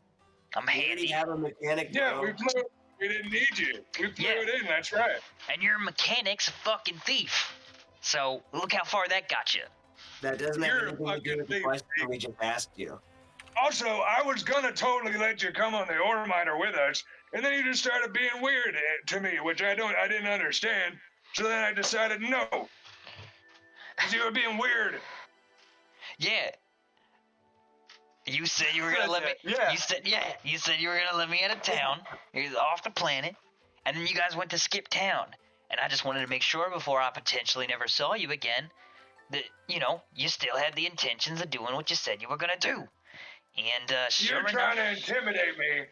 [SPEAKER 1] I'm
[SPEAKER 4] We already
[SPEAKER 1] handy.
[SPEAKER 4] have a mechanic.
[SPEAKER 3] Yeah,
[SPEAKER 4] bro.
[SPEAKER 3] we flew. We didn't need you. We flew it in. That's right.
[SPEAKER 1] And your mechanic's a fucking thief. So look how far that got you.
[SPEAKER 4] That doesn't have
[SPEAKER 3] You're a
[SPEAKER 4] anything to do
[SPEAKER 3] fucking
[SPEAKER 4] with the
[SPEAKER 3] thief,
[SPEAKER 4] question
[SPEAKER 3] Zeke.
[SPEAKER 4] we just asked you.
[SPEAKER 3] Also, I was gonna totally let you come on the ore miner with us, and then you just started being weird to me, which I didn't understand. So then I decided no, because you were being weird.
[SPEAKER 1] Yeah. You said you were gonna let me.
[SPEAKER 7] Yeah.
[SPEAKER 1] You said you were gonna let me out of town. You're off the planet, and then you guys went to skip town. And I just wanted to make sure before I potentially never saw you again that you still had the intentions of doing what you said you were gonna do. And sure
[SPEAKER 3] You're trying
[SPEAKER 1] enough,
[SPEAKER 3] to intimidate me,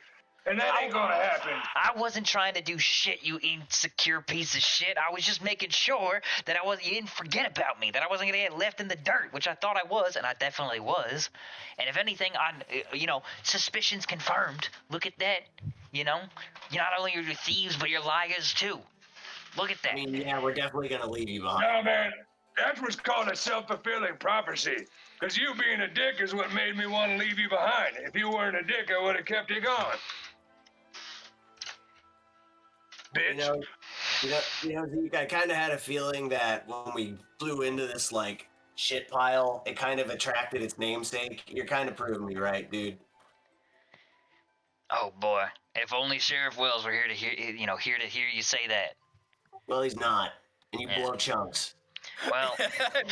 [SPEAKER 3] and that ain't gonna happen.
[SPEAKER 1] I wasn't trying to do shit, you insecure piece of shit. I was just making sure that you didn't forget about me, that I wasn't gonna get left in the dirt, which I thought I was, and I definitely was. And if anything, suspicions confirmed. Look at that. Not only are you thieves, but you're liars too. Look at that.
[SPEAKER 4] I mean, yeah, we're definitely gonna leave you behind.
[SPEAKER 3] No, man, that's what's called a self-fulfilling prophecy. Because you being a dick is what made me want to leave you behind. If you weren't a dick, I would have kept you going. Bitch.
[SPEAKER 4] Zeke, I kind of had a feeling that when we flew into this like shit pile, it kind of attracted its namesake. You're kind of proving me right, dude.
[SPEAKER 1] Oh boy, if only Sheriff Wells were here to hear you say that.
[SPEAKER 4] Well, he's not, and you
[SPEAKER 1] Yeah.
[SPEAKER 4] blow chunks.
[SPEAKER 1] Well,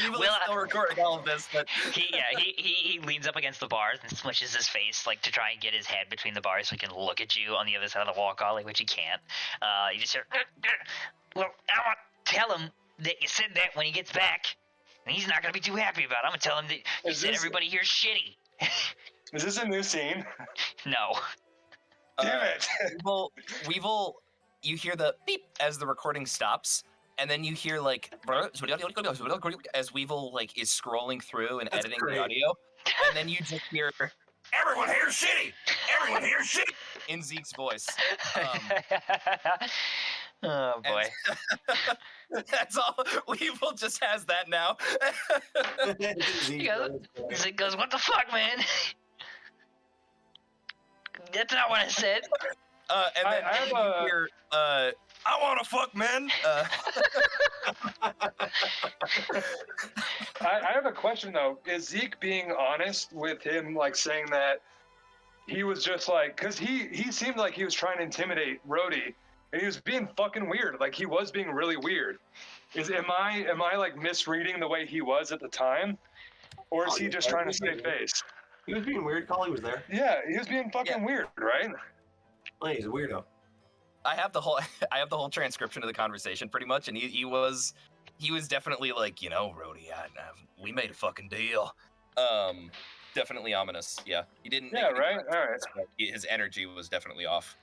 [SPEAKER 2] Evil
[SPEAKER 1] Well,
[SPEAKER 2] is still recording all of this, but
[SPEAKER 1] he leans up against the bars and smushes his face like to try and get his head between the bars so he can look at you on the other side of the walk ollie, which he can't. You just hear, well, I want to tell him that you said that when he gets back, and he's not gonna be too happy about it. I'm gonna tell him that you said everybody here's shitty.
[SPEAKER 8] Is this a new scene?
[SPEAKER 1] No.
[SPEAKER 3] Damn it.
[SPEAKER 2] Weevil, you hear the beep as the recording stops, and then you hear like as Weevil like is scrolling through and
[SPEAKER 4] That's
[SPEAKER 2] editing
[SPEAKER 4] great.
[SPEAKER 2] the audio, and then you just hear
[SPEAKER 5] Everyone here's shitty! Everyone here's shitty!
[SPEAKER 2] in Zeke's voice.
[SPEAKER 1] Oh boy.
[SPEAKER 2] That's all. Weevil just has that now.
[SPEAKER 4] Zeke
[SPEAKER 1] He goes, what the fuck, man? That's not what I said.
[SPEAKER 2] And then
[SPEAKER 8] I have
[SPEAKER 2] you
[SPEAKER 8] a-
[SPEAKER 2] hear, I want to fuck, man.
[SPEAKER 8] I have a question though. Is Zeke being honest with him, like saying that he was just like, because he seemed like he was trying to intimidate Rhodey, and he was being fucking weird. Like he was being really weird. Am I like misreading the way he was at the time, or is he just trying to save face?
[SPEAKER 4] He was being weird. Collie was there.
[SPEAKER 8] Yeah, he was being fucking weird, right?
[SPEAKER 4] Well, he's a weirdo.
[SPEAKER 2] I have the whole transcription of the conversation pretty much, and he was definitely like, Rhodey, we made a fucking deal. Definitely ominous. Yeah, he didn't.
[SPEAKER 8] Yeah, right. All right.
[SPEAKER 2] His energy was definitely off.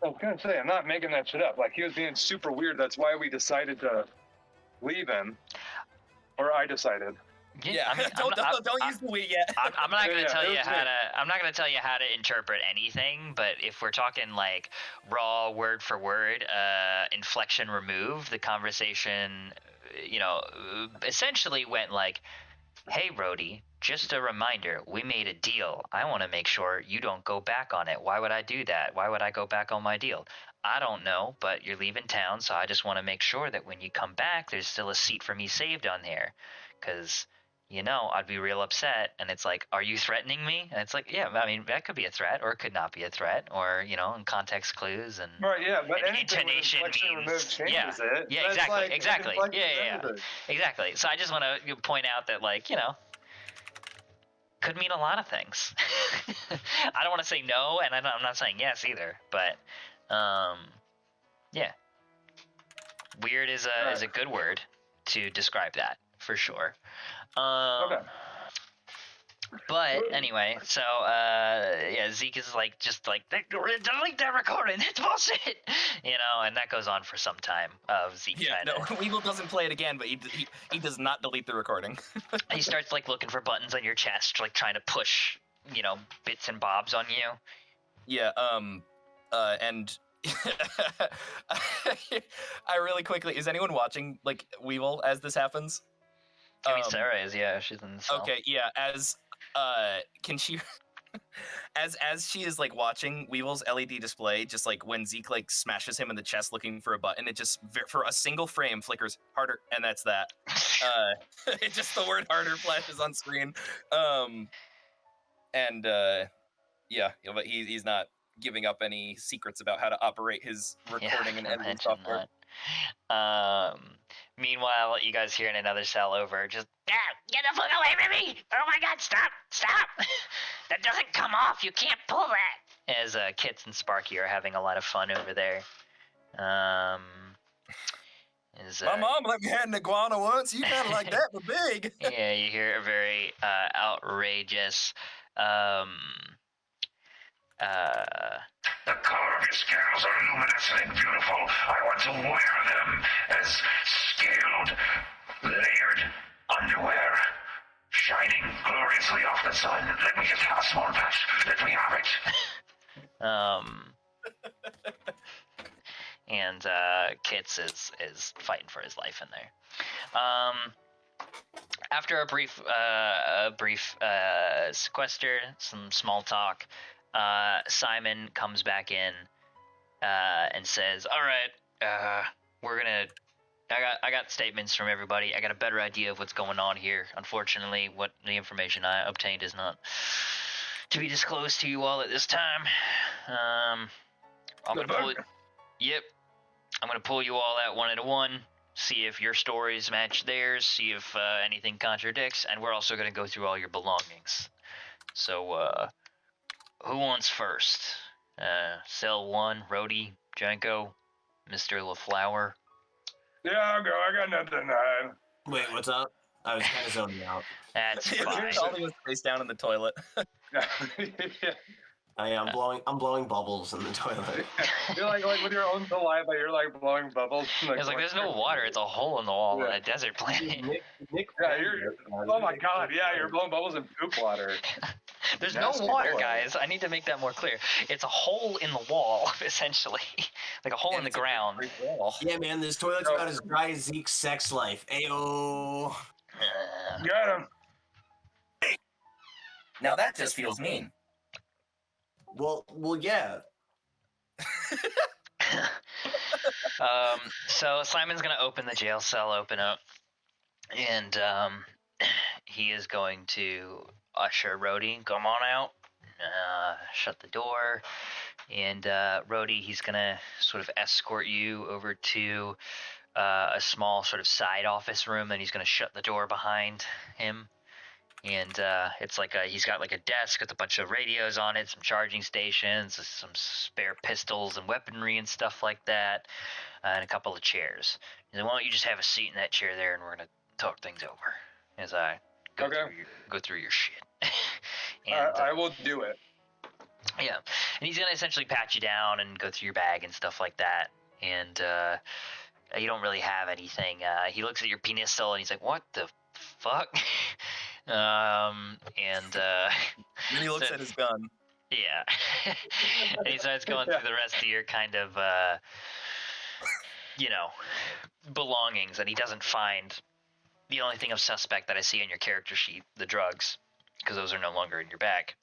[SPEAKER 8] I was gonna say, I'm not making that shit up. Like he was being super weird. That's why we decided to leave him, or I decided.
[SPEAKER 2] Yeah,
[SPEAKER 1] I mean,
[SPEAKER 2] don't use the we yet.
[SPEAKER 1] I'm not gonna
[SPEAKER 8] Yeah,
[SPEAKER 1] tell
[SPEAKER 8] it
[SPEAKER 1] you
[SPEAKER 8] was
[SPEAKER 1] how
[SPEAKER 8] me.
[SPEAKER 1] to. I'm not gonna tell you how to interpret anything. But if we're talking like raw word for word, inflection removed, the conversation, essentially went like, "Hey, Rhodey, just a reminder, we made a deal. I want to make sure you don't go back on it. Why would I do that? Why would I go back on my deal? I don't know, but you're leaving town, so I just want to make sure that when you come back, there's still a seat for me saved on here, because." I'd be real upset. And it's like, are you threatening me? And it's like, yeah, I mean, that could be a threat or it could not be a threat, or, in context clues and
[SPEAKER 8] Right. Yeah, but
[SPEAKER 1] and
[SPEAKER 8] anything with
[SPEAKER 1] intonation
[SPEAKER 8] inflection
[SPEAKER 1] means-
[SPEAKER 8] removed changes it.
[SPEAKER 1] yeah,
[SPEAKER 8] That's
[SPEAKER 1] exactly,
[SPEAKER 8] like
[SPEAKER 1] exactly.
[SPEAKER 8] inflection
[SPEAKER 1] Yeah.
[SPEAKER 8] everything.
[SPEAKER 1] Exactly. So I just want to point out that, like, could mean a lot of things. I don't want to say no, and I'm not saying yes either, but Yeah. Weird is a good word to describe that for sure.
[SPEAKER 8] Okay.
[SPEAKER 1] But anyway, so yeah, Zeke is like just like delete that recording. That's bullshit, and that goes on for some time of Zeke trying to.
[SPEAKER 2] Weevil doesn't play it again, but he does not delete the recording.
[SPEAKER 1] He starts like looking for buttons on your chest, like trying to push, bits and bobs on you.
[SPEAKER 2] Yeah. And I really quickly, is anyone watching like Weevil as this happens?
[SPEAKER 1] I mean, Sarah is, yeah, she's in the cell.
[SPEAKER 2] Okay, yeah, can she, as she is like watching Weevil's LED display, just like when Zeke like smashes him in the chest looking for a button, it just for a single frame flickers harder, and that's that. It just the word harder flashes on screen. Yeah, but he's not giving up any secrets about how to operate his recording and editing software.
[SPEAKER 1] Meanwhile, you guys hear in another cell over, just, get the fuck away from me! Oh my god, stop! That doesn't come off, you can't pull that! As Kits and Sparky are having a lot of fun over there.
[SPEAKER 2] My mom let me have an iguana once, you kind of like that, but big!
[SPEAKER 1] Yeah, you hear a very outrageous,
[SPEAKER 3] The color of his scales are luminescent and beautiful. I want to wear them as scaled, layered underwear, shining gloriously off the sun. Let me just have a small patch. Let me have it.
[SPEAKER 1] And Kits is fighting for his life in there. After a brief sequester, some small talk, Simon comes back in and says, "All right, we're gonna. I got statements from everybody. I got a better idea of what's going on here. Unfortunately, what the information I obtained is not to be disclosed to you all at this time. I'm gonna pull it. Yep, I'm gonna pull you all out one at a one. See if your stories match theirs. See if anything contradicts, and we're also gonna go through all your belongings. So, who wants first? Cell 1, Rhodey, Janko, Mr. LaFlower."
[SPEAKER 8] Yeah, I'll go. I got nothing to hide.
[SPEAKER 4] Wait, what's up? I was kind of zoning out.
[SPEAKER 1] That's fine.
[SPEAKER 2] Charlie was face down in the toilet.
[SPEAKER 8] Yeah.
[SPEAKER 4] I'm blowing bubbles in the toilet.
[SPEAKER 8] You're like with your own saliva, you're like blowing bubbles.
[SPEAKER 1] It's like there's no water. It's a hole in the wall on a desert planet.
[SPEAKER 8] Oh my god, yeah, you're blowing bubbles in poop water.
[SPEAKER 1] There's no water, guys. I need to make that more clear. It's a hole in the wall, essentially. Like a hole in the ground.
[SPEAKER 4] Yeah, man, this toilet's about as dry as Zeke's sex life. Ayo.
[SPEAKER 8] Got him.
[SPEAKER 5] Now that just feels mean.
[SPEAKER 4] Well, yeah.
[SPEAKER 1] So Simon's gonna open the jail cell open up, and he is going to usher Rhodey, come on out, shut the door, and Rhodey, he's gonna sort of escort you over to a small sort of side office room, and he's gonna shut the door behind him. And it's like he's got like a desk with a bunch of radios on it, some charging stations, some spare pistols and weaponry and stuff like that, and a couple of chairs. And then why don't you just have a seat in that chair there, and we're gonna talk things over as I go through your shit. And,
[SPEAKER 8] I will do it.
[SPEAKER 1] Yeah, and he's gonna essentially pat you down and go through your bag and stuff like that. And you don't really have anything. He looks at your pistol and he's like, "What the fuck?" And
[SPEAKER 2] then he looks at his gun.
[SPEAKER 1] Yeah. And he starts going through the rest of your kind of belongings, and he doesn't find the only thing of suspect that I see on your character sheet, the drugs, because those are no longer in your bag.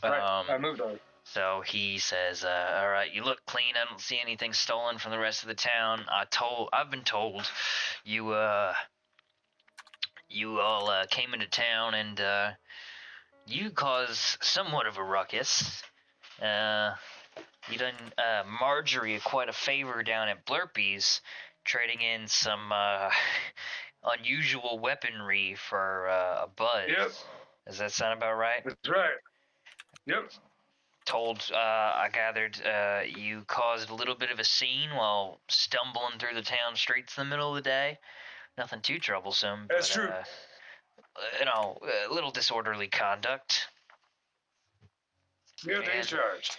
[SPEAKER 8] Right, I moved those.
[SPEAKER 1] So he says, "All right, you look clean. I don't see anything stolen from the rest of the town. I've been told you all came into town and you caused somewhat of a ruckus. You done Marjorie quite a favor down at Blurpee's, trading in some unusual weaponry for a buzz.
[SPEAKER 8] Yep.
[SPEAKER 1] Does that sound about right?"
[SPEAKER 8] That's right. Yep.
[SPEAKER 1] I gathered you caused a little bit of a scene while stumbling through the town streets in the middle of the day. Nothing too troublesome,
[SPEAKER 3] That's
[SPEAKER 1] but
[SPEAKER 3] true.
[SPEAKER 1] a little disorderly conduct.
[SPEAKER 3] Guilty as charged.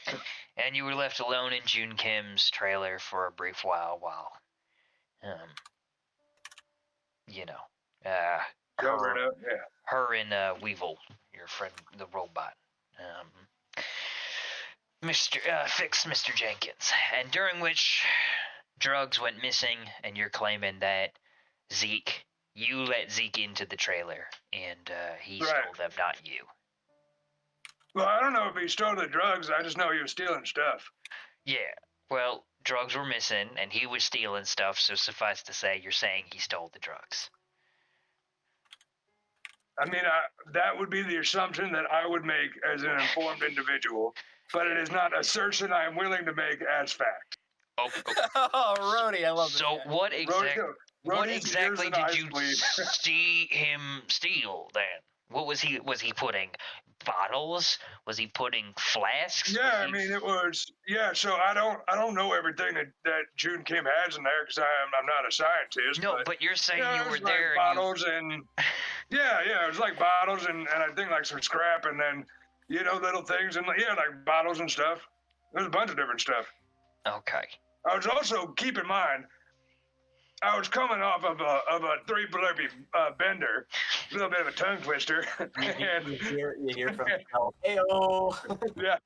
[SPEAKER 1] And you were left alone in June Kim's trailer for a brief while
[SPEAKER 3] Cover it up, yeah.
[SPEAKER 1] her and Weevil, your friend, the robot, fixed Mr. Jenkins, and during which drugs went missing, and you're claiming that you let Zeke into the trailer, and he stole them, not you.
[SPEAKER 3] Well, I don't know if he stole the drugs. I just know he was stealing stuff.
[SPEAKER 1] Yeah, well, drugs were missing, and he was stealing stuff, so suffice to say, you're saying he stole the drugs.
[SPEAKER 3] I mean, that would be the assumption that I would make as an informed individual, but it is not assertion I am willing to make as fact.
[SPEAKER 1] Oh,
[SPEAKER 2] Oh, Rhodey, I love this.
[SPEAKER 1] So
[SPEAKER 2] guy.
[SPEAKER 1] what
[SPEAKER 3] Rhodey's
[SPEAKER 1] exactly
[SPEAKER 3] ears and
[SPEAKER 1] did
[SPEAKER 3] eyes
[SPEAKER 1] you
[SPEAKER 3] bleed.
[SPEAKER 1] see him steal then? What was he putting bottles? Was he putting flasks?
[SPEAKER 3] Yeah, I mean, it was, so I don't know everything that June Kim has in there because I'm not a scientist.
[SPEAKER 1] No, but you're saying
[SPEAKER 3] it
[SPEAKER 1] you
[SPEAKER 3] was
[SPEAKER 1] were there.
[SPEAKER 3] Like bottles and yeah, it was like bottles and I think like some scrap and then, little things and like bottles and stuff. There's a bunch of different stuff.
[SPEAKER 1] Okay.
[SPEAKER 3] I was also, keep in mind, I was coming off of a three blurpy bender, a little bit of a tongue twister. And,
[SPEAKER 4] You hear from hell. Heyo.
[SPEAKER 3] yeah.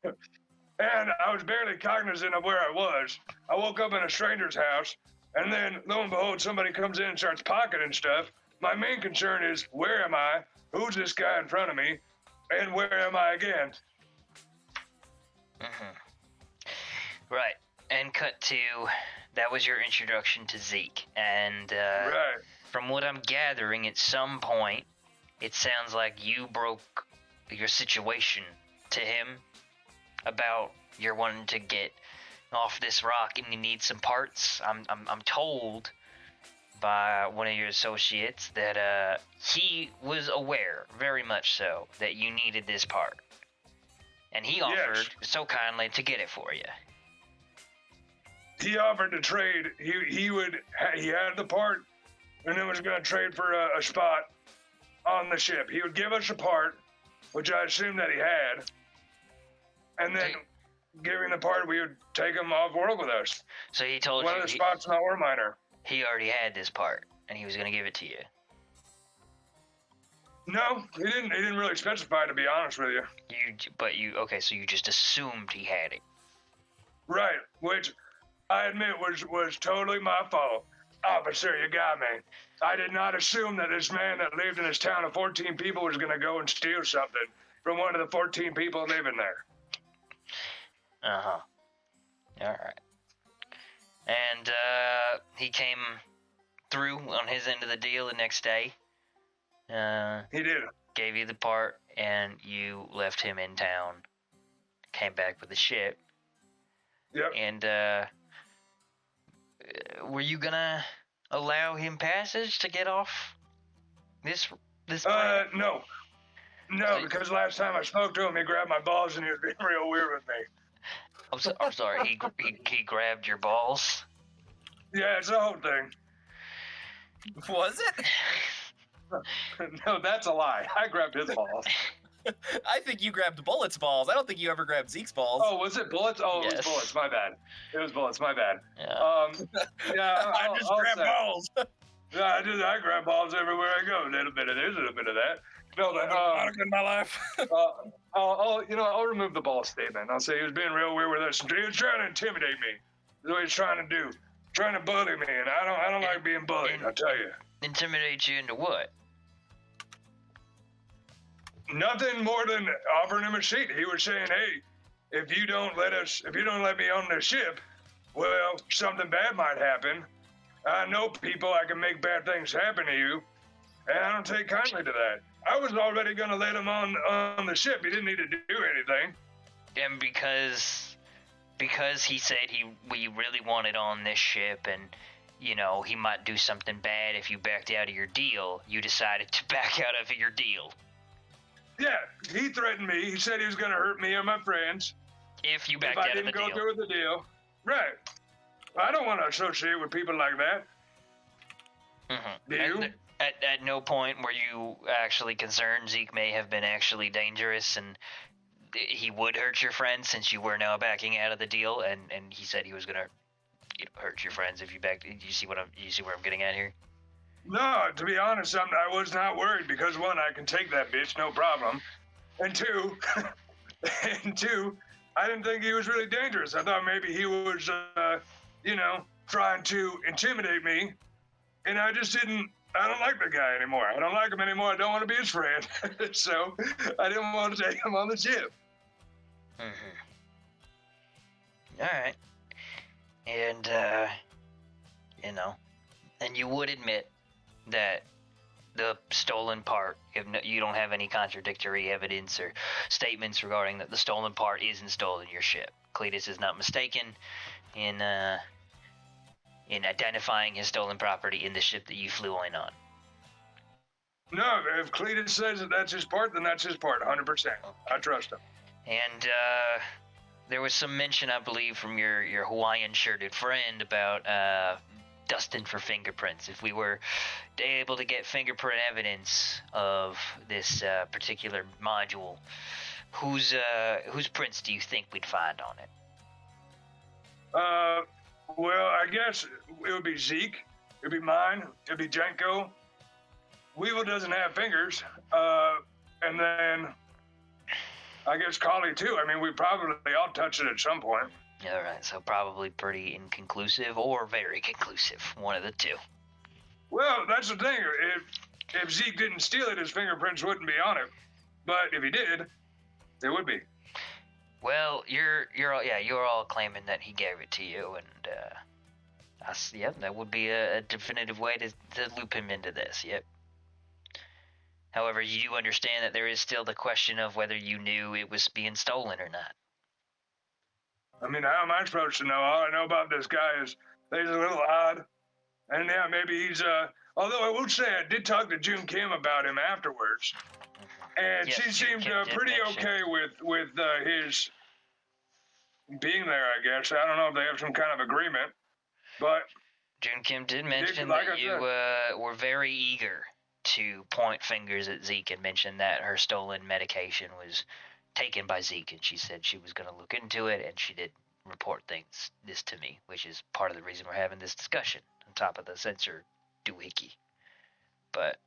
[SPEAKER 3] And I was barely cognizant of where I was. I woke up in a stranger's house, and then, lo and behold, somebody comes in and starts pocketing stuff. My main concern is, where am I? Who's this guy in front of me? And where am I again?
[SPEAKER 1] Mm-hmm. Right. And cut to, that was your introduction to Zeke. And
[SPEAKER 3] Right.
[SPEAKER 1] From what I'm gathering, at some point, it sounds like you broke your situation to him about you're wanting to get off this rock and you need some parts. I'm told by one of your associates that he was aware, very much so, that you needed this part. And he offered so kindly to get it for you.
[SPEAKER 3] He offered to trade. He had the part, and then was going to trade for a spot on the ship. He would give us a part, which I assumed that he had, and then giving the part, we would take him off world with us.
[SPEAKER 1] So he told
[SPEAKER 3] one
[SPEAKER 1] you
[SPEAKER 3] of the spots in the ore miner.
[SPEAKER 1] He already had this part, and he was going to give it to you.
[SPEAKER 3] No, he didn't. He didn't really specify, to be honest with you.
[SPEAKER 1] Okay, so you just assumed he had it.
[SPEAKER 3] Right, which I admit was totally my fault. Officer, you got me. I did not assume that this man that lived in this town of 14 people was going to go and steal something from one of the 14 people living there.
[SPEAKER 1] Uh-huh. All right. And he came through on his end of the deal the next day.
[SPEAKER 3] He did.
[SPEAKER 1] Gave you the part, and you left him in town. Came back with the ship.
[SPEAKER 3] Yep.
[SPEAKER 1] And were you gonna allow him passage to get off this plane?
[SPEAKER 3] No, because last time I spoke to him, he grabbed my balls and he was being real weird with me.
[SPEAKER 1] I'm sorry. He grabbed your balls.
[SPEAKER 3] Yeah, it's the whole thing.
[SPEAKER 2] Was it?
[SPEAKER 3] No, that's a lie. I grabbed his balls.
[SPEAKER 2] I think you grabbed Bullet's balls. I don't think you ever grabbed Zeke's balls.
[SPEAKER 3] Oh, was it Bullets? Oh,
[SPEAKER 1] Yes.
[SPEAKER 3] It was Bullets. My bad. It was Bullets. My bad.
[SPEAKER 1] Yeah.
[SPEAKER 3] Yeah.
[SPEAKER 2] I just grabbed balls.
[SPEAKER 3] Yeah, I grab balls everywhere I go. A little bit of this, a little bit of that. No,
[SPEAKER 2] in my life.
[SPEAKER 3] I'll remove the ball statement. I'll say he was being real weird with us. He was trying to intimidate me. That's what he's trying to do. Trying to bully me, and I don't like being bullied. I'll tell you.
[SPEAKER 1] Intimidate you into what?
[SPEAKER 3] Nothing more than offering him a seat. He was saying, "Hey, if you don't let me on the ship, well, something bad might happen. I know people. I can make bad things happen to you, and I don't take kindly to that. I was already going to let him on the ship. He didn't need to do anything.
[SPEAKER 1] And because he said we really wanted on this ship, and he might do something bad if you backed out of your deal, you decided to back out of your deal.
[SPEAKER 3] Yeah, he threatened me. He said he was going to hurt me and my friends.
[SPEAKER 1] If you
[SPEAKER 3] if
[SPEAKER 1] backed
[SPEAKER 3] I
[SPEAKER 1] out of
[SPEAKER 3] didn't
[SPEAKER 1] the
[SPEAKER 3] go
[SPEAKER 1] deal.
[SPEAKER 3] through with the deal. Right. I don't want to associate with people like that. Do you?
[SPEAKER 1] And at no point were you actually concerned Zeke may have been actually dangerous and he would hurt your friends since you were now backing out of the deal, and he said he was gonna hurt your friends if you backed. You see where I'm getting at here?
[SPEAKER 3] No, to be honest, I was not worried because one, I can take that bitch, no problem, and two, I didn't think he was really dangerous. I thought maybe he was, trying to intimidate me, and I just didn't. I don't like the guy anymore. I don't like him anymore. I don't want to be his friend, so I didn't want to take him on the ship.
[SPEAKER 1] All right, and and you would admit that the stolen part, you don't have any contradictory evidence or statements regarding that the stolen part is installed in your ship. Cletus is not mistaken in identifying his stolen property in the ship that you flew in on.
[SPEAKER 3] No, if Cletus says that that's his part, then that's his part, 100%. I trust him.
[SPEAKER 1] And there was some mention, I believe, from your Hawaiian shirted friend about Dustin for fingerprints. If we were able to get fingerprint evidence of this particular module, whose prints do you think we'd find on it?
[SPEAKER 3] Well, I guess it would be Zeke. It'd be mine. It'd be Janko. Weevil doesn't have fingers. And then I guess Collie too. I mean, we probably all touched it at some point.
[SPEAKER 1] All right, so probably pretty inconclusive or very conclusive, one of the two.
[SPEAKER 3] Well, that's the thing. If Zeke didn't steal it, his fingerprints wouldn't be on it. But if he did, they would be.
[SPEAKER 1] Well, you're all claiming that he gave it to you, and that would be a definitive way to loop him into this. Yep. However, you do understand that there is still the question of whether you knew it was being stolen or not.
[SPEAKER 3] I mean, how am I supposed to know? All I know about this guy is that he's a little odd. And yeah, maybe he's, although I will say I did talk to June Kim about him afterwards. And
[SPEAKER 1] Yes,
[SPEAKER 3] she seemed pretty okay with his being there, I guess. I don't know if they have some kind of agreement, but
[SPEAKER 1] June Kim did mention
[SPEAKER 3] like
[SPEAKER 1] that
[SPEAKER 3] I
[SPEAKER 1] you were very eager to point fingers at Zeke and mention that her stolen medication was taken by Zeke, and she said she was going to look into it, and she did report this to me, which is part of the reason we're having this discussion on top of the censor doohickey. But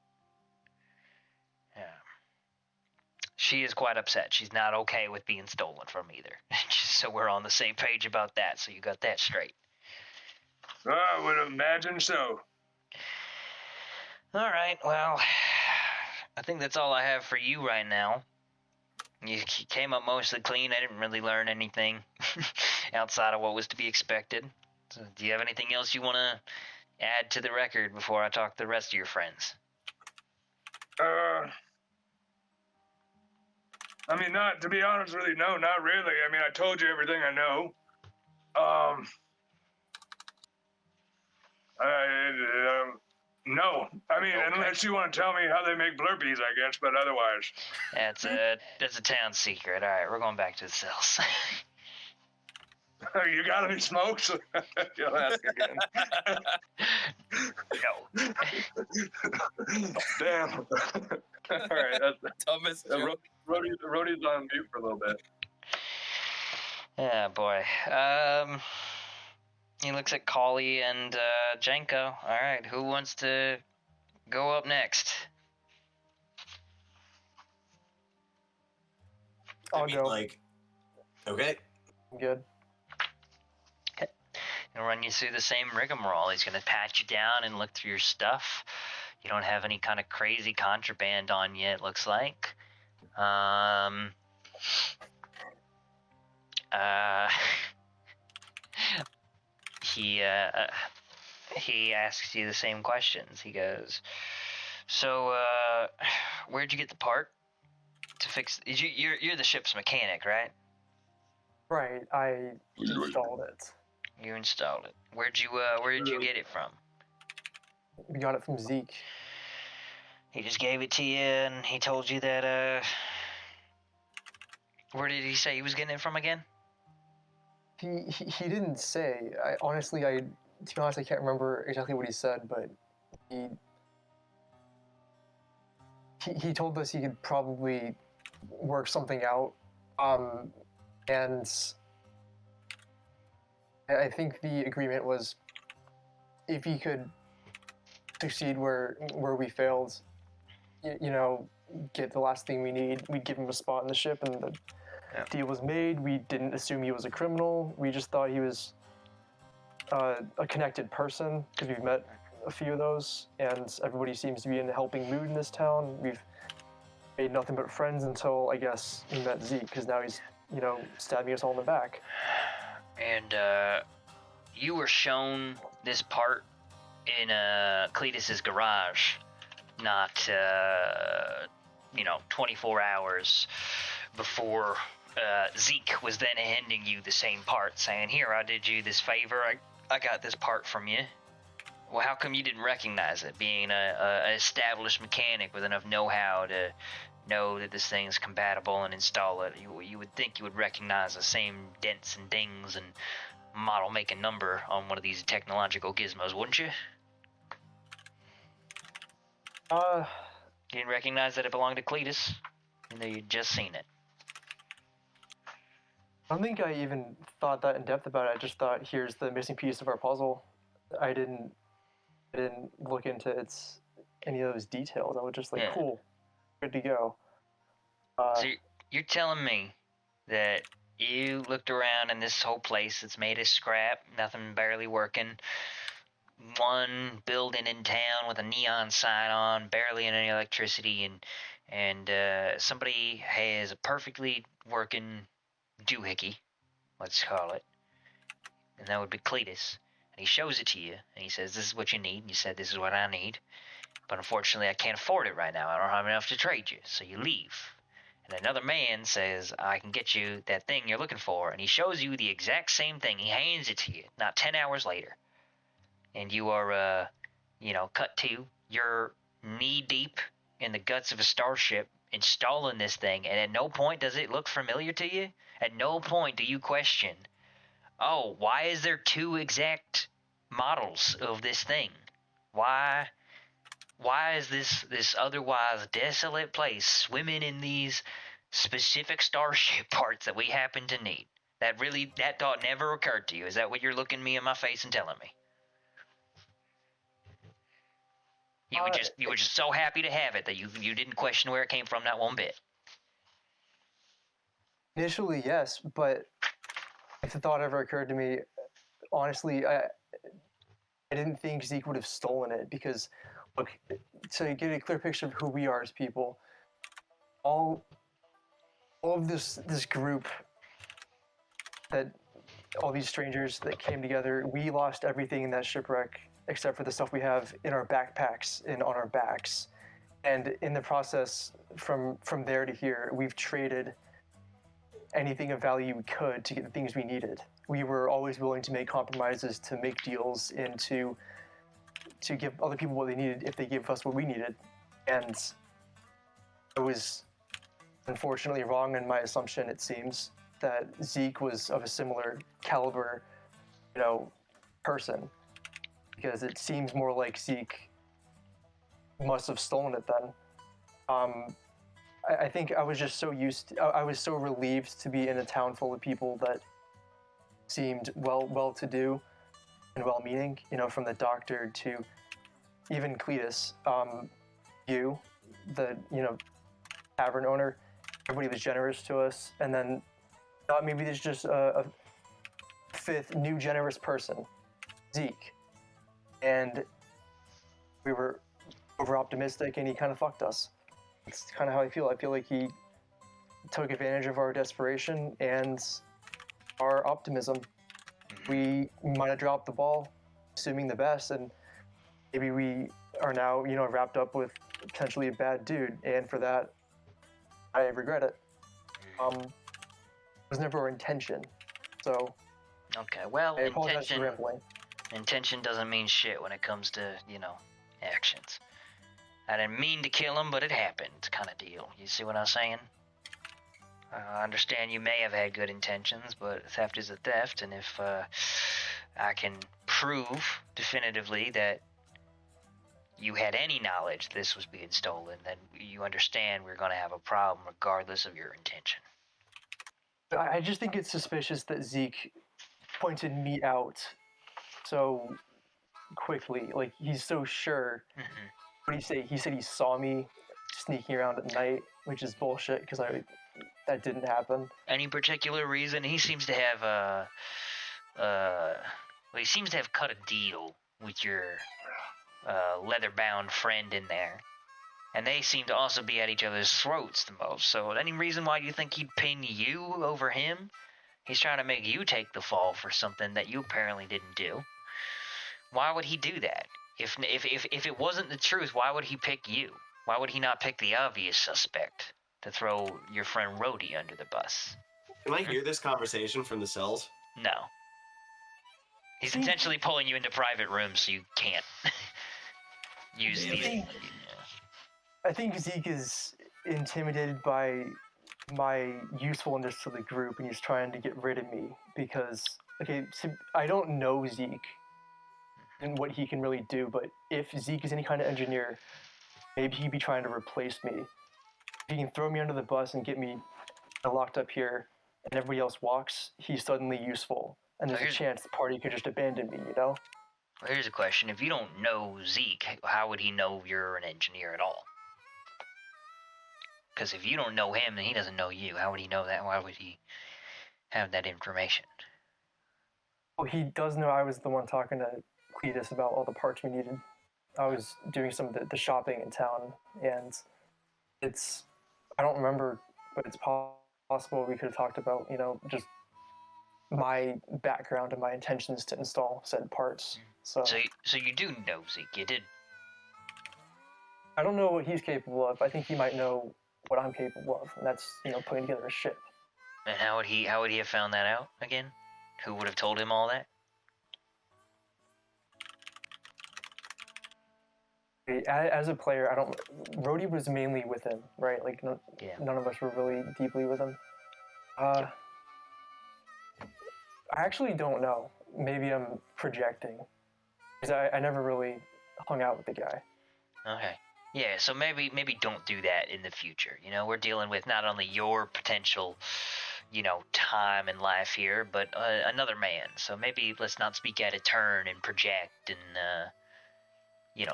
[SPEAKER 1] yeah, she is quite upset. She's not okay with being stolen from either. So we're on the same page about that, so you got that straight.
[SPEAKER 3] I would imagine so.
[SPEAKER 1] All right, well, I think that's all I have for you right now. You came up mostly clean. I didn't really learn anything outside of what was to be expected. So do you have anything else you want to add to the record before I talk to the rest of your friends?
[SPEAKER 3] I mean, to be honest with you, no, not really. I mean, I told you everything I know. No. I mean,
[SPEAKER 1] Okay.
[SPEAKER 3] Unless you want to tell me how they make blurpees, I guess, but otherwise.
[SPEAKER 1] That's a town secret. All right, we're going back to the cells.
[SPEAKER 3] You got any smokes? You'll ask again.
[SPEAKER 1] No.
[SPEAKER 3] Damn.
[SPEAKER 8] All right, that's
[SPEAKER 2] Dumbest joke.
[SPEAKER 8] Rhodey's on mute for a little bit.
[SPEAKER 1] Yeah, boy. He looks at Collie and Janko. All right, who wants to go up next?
[SPEAKER 6] I'll go.
[SPEAKER 4] Okay.
[SPEAKER 6] I'm good.
[SPEAKER 1] He'll run you through the same rigmarole. He's going to pat you down and look through your stuff. You don't have any kind of crazy contraband on you, it looks like. He asks you the same questions. He goes, so, where'd you get the part to fix? You're the ship's mechanic, right?
[SPEAKER 6] Right, I installed it.
[SPEAKER 1] You installed it. Where did you get it from?
[SPEAKER 6] We got it from Zeke.
[SPEAKER 1] He just gave it to you, and he told you that. Where did he say he was getting it from again?
[SPEAKER 6] He didn't say. To be honest, I can't remember exactly what he said, but he told us he could probably work something out, and I think the agreement was if he could succeed where we failed, get the last thing we need, we'd give him a spot in the ship, and the deal was made. We didn't assume he was a criminal. We just thought he was a connected person because we've met a few of those, and everybody seems to be in a helping mood in this town. We've made nothing but friends until, I guess, we met Zeke, because now he's, stabbing us all in the back.
[SPEAKER 1] And you were shown this part in Cletus's garage, not 24 hours before Zeke was then handing you the same part, saying, "Here, I did you this favor. I got this part from you." Well, how come you didn't recognize it, being an established mechanic with enough know-how to know that this thing is compatible and install it? You would think you would recognize the same dents and dings and model, make, and number on one of these technological gizmos, wouldn't you? You didn't recognize that it belonged to Cletus, even though you'd just seen it.
[SPEAKER 6] I don't think I even thought that in depth about it. I just thought, here's the missing piece of our puzzle. I didn't look into any of those details. I was just like, cool, good to go.
[SPEAKER 1] So you're telling me that you looked around in this whole place that's made of scrap, nothing barely working, one building in town with a neon sign on, barely any electricity, and somebody has a perfectly working doohickey, let's call it, and that would be Cletus, and he shows it to you, and he says, "This is what you need," and you said, "This is what I need, but unfortunately I can't afford it right now. I don't have enough to trade you," so you leave. And another man says, "I can get you that thing you're looking for," and he shows you the exact same thing. He hands it to you, not 10 hours later, and you are, cut to, you're knee-deep in the guts of a starship installing this thing, and at no point does it look familiar to you. At no point do you question, oh, why is there two exact models of this thing? Why is this otherwise desolate place swimming in these specific starship parts that we happen to need? That thought never occurred to you. Is that what you're looking me in my face and telling me? You were just so happy to have it that you didn't question where it came from, not one bit.
[SPEAKER 6] Initially, yes, but if the thought ever occurred to me, honestly, I didn't think Zeke would have stolen it, because, look, to get a clear picture of who we are as people, all of this group, all these strangers that came together, we lost everything in that shipwreck except for the stuff we have in our backpacks and on our backs. And in the process, from there to here, we've traded anything of value we could to get the things we needed. We were always willing to make compromises, to make deals, and to give other people what they needed if they gave us what we needed. And I was unfortunately wrong in my assumption, it seems, that Zeke was of a similar caliber, person. Because it seems more like Zeke must have stolen it then. I think I was just I was so relieved to be in a town full of people that seemed well-to-do and well-meaning, from the doctor to even Cletus, you, the, tavern owner. Everybody was generous to us, and then maybe there's just a fifth new generous person, Zeke. And we were over-optimistic, and he kind of fucked us. It's kind of how I feel. I feel like he took advantage of our desperation and our optimism. We might have dropped the ball, assuming the best, and maybe we are now, wrapped up with potentially a bad dude, and for that, I regret it. It was never our intention, so...
[SPEAKER 1] Okay, well,
[SPEAKER 6] I apologize for rambling.
[SPEAKER 1] Intention doesn't mean shit when it comes to, actions. I didn't mean to kill him, but it happened, kind of deal. You see what I'm saying? I understand you may have had good intentions, but theft is a theft, and if I can prove definitively that you had any knowledge this was being stolen, then you understand we're going to have a problem regardless of your intention.
[SPEAKER 6] I just think it's suspicious that Zeke pointed me out so quickly. Like, he's so sure.
[SPEAKER 1] Mm-hmm.
[SPEAKER 6] What did he say? He said he saw me sneaking around at night, which is bullshit because that didn't happen.
[SPEAKER 1] Any particular reason? He seems to have well, he seems to have cut a deal with your leather-bound friend in there, and they seem to also be at each other's throats the most. So, any reason why you think he'd pin you over him? He's trying to make you take the fall for something that you apparently didn't do. Why would he do that? If it wasn't the truth, why would he pick you? Why would he not pick the obvious suspect to throw your friend Rhodey under the bus?
[SPEAKER 4] Can I hear this conversation from the cells?
[SPEAKER 1] No. He's intentionally pulling you into private rooms so you can't use these.
[SPEAKER 6] I think Zeke is intimidated by my usefulness to the group, and he's trying to get rid of me because, I don't know Zeke and what he can really do, but if Zeke is any kind of engineer, maybe he'd be trying to replace me. If he can throw me under the bus and get me locked up here, and everybody else walks, he's suddenly useful. And there's a chance the party could just abandon me, you know?
[SPEAKER 1] Well, here's a question. If you don't know Zeke, how would he know you're an engineer at all? Because if you don't know him and he doesn't know you, how would he know that? Why would he have that information?
[SPEAKER 6] Well, he does know I was the one talking to Cletus about all the parts we needed. I was doing some of the shopping in town, and I don't remember, but it's possible we could have talked about, just my background and my intentions to install said parts. So
[SPEAKER 1] you do know Zeke, you did.
[SPEAKER 6] I don't know what he's capable of. I think he might know what I'm capable of, and that's, putting together a ship.
[SPEAKER 1] And how would he have found that out again? Who would have told him all that?
[SPEAKER 6] As a player, Rhodey was mainly with him, right? Like, none of us were really deeply with him. I actually don't know. Maybe I'm projecting. Because I never really hung out with the guy.
[SPEAKER 1] Okay. Yeah, so maybe don't do that in the future. We're dealing with not only your potential, time in life here, but another man. So maybe let's not speak out of turn and project and,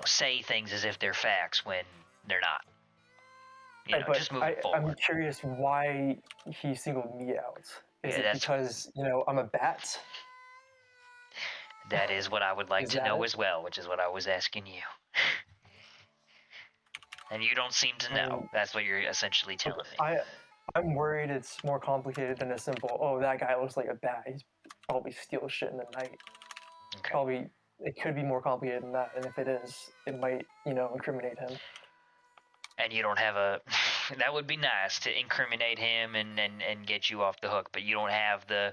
[SPEAKER 1] say things as if they're facts when they're not.
[SPEAKER 6] But
[SPEAKER 1] just moving forward.
[SPEAKER 6] I'm curious why he singled me out. Is it because, I'm a bat?
[SPEAKER 1] That is what I would like to know as well, which is what I was asking you. And you don't seem to know. That's what you're essentially telling me.
[SPEAKER 6] I'm worried it's more complicated than a simple, oh, that guy looks like a bat. He's probably steals shit in the night.
[SPEAKER 1] Okay.
[SPEAKER 6] It could be more complicated than that, and if it is, it might, incriminate him.
[SPEAKER 1] And you don't have that would be nice to incriminate him and get you off the hook, but you don't have the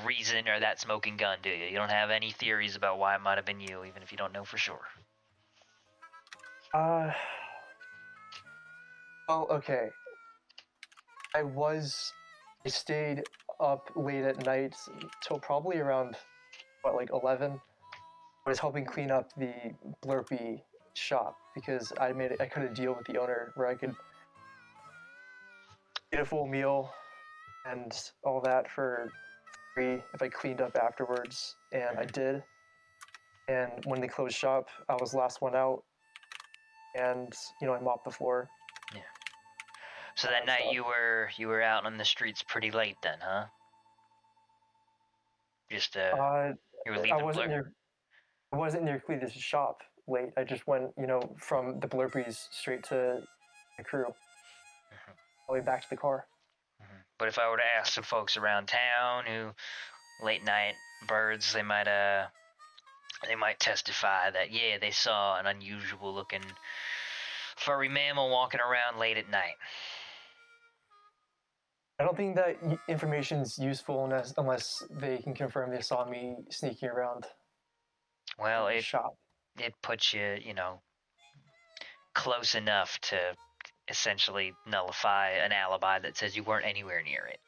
[SPEAKER 1] reason or that smoking gun, do you? You don't have any theories about why it might have been you, even if you don't know for sure.
[SPEAKER 6] Well, okay. I stayed up late at night till probably around, 11. I was helping clean up the Blurpee shop because I cut a deal with the owner where I could get a full meal and all that for free if I cleaned up afterwards, and I did. And when they closed shop, I was the last one out, and I mopped the floor.
[SPEAKER 1] Yeah. So that night you were out on the streets pretty late then, huh? Just you were leaving.
[SPEAKER 6] I wasn't near Cletus' shop late. I just went, from the Blurpees straight to the crew, all the way back to the car.
[SPEAKER 1] But if I were to ask some folks around town who late night birds, they might testify that they saw an unusual looking furry mammal walking around late at night.
[SPEAKER 6] I don't think that information's useful unless they can confirm they saw me sneaking around.
[SPEAKER 1] Well,
[SPEAKER 6] the shop.
[SPEAKER 1] It puts you, close enough to essentially nullify an alibi that says you weren't anywhere near it.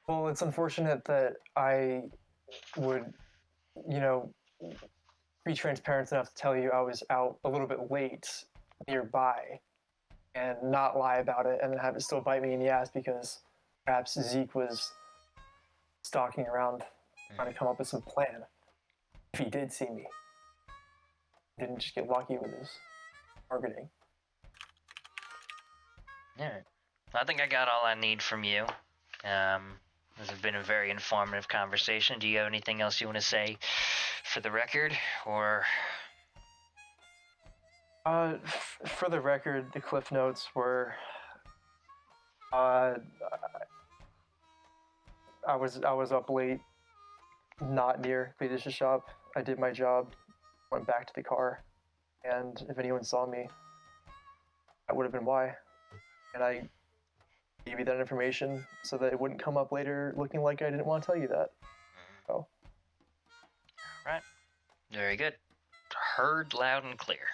[SPEAKER 6] Well, it's unfortunate that I would, be transparent enough to tell you I was out a little bit late nearby and not lie about it and then have it still bite me in the ass because perhaps Zeke was stalking around trying to come up with some plan. If he did see me, he didn't just get lucky with his targeting.
[SPEAKER 1] Alright. I think I got all I need from you. This has been a very informative conversation. Do you have anything else you want to say for the record, or?
[SPEAKER 6] For the record, the cliff notes were, I was up late, not near Cletus's shop. I did my job, went back to the car, and if anyone saw me, that would have been why. And I gave you that information so that it wouldn't come up later looking like I didn't want to tell you that. So.
[SPEAKER 1] Right. Very good. Heard loud and clear.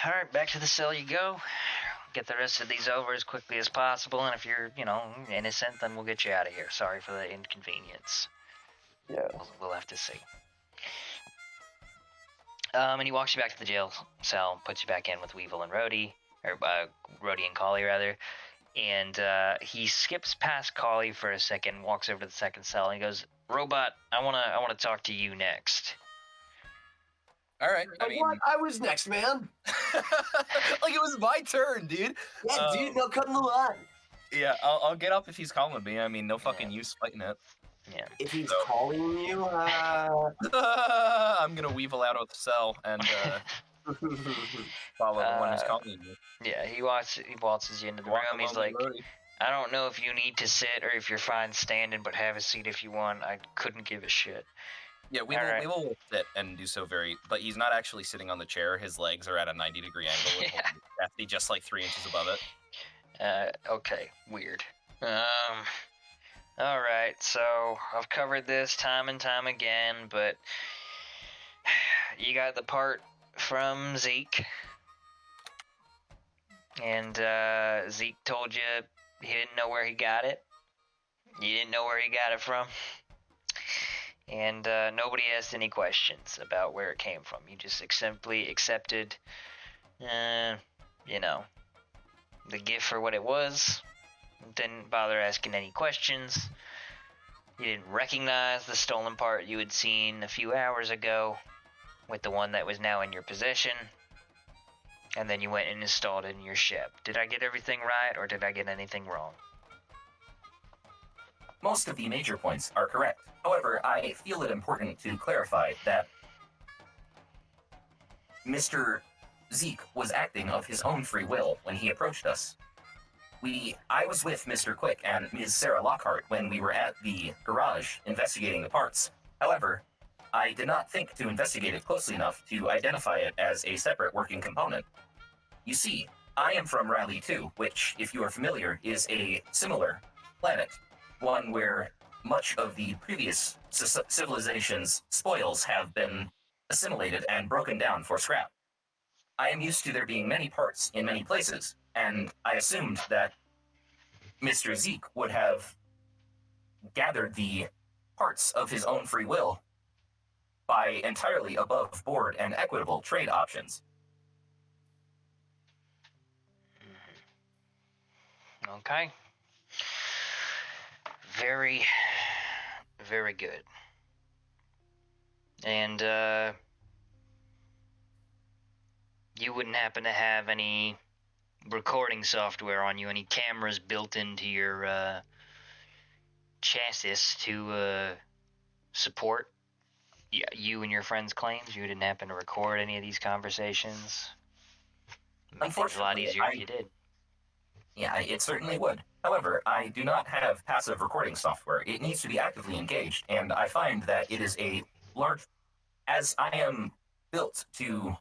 [SPEAKER 1] Alright, back to the cell you go. Get the rest of these over as quickly as possible, and if you're, innocent, then we'll get you out of here. Sorry for the inconvenience.
[SPEAKER 6] Yeah.
[SPEAKER 1] We'll have to see. And he walks you back to the jail cell, puts you back in with Weevil and Rhodey, or Rhodey and Collie, rather. And he skips past Collie for a second, walks over to the second cell, and he goes, "Robot, I wanna talk to you next."
[SPEAKER 2] All right.
[SPEAKER 4] What? I was next, man.
[SPEAKER 2] Like it was my turn, dude.
[SPEAKER 4] Yeah, dude, no cutting the line.
[SPEAKER 2] Yeah, I'll get up if he's calling me. I mean, no fucking use fighting it.
[SPEAKER 1] Yeah.
[SPEAKER 4] If he's calling you,
[SPEAKER 2] I'm gonna weevil out of the cell and follow the one who's calling you.
[SPEAKER 1] Yeah, he waltzes you into the room. He's like, "I don't know if you need to sit or if you're fine standing, but have a seat if you want. I couldn't give a shit."
[SPEAKER 2] Yeah, Weevil will sit and do so but he's not actually sitting on the chair. His legs are at a 90-degree angle with Daphne just like 3 inches above it.
[SPEAKER 1] Okay, weird. Alright, so I've covered this time and time again, but you got the part from Zeke. And Zeke told you he didn't know where he got it. You didn't know where he got it from. And nobody asked any questions about where it came from. You just simply accepted, the gift for what it was. Didn't bother asking any questions. You didn't recognize the stolen part you had seen a few hours ago with the one that was now in your possession. And then you went and installed it in your ship. Did I get everything right, or did I get anything wrong?
[SPEAKER 5] Most of the major points are correct. However, I feel it important to clarify that Mr. Zeke was acting of his own free will when he approached us. I was with Mr. Quick and Ms. Sarah Lockhart when we were at the garage investigating the parts. However, I did not think to investigate it closely enough to identify it as a separate working component. You see, I am from Raleigh 2, which, if you are familiar, is a similar planet. One where much of the previous civilization's spoils have been assimilated and broken down for scrap. I am used to there being many parts in many places, and I assumed that Mr. Zeke would have gathered the parts of his own free will by entirely above board and equitable trade options.
[SPEAKER 1] Okay. Very, very good. And, you wouldn't happen to have any recording software on you, any cameras built into your, chassis to, support you and your friends' claims? You didn't happen to record any of these conversations? Make things a lot easier if you did.
[SPEAKER 5] Yeah, it certainly would. However, I do not have passive recording software. It needs to be actively engaged, and I find that it is a large... As I am built to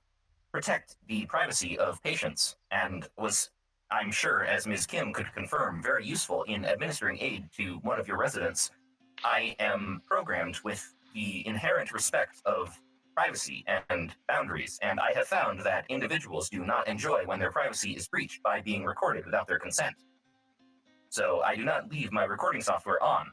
[SPEAKER 5] protect the privacy of patients, and was, I'm sure, as Ms. Kim could confirm, very useful in administering aid to one of your residents, I am programmed with the inherent respect of privacy and boundaries, and I have found that individuals do not enjoy when their privacy is breached by being recorded without their consent. So I do not leave my recording software on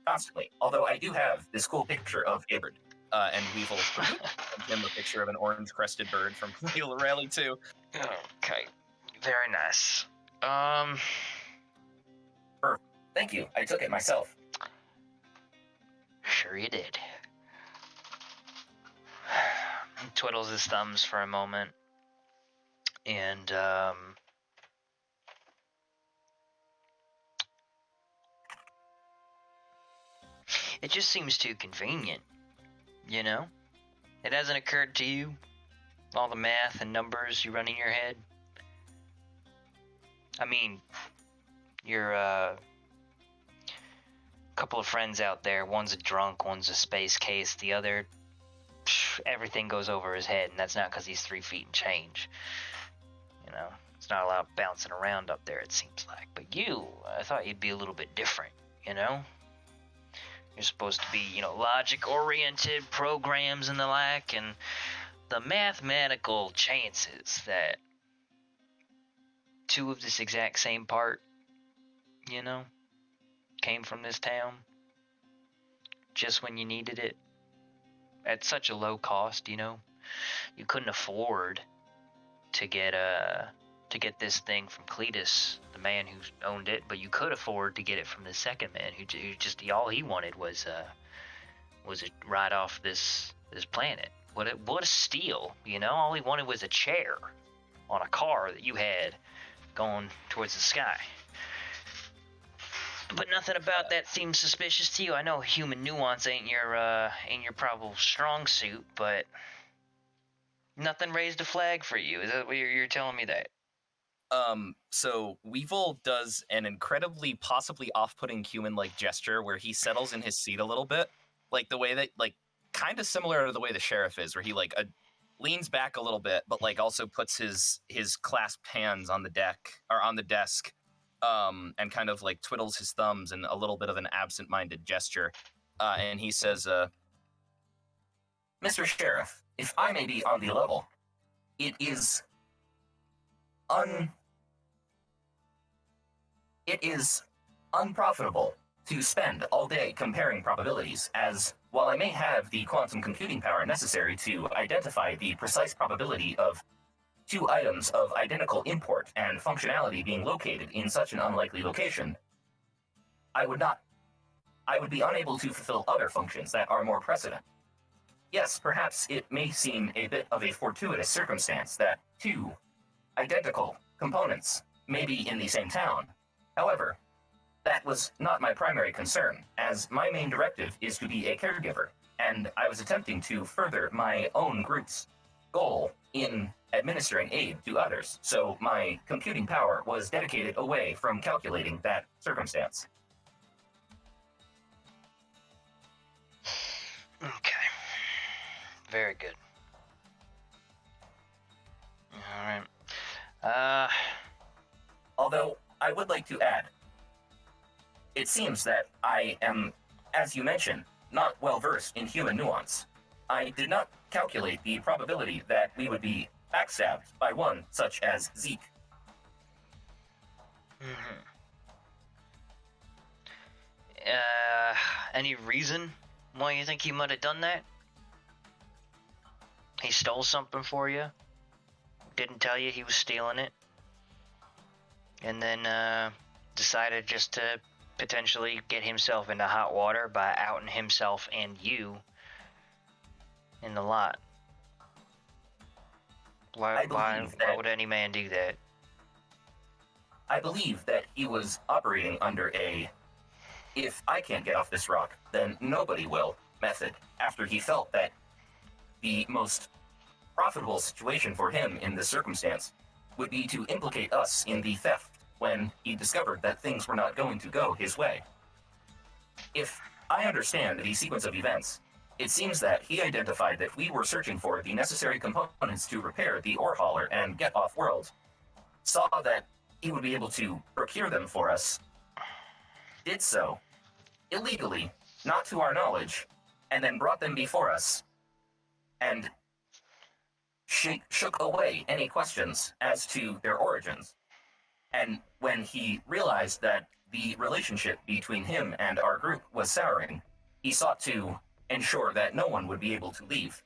[SPEAKER 5] constantly, although I do have this cool picture of a bird.
[SPEAKER 2] And Weevil sends him a picture of an orange-crested bird from Legal Rally 2.
[SPEAKER 1] Okay, very nice.
[SPEAKER 5] Thank you, I took it myself.
[SPEAKER 1] Sure you did. He twiddles his thumbs for a moment, and it just seems too convenient, you know? It hasn't occurred to you, all the math and numbers you run in your head? I mean, you're a couple of friends out there, one's a drunk, one's a space case, the other, everything goes over his head, and that's not because he's 3 feet and change. You know, it's not a lot of bouncing around up there, it seems like. But you, I thought you'd be a little bit different, you know? You're supposed to be, you know, logic-oriented programs and the like, and the mathematical chances that 2 of this exact same part, you know, came from this town just when you needed it at such a low cost, you know. You couldn't afford to get this thing from Cletus, the man who owned it, but you could afford to get it from the second man who just all he wanted was a ride off this planet. What a steal, you know. All he wanted was a chair on a car that you had going towards the sky. But nothing about that seems suspicious to you. I know human nuance ain't your probable strong suit, but nothing raised a flag for you. Is that what you're telling me that?
[SPEAKER 2] So Weevil does an incredibly possibly off-putting human-like gesture where he settles in his seat a little bit, like the way that, like, kind of similar to the way the sheriff is, where he like leans back a little bit, but like also puts his clasped hands on the desk, and kind of like twiddles his thumbs in a little bit of an absent-minded gesture, and he says,
[SPEAKER 5] Mr. Sheriff, if I may be on the level, it is unprofitable to spend all day comparing probabilities, as while I may have the quantum computing power necessary to identify the precise probability of 2 items of identical import and functionality being located in such an unlikely location, I would be unable to fulfill other functions that are more precedent. Yes, perhaps it may seem a bit of a fortuitous circumstance that 2 identical components may be in the same town. However, that was not my primary concern, as my main directive is to be a caregiver, and I was attempting to further my own group's goal in administering aid to others, so my computing power was dedicated away from calculating that circumstance.
[SPEAKER 1] Okay. Very good. Alright.
[SPEAKER 5] Although, I would like to add, it seems that I am, as you mentioned, not well versed in human nuance. I did not calculate the probability that we would be backstabbed by one such as Zeke.
[SPEAKER 1] Any reason why you think he might have done that? He stole something for you? Didn't tell you he was stealing it? And then, decided just to potentially get himself into hot water by outing himself and you in the lot. Why would any man do that?
[SPEAKER 5] I believe that he was operating under a "if I can't get off this rock, then nobody will" method, after he felt that the most profitable situation for him in this circumstance would be to implicate us in the theft when he discovered that things were not going to go his way. If I understand the sequence of events, it seems that he identified that we were searching for the necessary components to repair the ore hauler and get off-world, saw that he would be able to procure them for us, did so illegally, not to our knowledge, and then brought them before us. and shook away any questions as to their origins. And when he realized that the relationship between him and our group was souring, he sought to ensure that no one would be able to leave.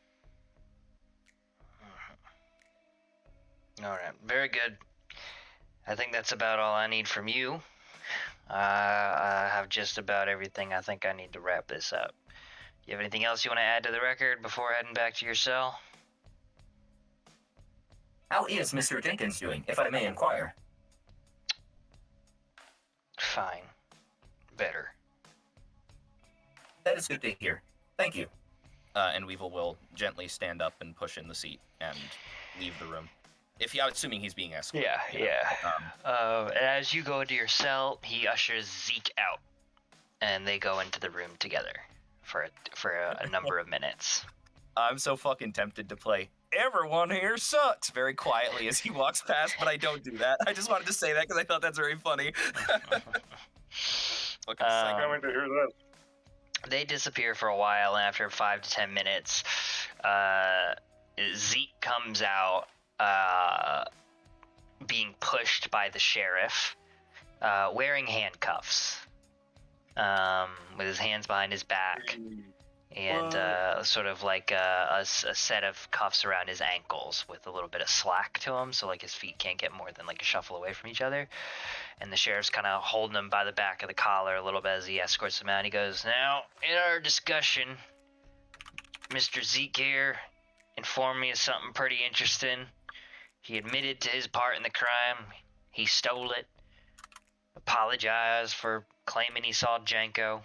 [SPEAKER 1] All right, very good. I think that's about all I need from you. I have just about everything I think I need to wrap this up. You have anything else you want to add to the record before heading back to your cell?
[SPEAKER 5] How is Mr. Jenkins doing, if I may inquire?
[SPEAKER 1] Fine. Better.
[SPEAKER 5] That is good to hear. Thank you.
[SPEAKER 2] And Weevil will gently stand up and push in the seat and leave the room. I'm assuming he's being escorted.
[SPEAKER 1] Yeah. As you go into your cell, he ushers Zeke out, and they go into the room together for a number of minutes.
[SPEAKER 2] I'm so fucking tempted to play "Everyone Here Sucks" very quietly as he walks past, but I don't do that. I just wanted to say that because I thought that's very funny. Fucking psycho.
[SPEAKER 8] I went to hear that.
[SPEAKER 1] They disappear for a while, and after 5 to 10 minutes, Zeke comes out, being pushed by the sheriff, wearing handcuffs, with his hands behind his back, and sort of like a set of cuffs around his ankles with a little bit of slack to him, so like his feet can't get more than like a shuffle away from each other. And the sheriff's kind of holding him by the back of the collar a little bit as he escorts him out. He goes, "Now, in our discussion, Mr. Zeke here informed me of something pretty interesting. He admitted to his part in the crime. He stole it. Apologized for claiming he saw Janko.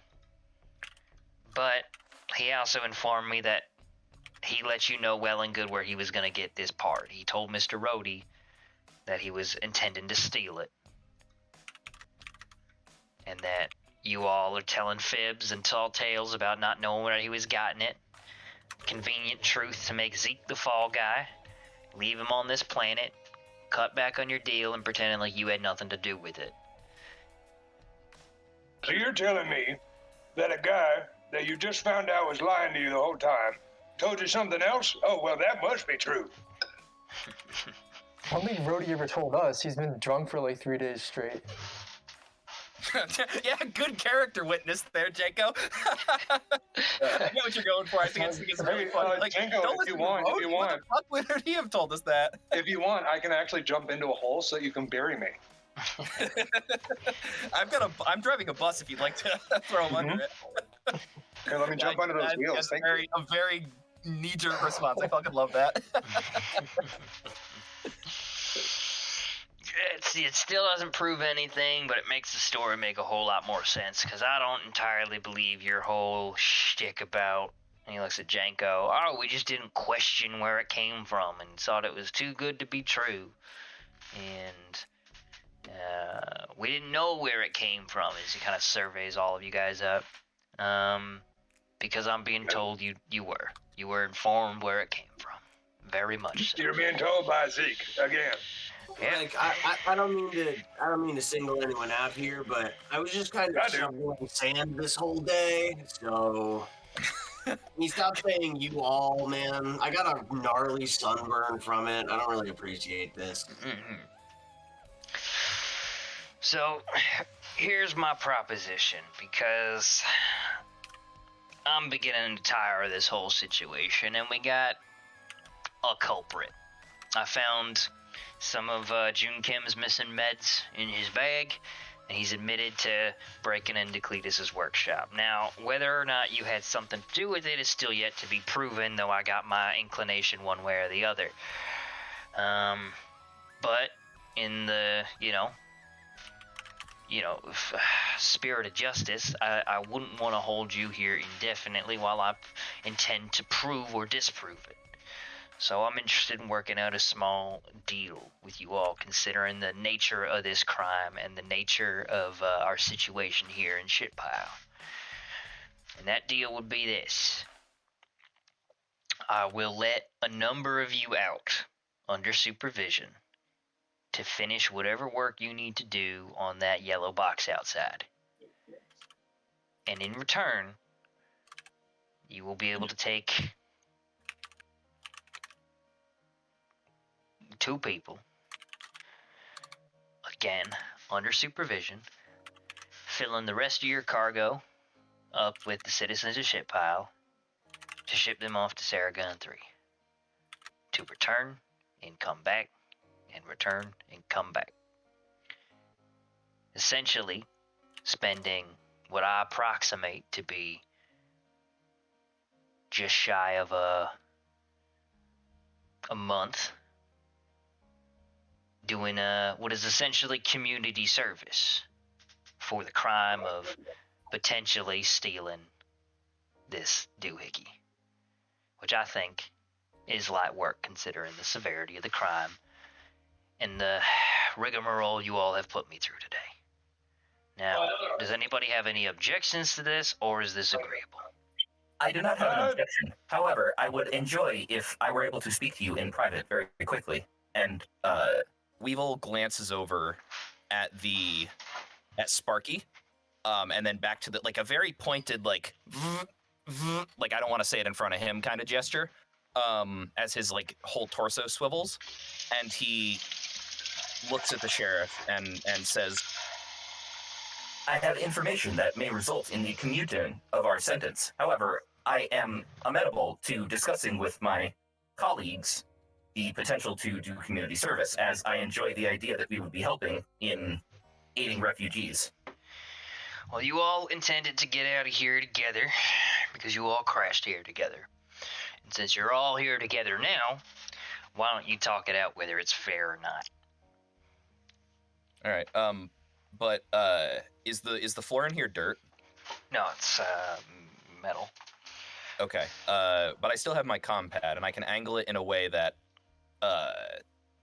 [SPEAKER 1] But he also informed me that he let you know well and good where he was going to get this part. He told Mr. Rhodey that he was intending to steal it. And that you all are telling fibs and tall tales about not knowing where he was gotten it. Convenient truth to make Zeke the fall guy. Leave him on this planet. Cut back on your deal and pretending like you had nothing to do with it."
[SPEAKER 3] So you're telling me that a guy that you just found out was lying to you the whole time told you something else? Oh, well, that must be true.
[SPEAKER 6] I don't think Rhodey ever told us. He's been drunk for like 3 days straight.
[SPEAKER 2] Yeah, good character witness there, Janko. I know what you're going for. I think it's really funny. Like,
[SPEAKER 8] Janko,
[SPEAKER 2] don't
[SPEAKER 8] if
[SPEAKER 2] listen
[SPEAKER 8] you
[SPEAKER 2] to
[SPEAKER 8] want,
[SPEAKER 2] Rhodey. What the fuck would he have told us that?
[SPEAKER 8] If you want, I can actually jump into a hole so you can bury me.
[SPEAKER 2] I'm driving a bus if you'd like to throw him under it.
[SPEAKER 8] Okay, let me jump under those wheels.
[SPEAKER 2] That's
[SPEAKER 8] Thank
[SPEAKER 2] a very knee-jerk response. I fucking love that.
[SPEAKER 1] It still doesn't prove anything, but it makes the story make a whole lot more sense, because I don't entirely believe your whole shtick about, and he looks at Janko, "Oh, we just didn't question where it came from and thought it was too good to be true. And we didn't know where it came from," as he kind of surveys all of you guys up. Because I'm being told you were informed where it came from. Very much so.
[SPEAKER 3] You're being told by Zeke again.
[SPEAKER 1] Yeah.
[SPEAKER 4] Like I don't mean to single anyone out here, but I was just kind of shoveling sand this whole day, so can you stop saying "you all," man? I got a gnarly sunburn from it. I don't really appreciate this.
[SPEAKER 1] Mm-hmm. So, here's my proposition, because I'm beginning to tire of this whole situation, and we got a culprit. I found some of June Kim's missing meds in his bag, and he's admitted to breaking into Cletus's workshop. Now, whether or not you had something to do with it is still yet to be proven, though I got my inclination one way or the other. But in the, spirit of justice, I wouldn't want to hold you here indefinitely while I intend to prove or disprove it. So I'm interested in working out a small deal with you all, considering the nature of this crime and the nature of our situation here in Shitpile. And that deal would be this. I will let a number of you out under supervision to finish whatever work you need to do on that yellow box outside. And in return, you will be able to take 2 people, again, under supervision, filling the rest of your cargo up with the citizens of Ship Pile to ship them off to Saragon 3. To return and come back, and return and come back. Essentially, spending what I approximate to be just shy of a month doing what is essentially community service for the crime of potentially stealing this doohickey, which I think is light work considering the severity of the crime and the rigmarole you all have put me through today. Now, does anybody have any objections to this, or is this agreeable?
[SPEAKER 5] I do not have an objection. However, I would enjoy if I were able to speak to you in private very quickly. And
[SPEAKER 2] Weevil glances over at Sparky, and then back to the like a very pointed like I don't want to say it in front of him kind of gesture, as his like whole torso swivels, and he looks at the sheriff and says,
[SPEAKER 5] I have information that may result in the commuting of our sentence. However, I am amenable to discussing with my colleagues the potential to do community service, as I enjoy the idea that we would be helping in aiding refugees.
[SPEAKER 1] Well, you all intended to get out of here together because you all crashed here together. And since you're all here together now, why don't you talk it out whether it's fair or not?
[SPEAKER 2] all right, but is the floor in here dirt?
[SPEAKER 1] No, it's metal.
[SPEAKER 2] Okay, but I still have my comm pad, and I can angle it in a way that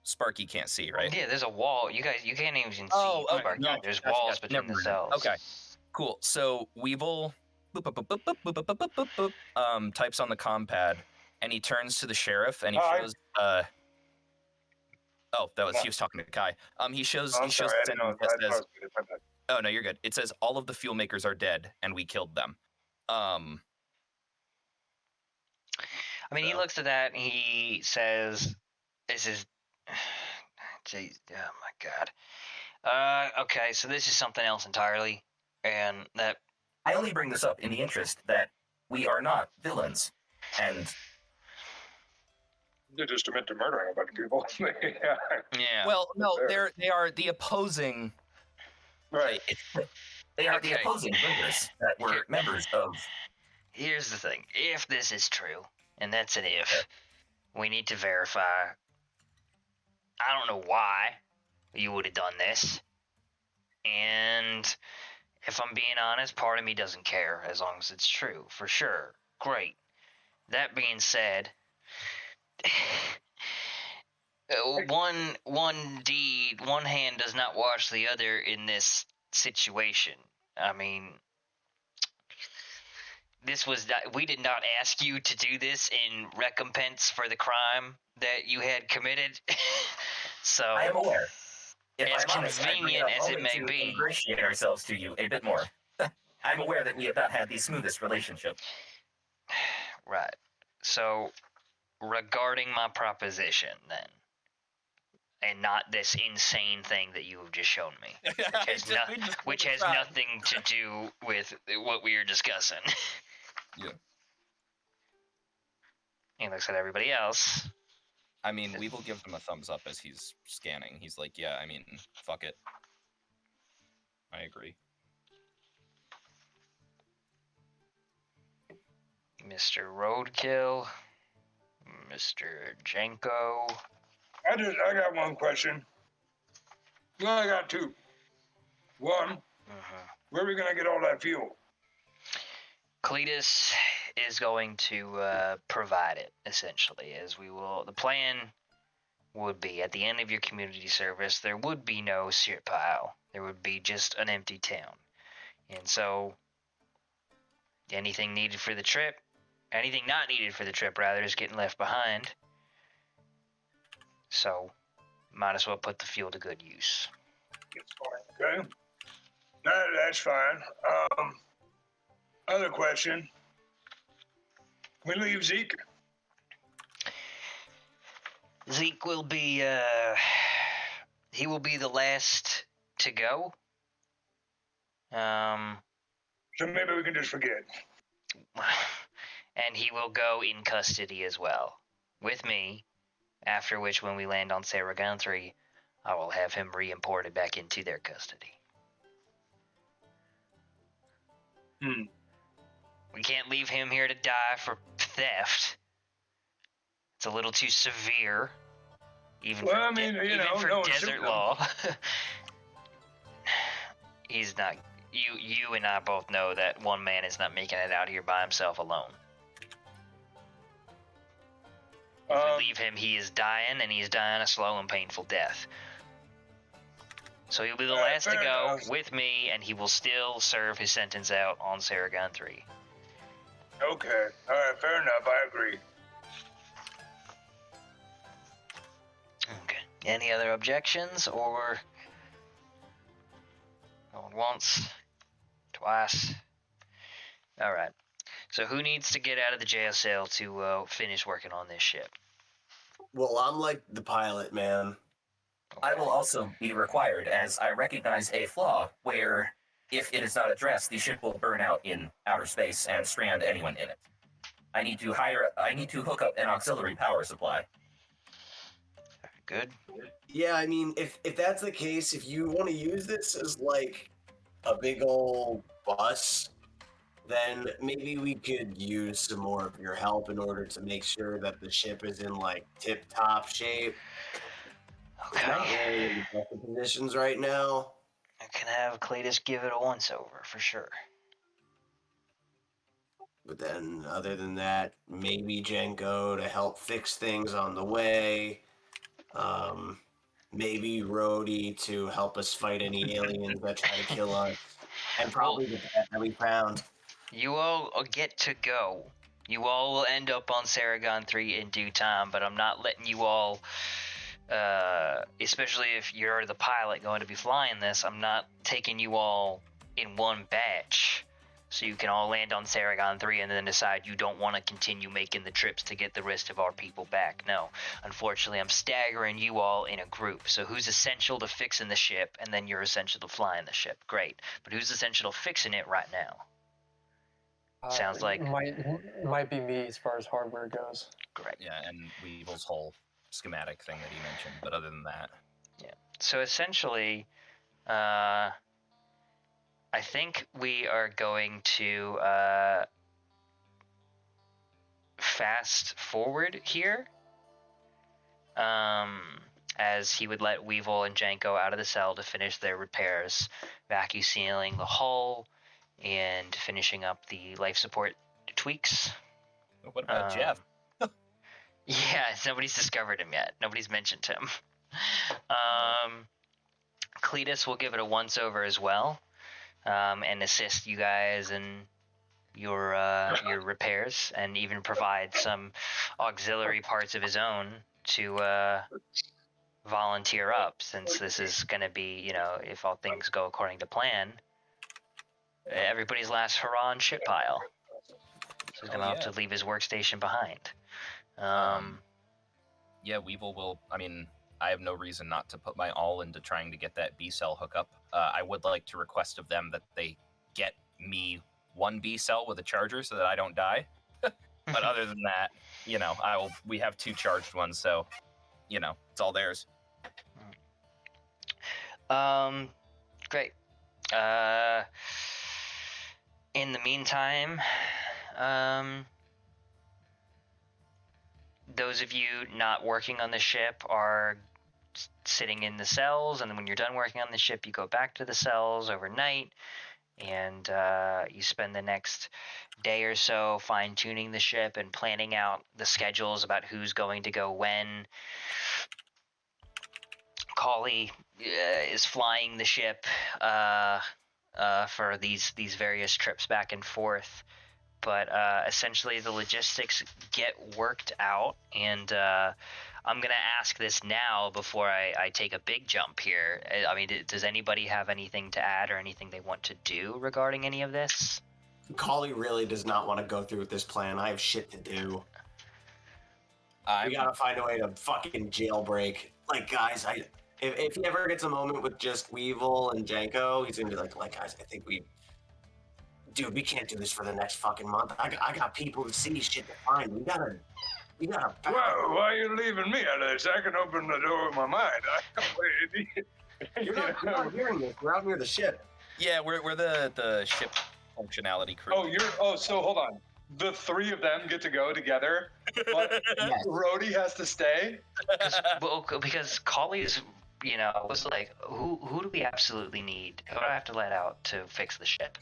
[SPEAKER 2] Sparky can't see, right?
[SPEAKER 1] Yeah, there's a wall. You can't even see.
[SPEAKER 2] Oh, okay.
[SPEAKER 1] Sparky.
[SPEAKER 2] No,
[SPEAKER 1] There's
[SPEAKER 2] gotcha,
[SPEAKER 1] walls
[SPEAKER 2] gotcha.
[SPEAKER 1] between the cells.
[SPEAKER 2] Okay, cool. So Weevil types on the comm pad, and he turns to the sheriff, and he shows. Oh, he was talking to Kai. He shows.
[SPEAKER 3] I'm
[SPEAKER 2] he shows.
[SPEAKER 3] sorry, I didn't know
[SPEAKER 2] that
[SPEAKER 3] if I
[SPEAKER 2] says,
[SPEAKER 3] was my bad.
[SPEAKER 2] oh no, you're good. It says all of the fuel makers are dead, and we killed them.
[SPEAKER 1] I mean, he looks at that and he says, "This is, jeez, oh my god. Okay, so this is something else entirely, and that
[SPEAKER 5] I only bring this up in the interest that we are not villains, and
[SPEAKER 3] They're just admit to murdering a bunch of people. Yeah.
[SPEAKER 1] yeah.
[SPEAKER 2] Well, no,
[SPEAKER 3] Fair.
[SPEAKER 2] they are the opposing.
[SPEAKER 3] Right.
[SPEAKER 5] they are the
[SPEAKER 1] Okay.
[SPEAKER 5] opposing members that were members of.
[SPEAKER 1] Here's the thing: if this is true, and that's an if, we need to verify. I don't know why you would have done this, and if I'm being honest, part of me doesn't care as long as it's true, for sure. Great. That being said, one hand does not wash the other in this situation. I mean, we did not ask you to do this in recompense for the crime that you had committed. So
[SPEAKER 5] I am aware. If
[SPEAKER 1] As
[SPEAKER 5] I'm honest, I bring
[SPEAKER 1] convenient
[SPEAKER 5] up
[SPEAKER 1] as it
[SPEAKER 5] only
[SPEAKER 1] may
[SPEAKER 5] to
[SPEAKER 1] be.
[SPEAKER 5] ingratiate ourselves to you a bit more. I'm aware that we have not had the smoothest relationship.
[SPEAKER 1] right. So regarding my proposition, then, and not this insane thing that you have just shown me, which has nothing to do with what we are discussing.
[SPEAKER 2] Yeah.
[SPEAKER 1] He looks at everybody else.
[SPEAKER 2] I mean, Weevil gives him a thumbs up as he's scanning. He's like, yeah, I mean, fuck it. I agree.
[SPEAKER 1] Mr. Roadkill, Mr. Janko.
[SPEAKER 3] I got one question. Well, I got two. One, where are we gonna get all that fuel?
[SPEAKER 1] Cletus is going to provide it, essentially, as we will. The plan would be, at the end of your community service, there would be no shit pile. There would be just an empty town. And so, anything needed for the trip, anything not needed for the trip, rather, is getting left behind. So, might as well put the fuel to good use.
[SPEAKER 3] Okay. That's fine. Other question. We leave Zeke.
[SPEAKER 1] Zeke will be, he will be the last to go.
[SPEAKER 3] So maybe we can just forget.
[SPEAKER 1] And he will go in custody as well, with me, after which when we land on Saragon 3, I will have him re-imported back into their custody. We can't leave him here to die for theft. It's a little too severe, even
[SPEAKER 3] Well,
[SPEAKER 1] for,
[SPEAKER 3] I mean,
[SPEAKER 1] for desert law. He's not. You and I both know that one man is not making it out here by himself alone. If we leave him, he is dying, and he's dying a slow and painful death. So he'll be the last to go with me, and he will still serve his sentence out on Saragon 3.
[SPEAKER 3] Okay. All right, fair enough. I agree.
[SPEAKER 1] Okay. Any other objections, or going once, twice? All right. So who needs to get out of the jail cell to finish working on this ship?
[SPEAKER 4] Well, I'm like the pilot, man.
[SPEAKER 5] I will also be required, as I recognize a flaw where, if it is not addressed, the ship will burn out in outer space and strand anyone in it. I need to hook up an auxiliary power supply.
[SPEAKER 1] Good.
[SPEAKER 4] Yeah, I mean, if that's the case, if you want to use this as like a big old bus, then maybe we could use some more of your help in order to make sure that the ship is in like tip-top shape.
[SPEAKER 1] Okay.
[SPEAKER 4] Not really in the best of conditions right now.
[SPEAKER 1] I can have Cletus give it a once-over, for sure.
[SPEAKER 4] But then, other than that, maybe Jenko to help fix things on the way. Maybe Rhodey to help us fight any aliens that try to kill us. And probably the pet that we found.
[SPEAKER 1] You all get to go. You all will end up on Saragon 3 in due time, but I'm not letting you all, especially if you're the pilot going to be flying this, I'm not taking you all in one batch. So you can all land on Saragon 3 and then decide you don't want to continue making the trips to get the rest of our people back. No. Unfortunately, I'm staggering you all in a group. So who's essential to fixing the ship, and then you're essential to flying the ship. Great. But who's essential to fixing it right now? Sounds like...
[SPEAKER 6] Might be me as far as hardware goes.
[SPEAKER 1] Great.
[SPEAKER 2] Yeah, and Weevil's whole schematic thing that he mentioned. But other than that...
[SPEAKER 1] Yeah. So essentially... I think we are going to fast forward here, as he would let Weevil and Janko out of the cell to finish their repairs, vacuum sealing the hull, and finishing up the life support tweaks.
[SPEAKER 2] What about Jeff?
[SPEAKER 1] Yeah, nobody's discovered him yet. Nobody's mentioned him. Cletus will give it a once-over as well. And assist you guys in your repairs, and even provide some auxiliary parts of his own to volunteer up, since this is going to be, if all things go according to plan, everybody's last hurrah on ship pile. So he's going to have to leave his workstation behind.
[SPEAKER 2] Yeah, Weevil will, I have no reason not to put my all into trying to get that B-cell hookup. I would like to request of them that they get me one B-cell with a charger so that I don't die. But other than that, we have 2 charged ones, so, it's all theirs.
[SPEAKER 1] Great. In the meantime, those of you not working on the ship are sitting in the cells, and then when you're done working on the ship, you go back to the cells overnight, and you spend the next day or so fine-tuning the ship and planning out the schedules about who's going to go when. Collie is flying the ship for these various trips back and forth, but essentially the logistics get worked out, and I'm going to ask this now before I take a big jump here. Does anybody have anything to add or anything they want to do regarding any of this?
[SPEAKER 4] Collie really does not want to go through with this plan. I have shit to do. We gotta find a way to fucking jailbreak. Like, guys, if he ever gets a moment with just Weevil and Janko, he's gonna be like, guys, I think dude, we can't do this for the next fucking month. I got people to see, shit to find. We gotta.
[SPEAKER 3] Well, why are you leaving me out of this? I can open the door with my mind.
[SPEAKER 4] You're not hearing this. We're out near the ship.
[SPEAKER 2] Yeah, we're the ship functionality crew.
[SPEAKER 8] So hold on. The three of them get to go together, but
[SPEAKER 4] Yes.
[SPEAKER 8] Rhodey has to stay.
[SPEAKER 1] Because Colley's, was like, who do we absolutely need? Who do I have to let out to fix the ship?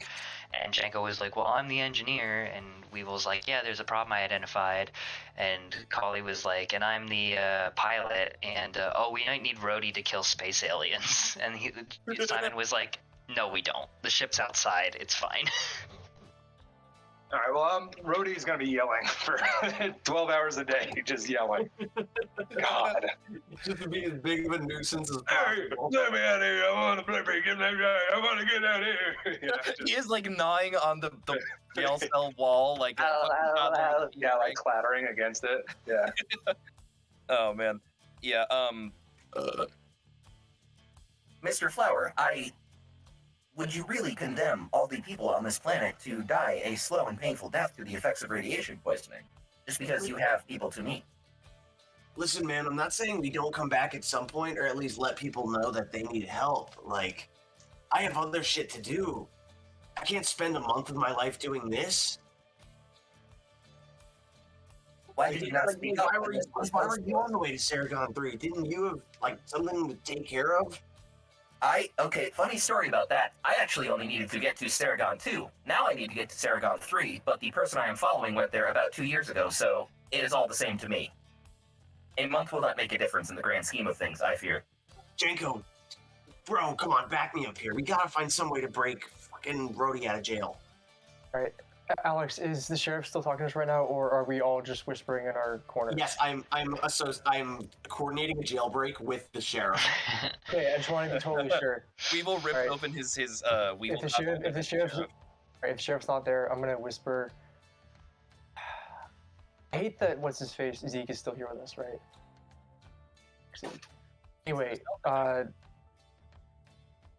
[SPEAKER 1] And Janko was like, well, I'm the engineer. And Weevil's like, yeah, there's a problem I identified. And Colley was like, and I'm the pilot. And, we might need Rhodey to kill space aliens. And Simon was like, no, we don't. The ship's outside. It's fine.
[SPEAKER 8] All right, well, Rhodey's going to be yelling for 12 hours a day, just yelling. God.
[SPEAKER 4] Just to be as big of a nuisance as
[SPEAKER 3] Hey,
[SPEAKER 4] possible.
[SPEAKER 3] let me out of here. I want to play for you. I want to get out of here.
[SPEAKER 8] Yeah,
[SPEAKER 2] He is like gnawing on the jail cell wall, like
[SPEAKER 8] yeah, like clattering against it. Yeah.
[SPEAKER 2] Oh man, yeah.
[SPEAKER 5] Mr. Flower, would you really condemn all the people on this planet to die a slow and painful death to the effects of radiation poisoning, just because you have people to meet?
[SPEAKER 4] Listen, man, I'm not saying we don't come back at some point, or at least let people know that they need help. Like, I have other shit to do. I can't spend a month of my life doing this.
[SPEAKER 5] Why did you not speak up?
[SPEAKER 4] Why were you on the way to Saragon 3? Didn't you have, something to take care of?
[SPEAKER 5] Okay, funny story about that. I actually only needed to get to Saragon 2. Now I need to get to Saragon 3, but the person I am following went there about 2 years ago, so it is all the same to me. A month will not make a difference in the grand scheme of things, I fear.
[SPEAKER 4] Janko, bro, come on, back me up here. We gotta find some way to break fucking Rhodey out of jail.
[SPEAKER 6] All right. Alex, is the sheriff still talking to us right now, or are we all just whispering in our corner?
[SPEAKER 4] Yes, I'm coordinating a jailbreak with the sheriff.
[SPEAKER 6] Okay, I just want to be totally sure.
[SPEAKER 2] Weevil ripped
[SPEAKER 6] Right.
[SPEAKER 2] open his Weevil.
[SPEAKER 6] If the sheriff's not there, I'm gonna whisper. I hate that what's his face Zeke is still here with us, right? Anyway,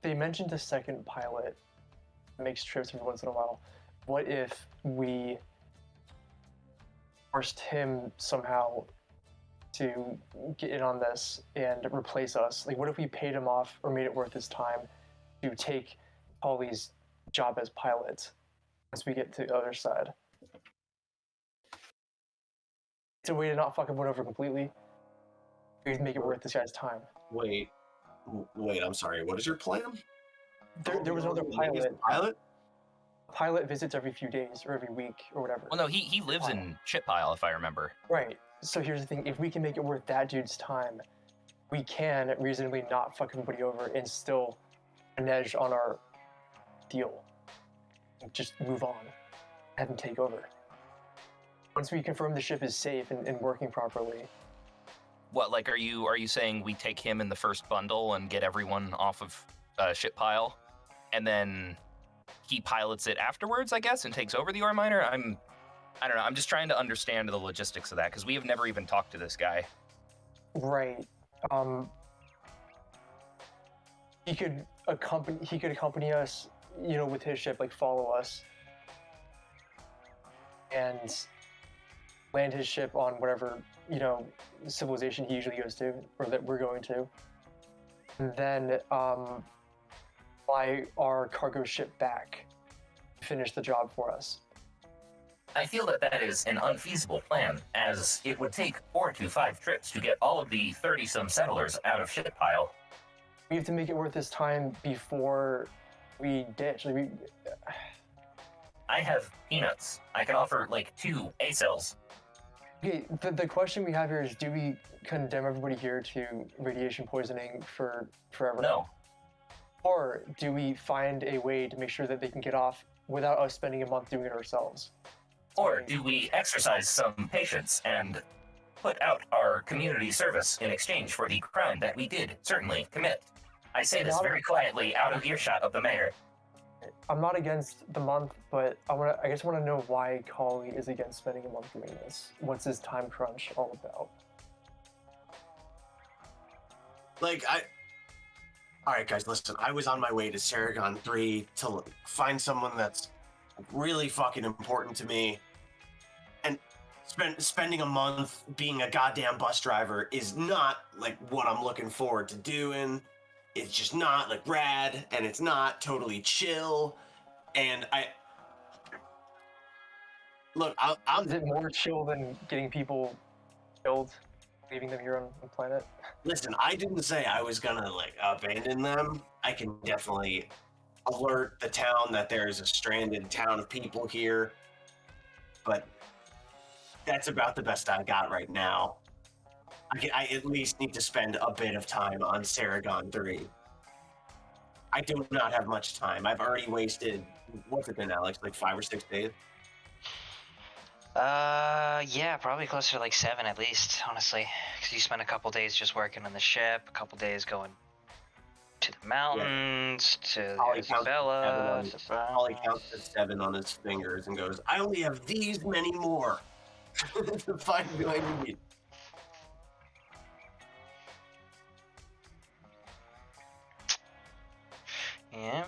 [SPEAKER 6] they mentioned a second pilot that makes trips every once in a while. What if we forced him somehow to get in on this and replace us? Like, what if we paid him off or made it worth his time to take Paulie's job as pilot once we get to the other side? It's a way to not fuck everyone over completely. We make it worth this guy's time.
[SPEAKER 4] Wait, I'm sorry. What is your plan?
[SPEAKER 6] There was another pilot.
[SPEAKER 4] Pilot?
[SPEAKER 6] Pilot visits every few days or every week or whatever.
[SPEAKER 2] Well, no, he lives in Shitpile, if I remember.
[SPEAKER 6] Right. So here's the thing: if we can make it worth that dude's time, we can reasonably not fuck everybody over and still renege on our deal. Just move on. Have him take over. Once we confirm the ship is safe and working properly.
[SPEAKER 2] What, like, are you saying we take him in the first bundle and get everyone off of Shitpile, and then he pilots it afterwards, I guess, and takes over the ore miner? I don't know. I'm just trying to understand the logistics of that, because we have never even talked to this guy.
[SPEAKER 6] Right. He could accompany us, with his ship, like follow us, and land his ship on whatever, civilization he usually goes to, or that we're going to. And then fly our cargo ship back, finish the job for us.
[SPEAKER 5] I feel that is an unfeasible plan, as it would take 4 to 5 trips to get all of the 30-some settlers out of Shitpile.
[SPEAKER 6] We have to make it worth his time before we ditch.
[SPEAKER 5] I have peanuts. I can offer, 2 A-cells.
[SPEAKER 6] Okay, the question we have here is, do we condemn everybody here to radiation poisoning for forever?
[SPEAKER 5] No.
[SPEAKER 6] Or do we find a way to make sure that they can get off without us spending a month doing it ourselves?
[SPEAKER 5] Or do we exercise some patience and put out our community service in exchange for the crime that we did certainly commit? I say this very quietly out of earshot of the mayor.
[SPEAKER 6] I'm not against the month, but I guess want to know why Kali is against spending a month doing this. What's his time crunch all about?
[SPEAKER 4] All right, guys, listen. I was on my way to Saragon 3 to find someone that's really fucking important to me, and spending a month being a goddamn bus driver is not like what I'm looking forward to doing. It's just not like rad, and it's not totally chill. And I'm.
[SPEAKER 6] Is it more chill than getting people killed, leaving them here on the planet?
[SPEAKER 4] Listen, I didn't say I was gonna like abandon them. I can definitely alert the town that there's a stranded town of people here, but that's about the best I got right now. I at least need to spend a bit of time on Saragon 3. I do not have much time. I've already wasted, what's it been, Alex, like 5 or 6 days?
[SPEAKER 1] Yeah, probably closer to like 7 at least, honestly. Because you spent a couple days just working on the ship, a couple days going to the mountains, to Isabella.
[SPEAKER 4] Ollie counts to 7 on his fingers and goes, I only have these many more to find who I need.
[SPEAKER 1] Yeah.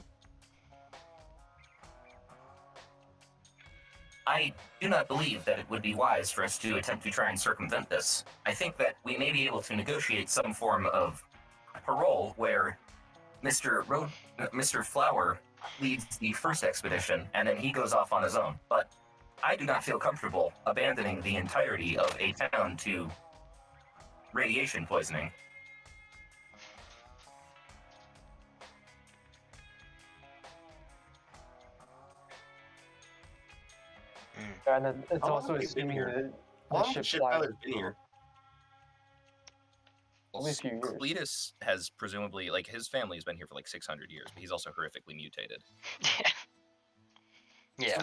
[SPEAKER 5] I do not believe that it would be wise for us to attempt to try and circumvent this. I think that we may be able to negotiate some form of parole where Mr. Flower leads the first expedition and then he goes off on his own. But I do not feel comfortable abandoning the entirety of a town to radiation poisoning.
[SPEAKER 6] And then it's also assuming that the ship flies. Only a few years.
[SPEAKER 2] Cletus has presumably, like, his family's been here for like 600 years, but he's also horrifically mutated.
[SPEAKER 1] Yeah.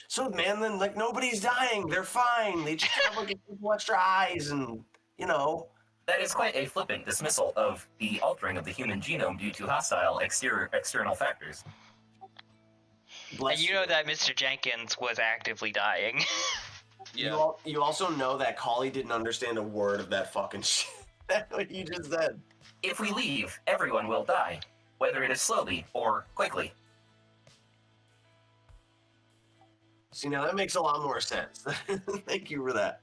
[SPEAKER 4] So then nobody's dying. They're fine. They just have like a couple extra eyes, and you know.
[SPEAKER 5] That is quite a flippant dismissal of the altering of the human genome due to hostile external factors.
[SPEAKER 1] And you know that Mr. Jenkins was actively dying.
[SPEAKER 2] Yeah.
[SPEAKER 4] You also know that Kali didn't understand a word of that fucking shit. That's what you just said.
[SPEAKER 5] If we leave, everyone will die, whether it is slowly or quickly.
[SPEAKER 4] See, now that makes a lot more sense. Thank you for that.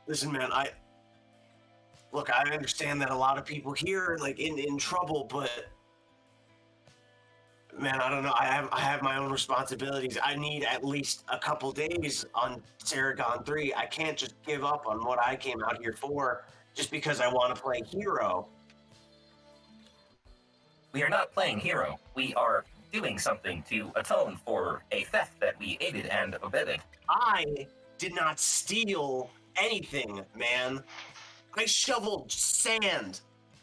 [SPEAKER 4] Listen, man, I understand that a lot of people here are like in trouble, but man, I don't know. I have my own responsibilities. I need at least a couple days on Saragon 3. I can't just give up on what I came out here for just because I want to play hero.
[SPEAKER 5] We are not playing hero. We are doing something to atone for a theft that we aided and abetted.
[SPEAKER 4] I did not steal anything, man. I shoveled sand.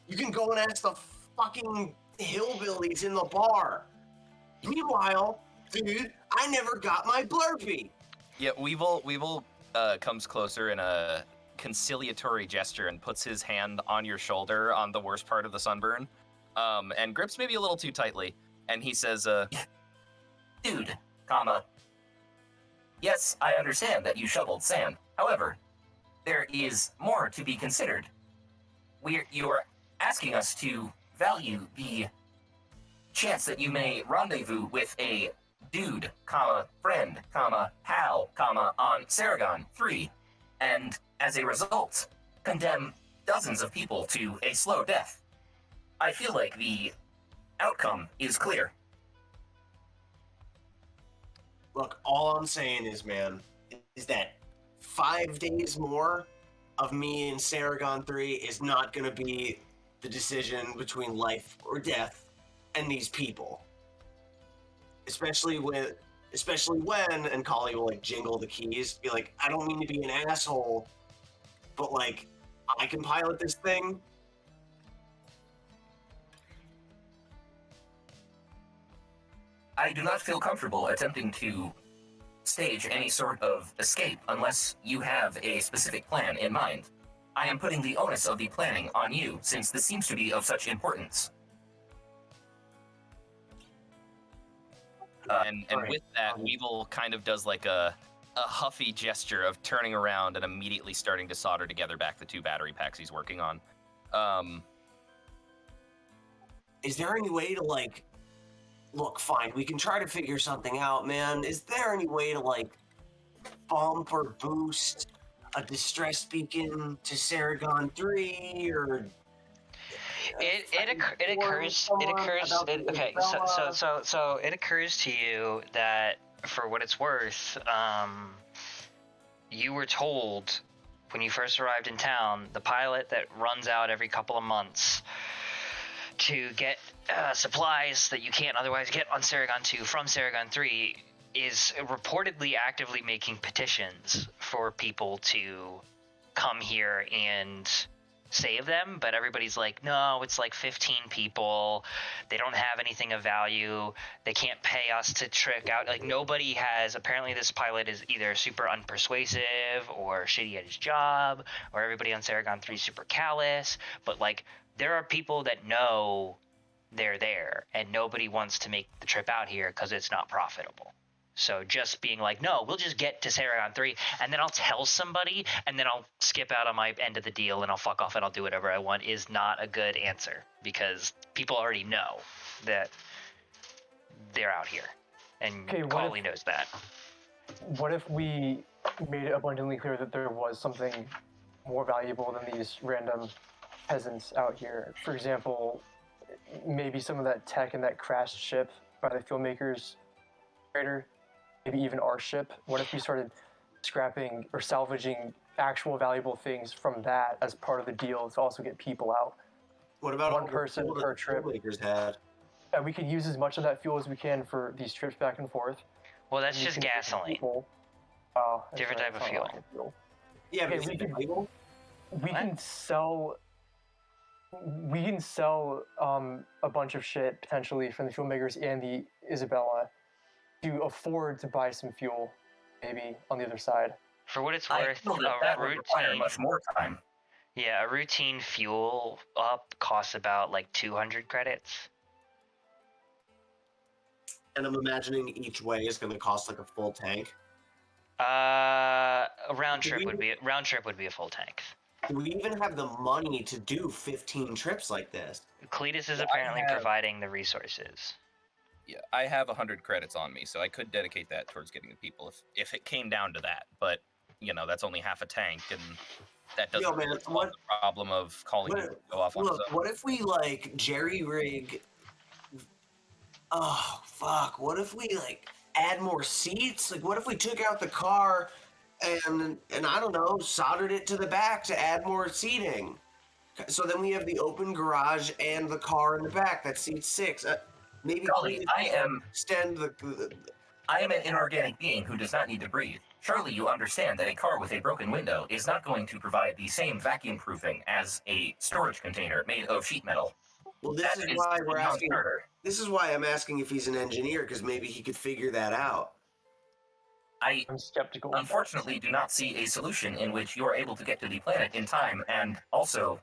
[SPEAKER 4] You can go and ask the fucking hillbillies in the bar. Meanwhile, dude, I never got my Blurpee.
[SPEAKER 2] Yeah, Weevil comes closer in a conciliatory gesture and puts his hand on your shoulder on the worst part of the sunburn, and grips maybe a little too tightly, and he says,
[SPEAKER 5] Dude, yes, I understand that you shoveled sand. However, there is more to be considered. You are asking us to value the chance that you may rendezvous with a dude, friend, pal, on Saragon 3, and as a result, condemn dozens of people to a slow death. I feel like the outcome is clear.
[SPEAKER 4] Look, all I'm saying is, man, is that 5 days more of me in Saragon 3 is not going to be the decision between life or death and these people. Especially when, and Kali will like jingle the keys, be like, I don't mean to be an asshole, but like, I can pilot this thing.
[SPEAKER 5] I do not feel comfortable attempting to stage any sort of escape unless you have a specific plan in mind. I am putting the onus of the planning on you, since this seems to be of such importance.
[SPEAKER 2] And with that, Weevil kind of does like a huffy gesture of turning around and immediately starting to solder together back the 2 battery packs he's working on.
[SPEAKER 4] Is there any way to, like, look, fine, we can try to figure something out, man. Is there any way to, like, bump or boost a distress beacon to Saragon 3 or
[SPEAKER 1] it occurs to you that, for what it's worth, you were told when you first arrived in town, the pilot that runs out every couple of months to get supplies that you can't otherwise get on Saragon 2 from Saragon 3 is reportedly actively making petitions for people to come here and save them, but everybody's like, no, it's like 15 people, they don't have anything of value, they can't pay us to trick out, like, nobody has, apparently this pilot is either super unpersuasive or shitty at his job, or everybody on Saragon 3 is super callous, but, like, there are people that know they're there, and nobody wants to make the trip out here because it's not profitable. So just being like, no, we'll just get to Saragon 3, and then I'll tell somebody, and then I'll skip out on my end of the deal, and I'll fuck off, and I'll do whatever I want, is not a good answer, because people already know that they're out here, and Collie knows that.
[SPEAKER 6] What if we made it abundantly clear that there was something more valuable than these random peasants out here? For example, maybe some of that tech in that crashed ship by the filmmakers trader, maybe even our ship. What if we started scrapping or salvaging actual valuable things from that as part of the deal to also get people out?
[SPEAKER 4] What about
[SPEAKER 6] one person per trip?
[SPEAKER 4] Had?
[SPEAKER 6] We could use as much of that fuel as we can for these trips back and forth.
[SPEAKER 1] Well, that's just gasoline. Different type of fuel.
[SPEAKER 4] Yeah, but
[SPEAKER 6] we can sell. We can sell a bunch of shit potentially from the fuel makers and the Isabella to afford to buy some fuel, maybe on the other side.
[SPEAKER 1] For what it's worth,
[SPEAKER 5] that would require much more time.
[SPEAKER 1] Yeah, a routine fuel up costs about like 200 credits.
[SPEAKER 4] And I'm imagining each way is going to cost like a full tank.
[SPEAKER 1] A round trip would be a full tank.
[SPEAKER 4] Do we even have the money to do 15 trips like this?
[SPEAKER 1] Cletus is apparently providing the resources.
[SPEAKER 2] Yeah, I have 100 credits on me, so I could dedicate that towards getting the people if it came down to that. But, you know, that's only half a tank, and that doesn't solve the problem of calling you to go off on his own.
[SPEAKER 4] What if we, like, jerry-rig... Oh, fuck. What if we, like, add more seats? Like, what if we took out the car and I don't know, soldered it to the back to add more seating? So then we have the open garage and the car in the back. That seats 6. Maybe
[SPEAKER 5] Golly, I am an
[SPEAKER 4] an
[SPEAKER 5] inorganic being who does not need to breathe. Surely you understand that a car with a broken window is not going to provide the same vacuum proofing as a storage container made of sheet metal.
[SPEAKER 4] Well, this is why we're asking. This is why I'm asking if he's an engineer, because maybe he could figure that out.
[SPEAKER 6] I'm skeptical.
[SPEAKER 5] Unfortunately, do not see a solution in which you are able to get to the planet in time and also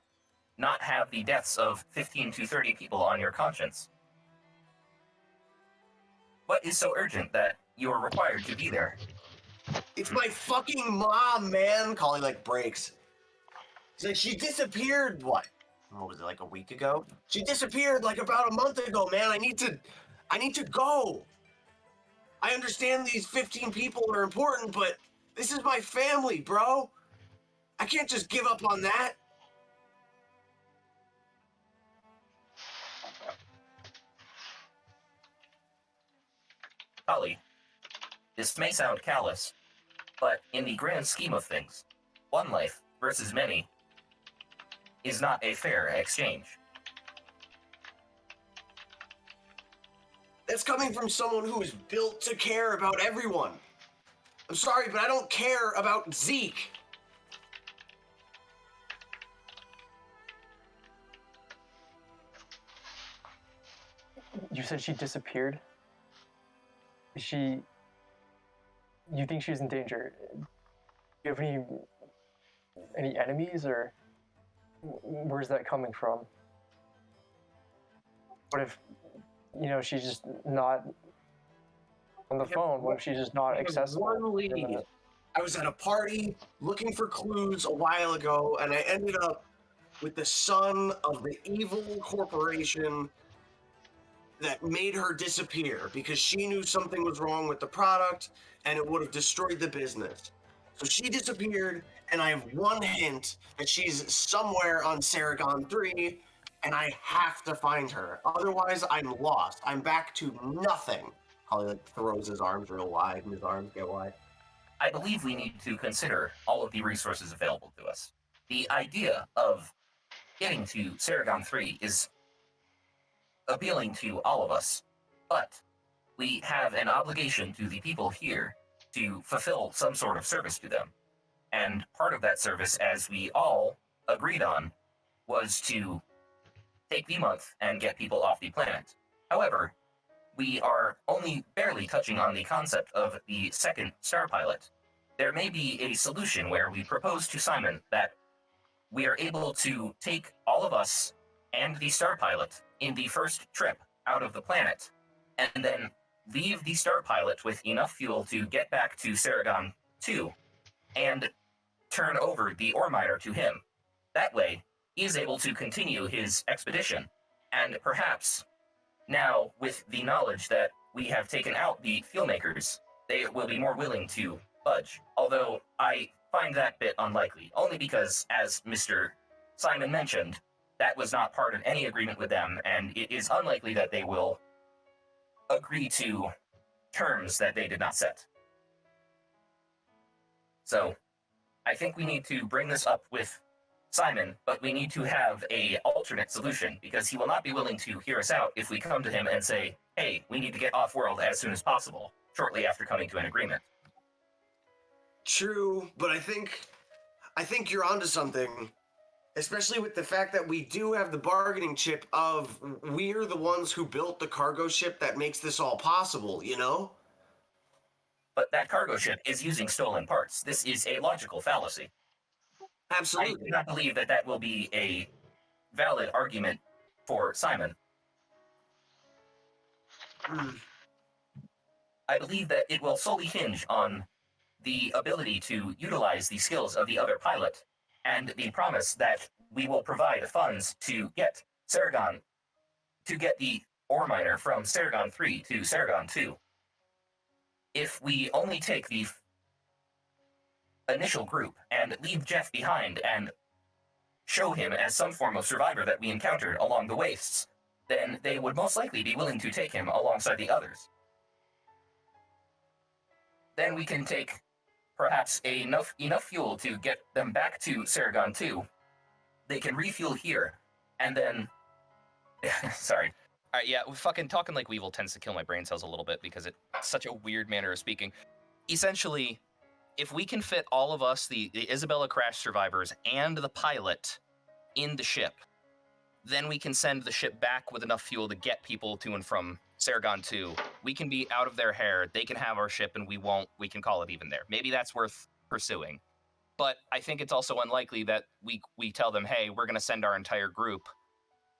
[SPEAKER 5] not have the deaths of 15 to 30 people on your conscience. What is so urgent that you are required to be there?
[SPEAKER 4] It's my fucking mom, man. Collie like breaks. He's like, she disappeared. What was it, like a week ago? She disappeared like about a month ago, man. I need to go. I understand these 15 people are important, but this is my family, bro. I can't just give up on that.
[SPEAKER 5] Holly, this may sound callous, but in the grand scheme of things, one life versus many is not a fair exchange.
[SPEAKER 4] That's coming from someone who is built to care about everyone. I'm sorry, but I don't care about Zeke.
[SPEAKER 6] You said she disappeared? You think she's in danger? Do you have any enemies or? Where's that coming from? What if, she's just not on the phone? What if she's just not accessible?
[SPEAKER 4] One lead. I was at a party looking for clues a while ago, and I ended up with the son of the evil corporation that made her disappear because she knew something was wrong with the product and it would have destroyed the business. So she disappeared, and I have one hint that she's somewhere on Saragon 3, and I have to find her. Otherwise, I'm lost. I'm back to nothing. Holly throws his arms real wide, and his arms get wide.
[SPEAKER 5] I believe we need to consider all of the resources available to us. The idea of getting to Saragon 3 is appealing to all of us, but we have an obligation to the people here to fulfill some sort of service to them. And part of that service, as we all agreed on, was to take the month and get people off the planet. However, we are only barely touching on the concept of the second star pilot. There may be a solution where we propose to Simon that we are able to take all of us and the star pilot in the first trip out of the planet, and then leave the star pilot with enough fuel to get back to Saragon 2 and turn over the ore miner to him. That way, he is able to continue his expedition, and perhaps now, with the knowledge that we have taken out the fuel makers, they will be more willing to budge. Although I find that bit unlikely, only because, as Mr. Simon mentioned, that was not part of any agreement with them, and it is unlikely that they will agree to terms that they did not set. So, I think we need to bring this up with Simon, but we need to have an alternate solution, because he will not be willing to hear us out if we come to him and say, hey, we need to get off-world as soon as possible, shortly after coming to an agreement.
[SPEAKER 4] True, but I think you're onto something, especially with the fact that we do have the bargaining chip of we're the ones who built the cargo ship that makes this all possible, you know?
[SPEAKER 5] But that cargo ship is using stolen parts. This is a logical fallacy.
[SPEAKER 4] Absolutely.
[SPEAKER 5] I do not believe that that will be a valid argument for Simon. I believe that it will solely hinge on the ability to utilize the skills of the other pilot and the promise that we will provide funds to get Saragon, to get the ore miner from Saragon 3 to Saragon 2. If we only take the initial group and leave Jeff behind and show him as some form of survivor that we encountered along the wastes, then they would most likely be willing to take him alongside the others. Then we can take perhaps enough fuel to get them back to Saragon 2. They can refuel here, and then... Sorry.
[SPEAKER 2] All right, yeah, fucking talking like Weevil tends to kill my brain cells a little bit because it's such a weird manner of speaking. Essentially, if we can fit all of us, the Isabella crash survivors, and the pilot in the ship, then we can send the ship back with enough fuel to get people to and from Saragon 2. We can be out of their hair, they can have our ship, and we can call it even there. Maybe that's worth pursuing. But I think it's also unlikely that we tell them, hey, we're going to send our entire group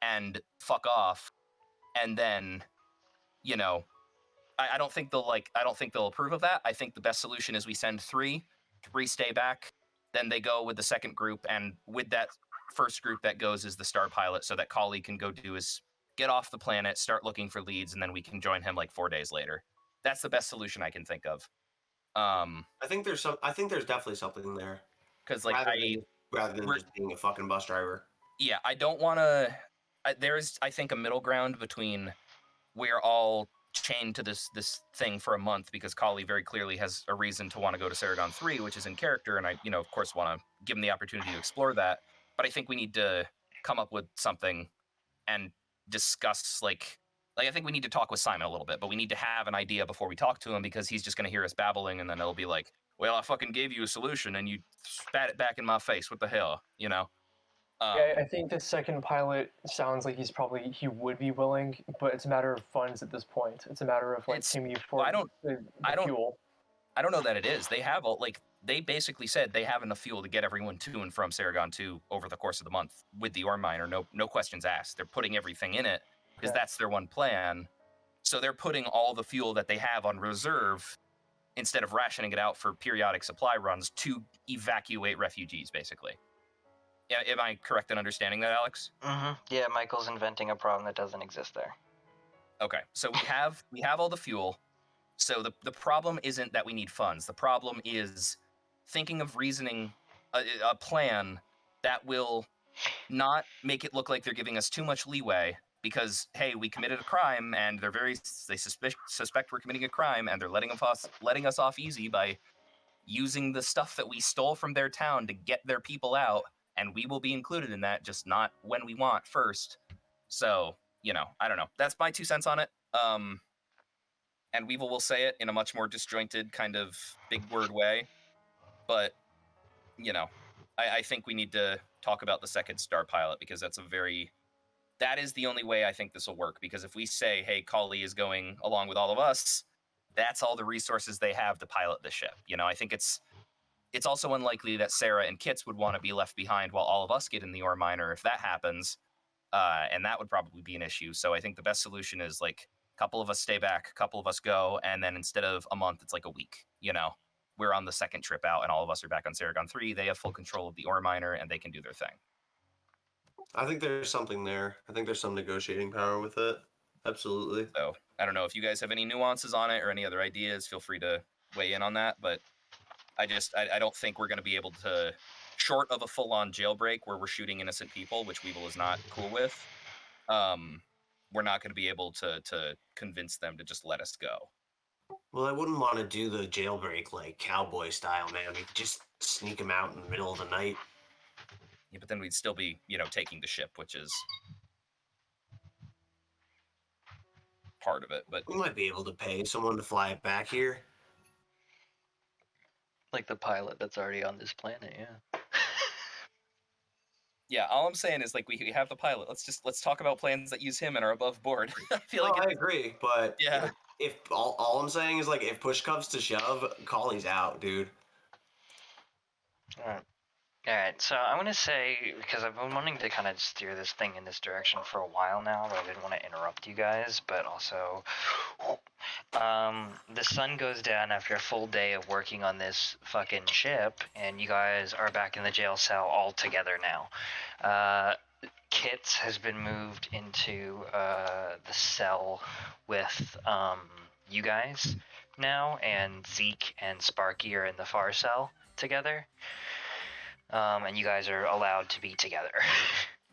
[SPEAKER 2] and fuck off. And then, you know, I don't think they'll approve of that. I think the best solution is we send three stay back, then they go with the second group, and with that first group that goes is the star pilot, so that Kali can go do his get off the planet, start looking for leads, and then we can join him like 4 days later. That's the best solution I can think of.
[SPEAKER 4] I think there's definitely something there.
[SPEAKER 2] Because like
[SPEAKER 4] rather than just being a fucking bus driver.
[SPEAKER 2] Yeah, I don't want to. There is, I think, a middle ground between we're all chained to this thing for a month because Kali very clearly has a reason to want to go to Saragon 3, which is in character, and I, of course, want to give him the opportunity to explore that. But I think we need to come up with something and discuss, like I think we need to talk with Simon a little bit, but we need to have an idea before we talk to him, because he's just going to hear us babbling, and then it'll be like, well, I fucking gave you a solution, and you spat it back in my face. What the hell,
[SPEAKER 6] Yeah, I think the second pilot sounds like he would be willing, but it's a matter of funds at this point. It's a matter of like, can we afford the fuel?
[SPEAKER 2] I don't know that it is. They have they basically said they have enough fuel to get everyone to and from Saragon 2 over the course of the month with the ore miner. No questions asked. They're putting everything in it because that's their one plan. So they're putting all the fuel that they have on reserve instead of rationing it out for periodic supply runs to evacuate refugees, basically. Yeah, am I correct in understanding that, Alex?
[SPEAKER 1] Mm-hmm. Yeah, Michael's inventing a problem that doesn't exist there.
[SPEAKER 2] Okay, so we have all the fuel. So the problem isn't that we need funds. The problem is thinking of reasoning a plan that will not make it look like they're giving us too much leeway because, hey, we committed a crime and they suspect we're committing a crime and they're letting us off easy by using the stuff that we stole from their town to get their people out, and we will be included in that, just not when we want first. So, I don't know. That's my 2 cents on it. And Weevil will say it in a much more disjointed kind of big word way. But, I think we need to talk about the second star pilot because that is the only way I think this will work. Because if we say, hey, Kali is going along with all of us, that's all the resources they have to pilot the ship. I think it's also unlikely that Sarah and Kits would want to be left behind while all of us get in the ore miner if that happens. And that would probably be an issue. So I think the best solution is like a couple of us stay back, a couple of us go, and then instead of a month, it's like a week. We're on the second trip out and all of us are back on Saragon 3. They have full control of the ore miner and they can do their thing.
[SPEAKER 4] I think there's something there. I think there's some negotiating power with it. Absolutely.
[SPEAKER 2] So I don't know if you guys have any nuances on it or any other ideas. Feel free to weigh in on that. But I don't think we're going to be able to, short of a full-on jailbreak where we're shooting innocent people, which Weevil is not cool with, we're not going to be able to convince them to just let us go.
[SPEAKER 4] Well, I wouldn't want to do the jailbreak like cowboy style, man. We could just sneak them out in the middle of the night.
[SPEAKER 2] Yeah, but then we'd still be, taking the ship, which is part of it. But
[SPEAKER 4] we might be able to pay someone to fly it back here.
[SPEAKER 1] Like the pilot that's already on this planet, yeah.
[SPEAKER 2] Yeah, all I'm saying is, like, we have the pilot. Let's talk about plans that use him and are above board. I feel like
[SPEAKER 4] I agree, but
[SPEAKER 2] yeah.
[SPEAKER 4] If all I'm saying is, like, if push comes to shove, Kali's out, dude.
[SPEAKER 1] All right, so I'm going to say, because I've been wanting to kind of steer this thing in this direction for a while now, but I didn't want to interrupt you guys, but also, the sun goes down after a full day of working on this fucking ship, and you guys are back in the jail cell all together now. Kits has been moved into the cell with you guys now, and Zeke and Sparky are in the far cell together. And you guys are allowed to be together,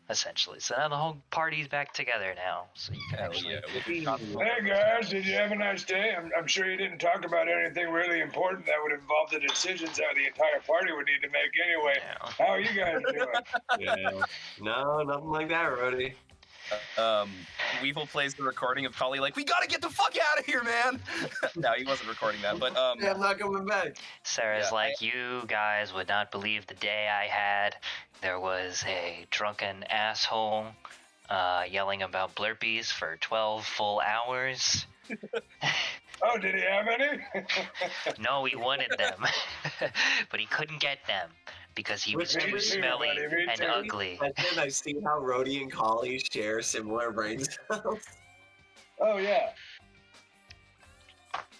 [SPEAKER 1] essentially. So now the whole party's back together now. So you can actually...
[SPEAKER 3] Hey guys, did you have a nice day? I'm sure you didn't talk about anything really important that would involve the decisions that the entire party would need to make anyway. Yeah. How are you guys doing?
[SPEAKER 4] Yeah. No, nothing like that, Rody.
[SPEAKER 2] Weevil plays the recording of Kali like, we gotta get the fuck out of here, man! No, he wasn't recording that, but
[SPEAKER 4] yeah, I'm not coming back.
[SPEAKER 1] Sarah's like, you guys would not believe the day I had. There was a drunken asshole yelling about Blurpees for 12 full hours.
[SPEAKER 3] Oh, did he have any?
[SPEAKER 1] No, he wanted them, but he couldn't get them. Because he was too smelly and ugly.
[SPEAKER 4] And then I see how Rhodey and Kali share similar brain cells.
[SPEAKER 3] Oh, yeah.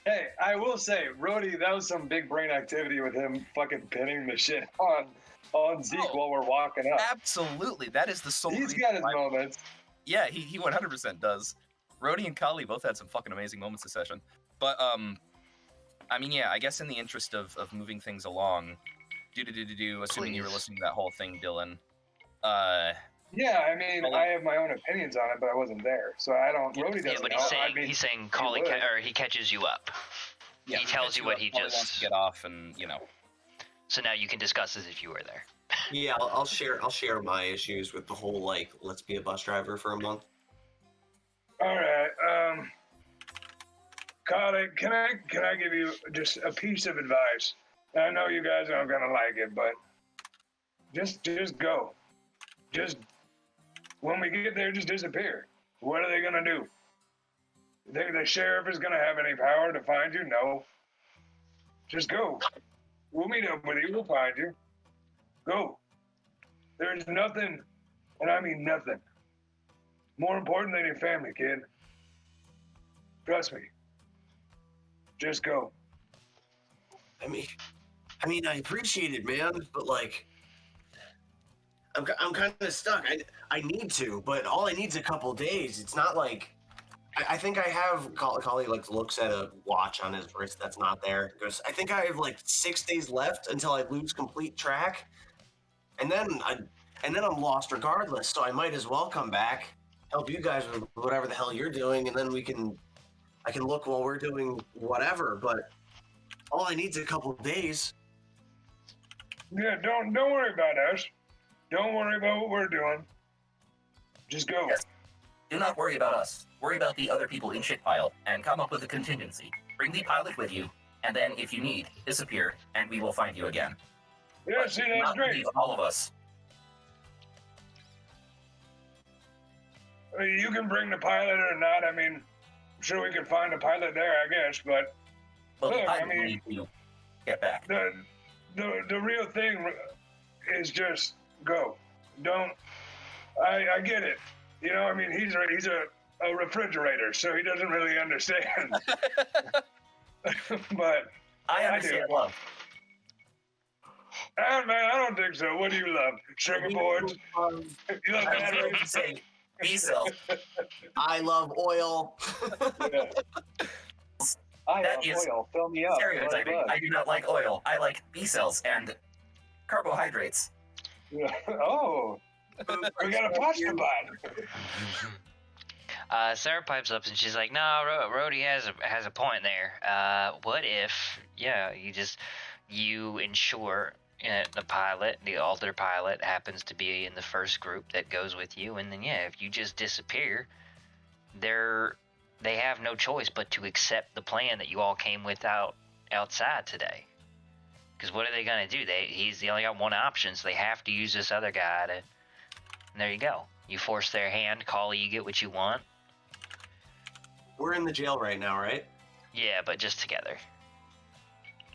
[SPEAKER 3] Hey, I will say, Rhodey, that was some big brain activity with him fucking pinning the shit on Zeke while we're walking up.
[SPEAKER 2] Absolutely. That is the sole
[SPEAKER 3] He's got his moments.
[SPEAKER 2] Yeah, he 100% does. Rhodey and Kali both had some fucking amazing moments this session. But, I mean, yeah, I guess in the interest of moving things along... assuming you were listening to that whole thing, Dylan.
[SPEAKER 3] Yeah, I mean, I have my own opinions on it, but I wasn't there, so I don't. Rhodey doesn't.
[SPEAKER 1] Yeah, but he's saying Kali he catches you up. Yeah, he tells you what he just
[SPEAKER 2] wants to get off, and
[SPEAKER 1] So now you can discuss as if you were there.
[SPEAKER 4] Yeah, I'll share my issues with the whole like let's be a bus driver for a month.
[SPEAKER 3] All right, Kali, can I give you just a piece of advice? I know you guys aren't gonna like it, but just go. Just when we get there, just disappear. What are they gonna do? You think the sheriff is gonna have any power to find you? No. Just go. We'll meet up with you. We'll find you. Go. There's nothing, and I mean nothing, more important than your family, kid. Trust me. Just go.
[SPEAKER 4] I mean, I appreciate it, man, but like, I'm kind of stuck. I need to, but all I need is a couple days. It's not like I think I have. Kali like looks at a watch on his wrist that's not there. He goes, I think I have like 6 days left until I lose complete track, and then I'm lost regardless. So I might as well come back, help you guys with whatever the hell you're doing, and then I can look while we're doing whatever. But all I need is a couple days.
[SPEAKER 3] Yeah, don't worry about us. Don't worry about what we're doing. Just go.
[SPEAKER 5] Yes. Do not worry about us. Worry about the other people in Shitpile and come up with a contingency. Bring the pilot with you, and then if you need, disappear, and we will find you again.
[SPEAKER 3] Yeah,
[SPEAKER 5] But
[SPEAKER 3] see,
[SPEAKER 5] do
[SPEAKER 3] that's
[SPEAKER 5] not
[SPEAKER 3] great.
[SPEAKER 5] leave all of us.
[SPEAKER 3] I mean, you can bring the pilot or not. I mean, I'm sure we could find a pilot there, I guess. But
[SPEAKER 5] Well,
[SPEAKER 3] look,
[SPEAKER 5] I
[SPEAKER 3] I mean,
[SPEAKER 5] need to get back.
[SPEAKER 3] the real thing is just go. Don't. I get it. You know, I mean, he's a refrigerator, so he doesn't really understand. But
[SPEAKER 5] I understand love.
[SPEAKER 3] man, I don't think so. What do you love? Sugar boards? You love
[SPEAKER 5] I was going
[SPEAKER 3] batteries?
[SPEAKER 5] to say B-cells.
[SPEAKER 4] I love oil.
[SPEAKER 3] Yeah.
[SPEAKER 7] I
[SPEAKER 5] That
[SPEAKER 7] have
[SPEAKER 5] is
[SPEAKER 7] oil. Fill me up.
[SPEAKER 5] Stereotyping.
[SPEAKER 7] Buzz, buzz.
[SPEAKER 5] I do not like oil. I like B-cells and carbohydrates.
[SPEAKER 3] Yeah. Oh, we got a pasta bun.
[SPEAKER 1] Sarah pipes up and she's like, "No, Rhodey has a point there. What if, you ensure the pilot, the alter pilot, happens to be in the first group that goes with you, and then if you just disappear, they have no choice but to accept the plan that you all came with outside today. Because what are they gonna do? He's only got one option, so they have to use this other guy to. And there you go. You force their hand. Kali, you get what you want.
[SPEAKER 4] We're in the jail right now, right?
[SPEAKER 1] Yeah, but just together.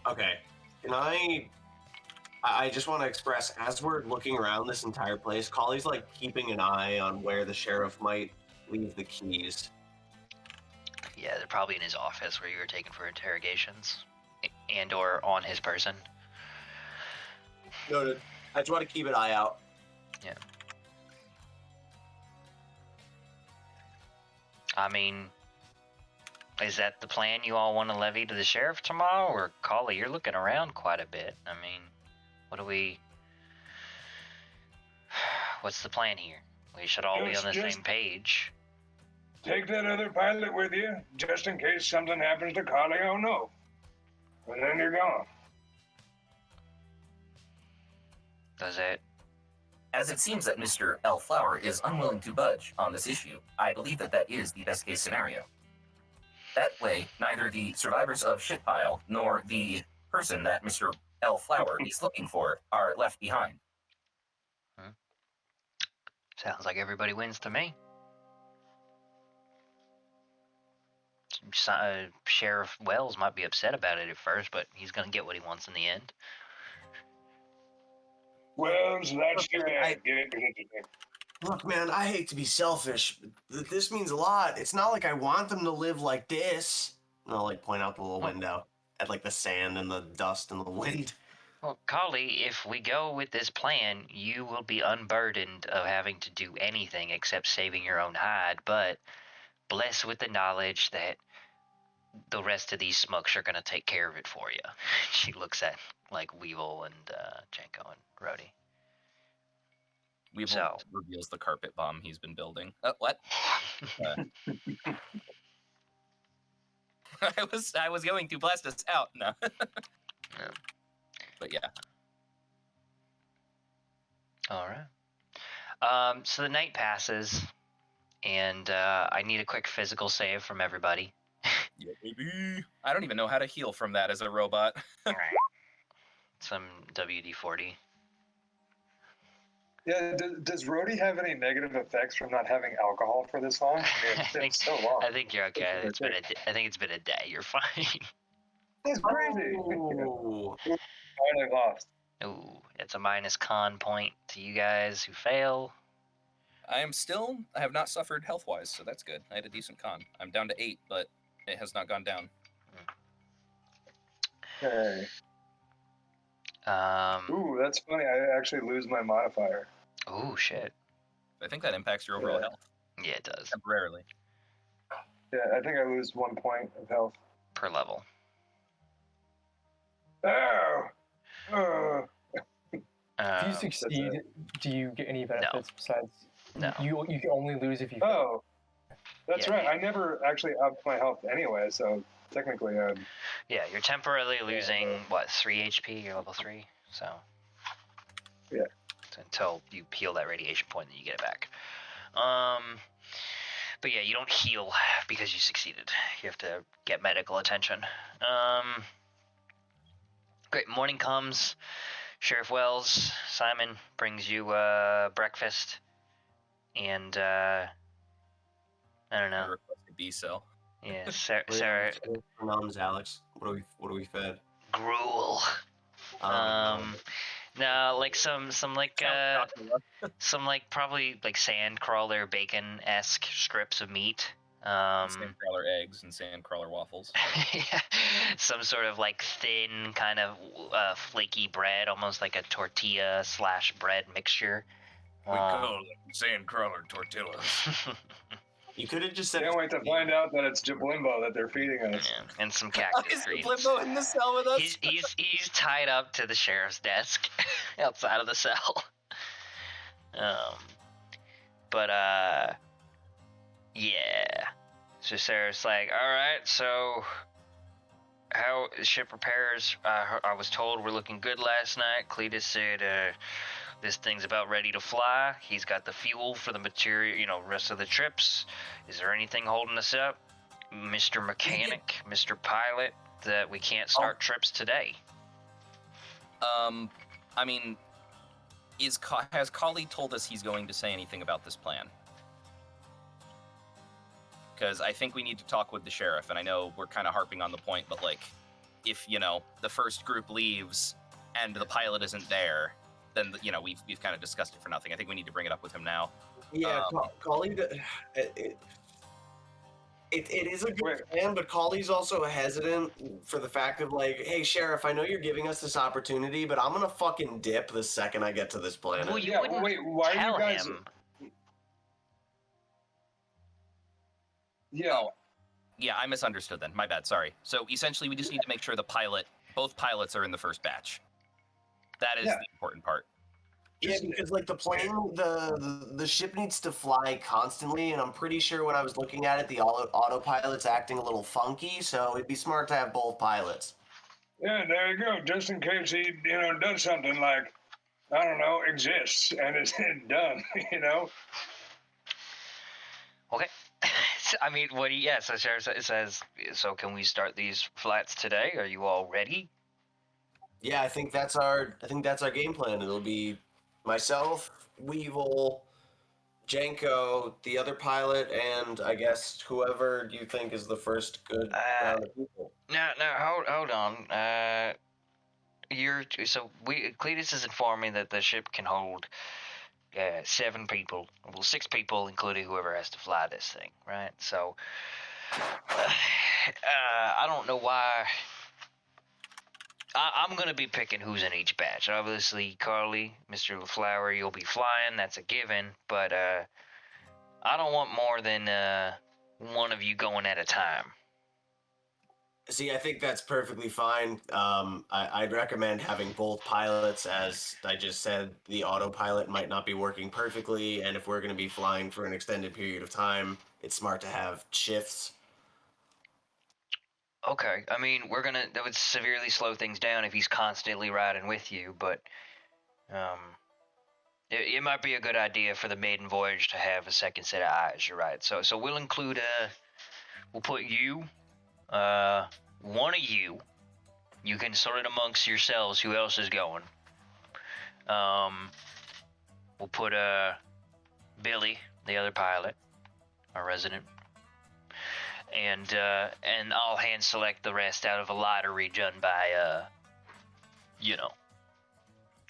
[SPEAKER 4] Okay. Can I just want to express, as we're looking around this entire place, Kali's like keeping an eye on where the sheriff might leave the keys.
[SPEAKER 1] Yeah, they're probably in his office where you were taken for interrogations, and or on his person.
[SPEAKER 4] Noted. I just want to keep an eye out.
[SPEAKER 1] Yeah. I mean, is that the plan you all want to levy to the sheriff tomorrow? Or, Kali, you're looking around quite a bit. I mean, what's the plan here? We should all be on the
[SPEAKER 3] Just-
[SPEAKER 1] same page.
[SPEAKER 3] Take that other pilot with you, just in case something happens to Carly. Oh no. And then you're gone.
[SPEAKER 1] Does it?
[SPEAKER 5] As it seems that Mr. L. Flower is unwilling to budge on this issue, I believe that is the best case scenario. That way, neither the survivors of Shitpile nor the person that Mr. L. Flower is looking for are left behind.
[SPEAKER 1] Sounds like everybody wins to me. Sheriff Wells might be upset about it at first, but he's going to get what he wants in the end.
[SPEAKER 3] Well, so that's too bad. Get it.
[SPEAKER 4] Look, man, I hate to be selfish, but this means a lot. It's not like I want them to live like this. And I'll like point out the little window at like the sand and the dust and the wind.
[SPEAKER 1] Well, Kali, if we go with this plan, you will be unburdened of having to do anything except saving your own hide, but blessed with the knowledge that the rest of these smucks are going to take care of it for you. She looks at, like, Weevil and Jenko and Rhodey.
[SPEAKER 2] Weevil reveals the carpet bomb he's been building. What? I was going to blast us out. No.
[SPEAKER 1] Yeah.
[SPEAKER 2] But yeah.
[SPEAKER 1] All right. So the night passes, and I need a quick physical save from everybody.
[SPEAKER 2] Yeah, baby. I don't even know how to heal from that as a robot.
[SPEAKER 1] All right. Some WD-40.
[SPEAKER 8] Yeah, does Rhodey have any negative effects from not having alcohol for this long? It's been so long.
[SPEAKER 1] I think you're okay. I think it's been a day. You're fine.
[SPEAKER 8] That's crazy.
[SPEAKER 4] Oh.
[SPEAKER 8] Finally lost.
[SPEAKER 1] Ooh, it's a minus con point to you guys who fail.
[SPEAKER 2] I have not suffered health-wise, so that's good. I had a decent con. I'm down to 8, but it has not gone down.
[SPEAKER 8] Okay.
[SPEAKER 1] Um.
[SPEAKER 8] Ooh, that's funny. I actually lose my modifier.
[SPEAKER 1] Ooh, shit.
[SPEAKER 2] I think that impacts your overall
[SPEAKER 8] Yeah.
[SPEAKER 2] health
[SPEAKER 1] Yeah, it does.
[SPEAKER 2] temporarily.
[SPEAKER 8] Yeah, I think I lose 1 point of health.
[SPEAKER 1] Per level.
[SPEAKER 8] Oh!
[SPEAKER 6] If you succeed, do you get any benefits besides?
[SPEAKER 1] No.
[SPEAKER 6] You can only lose if you.
[SPEAKER 8] Oh, that's
[SPEAKER 1] Yeah,
[SPEAKER 8] right. I never actually upped my health anyway, so technically I'd...
[SPEAKER 1] Yeah, you're temporarily losing, what, 3 HP? You're level 3, so...
[SPEAKER 8] Yeah.
[SPEAKER 1] Until you heal that radiation point, then you get it back. But yeah, you don't heal because you succeeded. You have to get medical attention. Great, morning comes. Sheriff Wells, Simon brings you breakfast. And, I don't
[SPEAKER 2] I
[SPEAKER 1] know.
[SPEAKER 2] request a B cell.
[SPEAKER 1] Yeah, Sarah...
[SPEAKER 4] Noms, Alex. What are we fed?
[SPEAKER 1] Gruel. No, like some probably like sand crawler bacon-esque strips of meat.
[SPEAKER 2] Sandcrawler eggs and sandcrawler waffles.
[SPEAKER 1] Yeah, some sort of like thin kind of flaky bread, almost like a tortilla / bread mixture.
[SPEAKER 2] We call them sandcrawler tortillas.
[SPEAKER 4] You could have just said.
[SPEAKER 8] Can't wait to find out that it's Jablimbo that they're feeding us.
[SPEAKER 1] Yeah, and some cactus greens.
[SPEAKER 2] Blimbo in the cell with us?
[SPEAKER 1] He's tied up to the sheriff's desk outside of the cell. Yeah. So Sarah's like, all right, so how ship repairs? I was told we're looking good last night. Cletus said this thing's about ready to fly. He's got the fuel for the material, rest of the trips. Is there anything holding us up, Mr. Mechanic, Mr. Pilot, that we can't start trips today?
[SPEAKER 2] I mean, has Kali told us he's going to say anything about this plan? Because I think we need to talk with the sheriff, and I know we're kind of harping on the point, but like, if the first group leaves and the pilot isn't there, then we've kind of discussed it for nothing. I think we need to bring it up with him now.
[SPEAKER 4] Yeah, Kali. It is a good plan, but Kali's also hesitant for the fact of like, hey, Sheriff, I know you're giving us this opportunity, but I'm gonna fucking dip the second I get to this planet.
[SPEAKER 1] Well, you wouldn't
[SPEAKER 8] why
[SPEAKER 1] tell
[SPEAKER 8] are you guys?
[SPEAKER 1] him.
[SPEAKER 8] Yeah.
[SPEAKER 2] Yeah, I misunderstood then. My bad. Sorry. So essentially, we just need to make sure both pilots are in the first batch. That is the important part.
[SPEAKER 4] Yeah, because like the plane, the ship needs to fly constantly, and I'm pretty sure when I was looking at it, the autopilot's acting a little funky. So it'd be smart to have both pilots.
[SPEAKER 8] Yeah, there you go. Just in case he, does something like, I don't know, exists and is done.
[SPEAKER 1] Okay. I mean, so Sheriff says, so can we start these flights today? Are you all ready?
[SPEAKER 4] Yeah, I think that's our game plan. It'll be myself, Weevil, Janko, the other pilot, and I guess whoever you think is the first good round of people.
[SPEAKER 1] No, hold on. Cletus has informed me that the ship can hold 7 people. Well, 6 people, including whoever has to fly this thing, right? So, I don't know why. I'm going to be picking who's in each batch. Obviously, Carly, Mr. LaFlower, you'll be flying. That's a given. But I don't want more than one of you going at a time.
[SPEAKER 4] See, I think that's perfectly fine. I'd recommend having both pilots. As I just said, the autopilot might not be working perfectly, and if we're going to be flying for an extended period of time, it's smart to have shifts.
[SPEAKER 1] Okay, I mean, that would severely slow things down if he's constantly riding with you, but it might be a good idea for the maiden voyage to have a second set of eyes, you're right. So we'll include, we'll put you, one of you can sort it amongst yourselves who else is going. We'll put, Billy, the other pilot, our resident, and I'll hand select the rest out of a lottery done by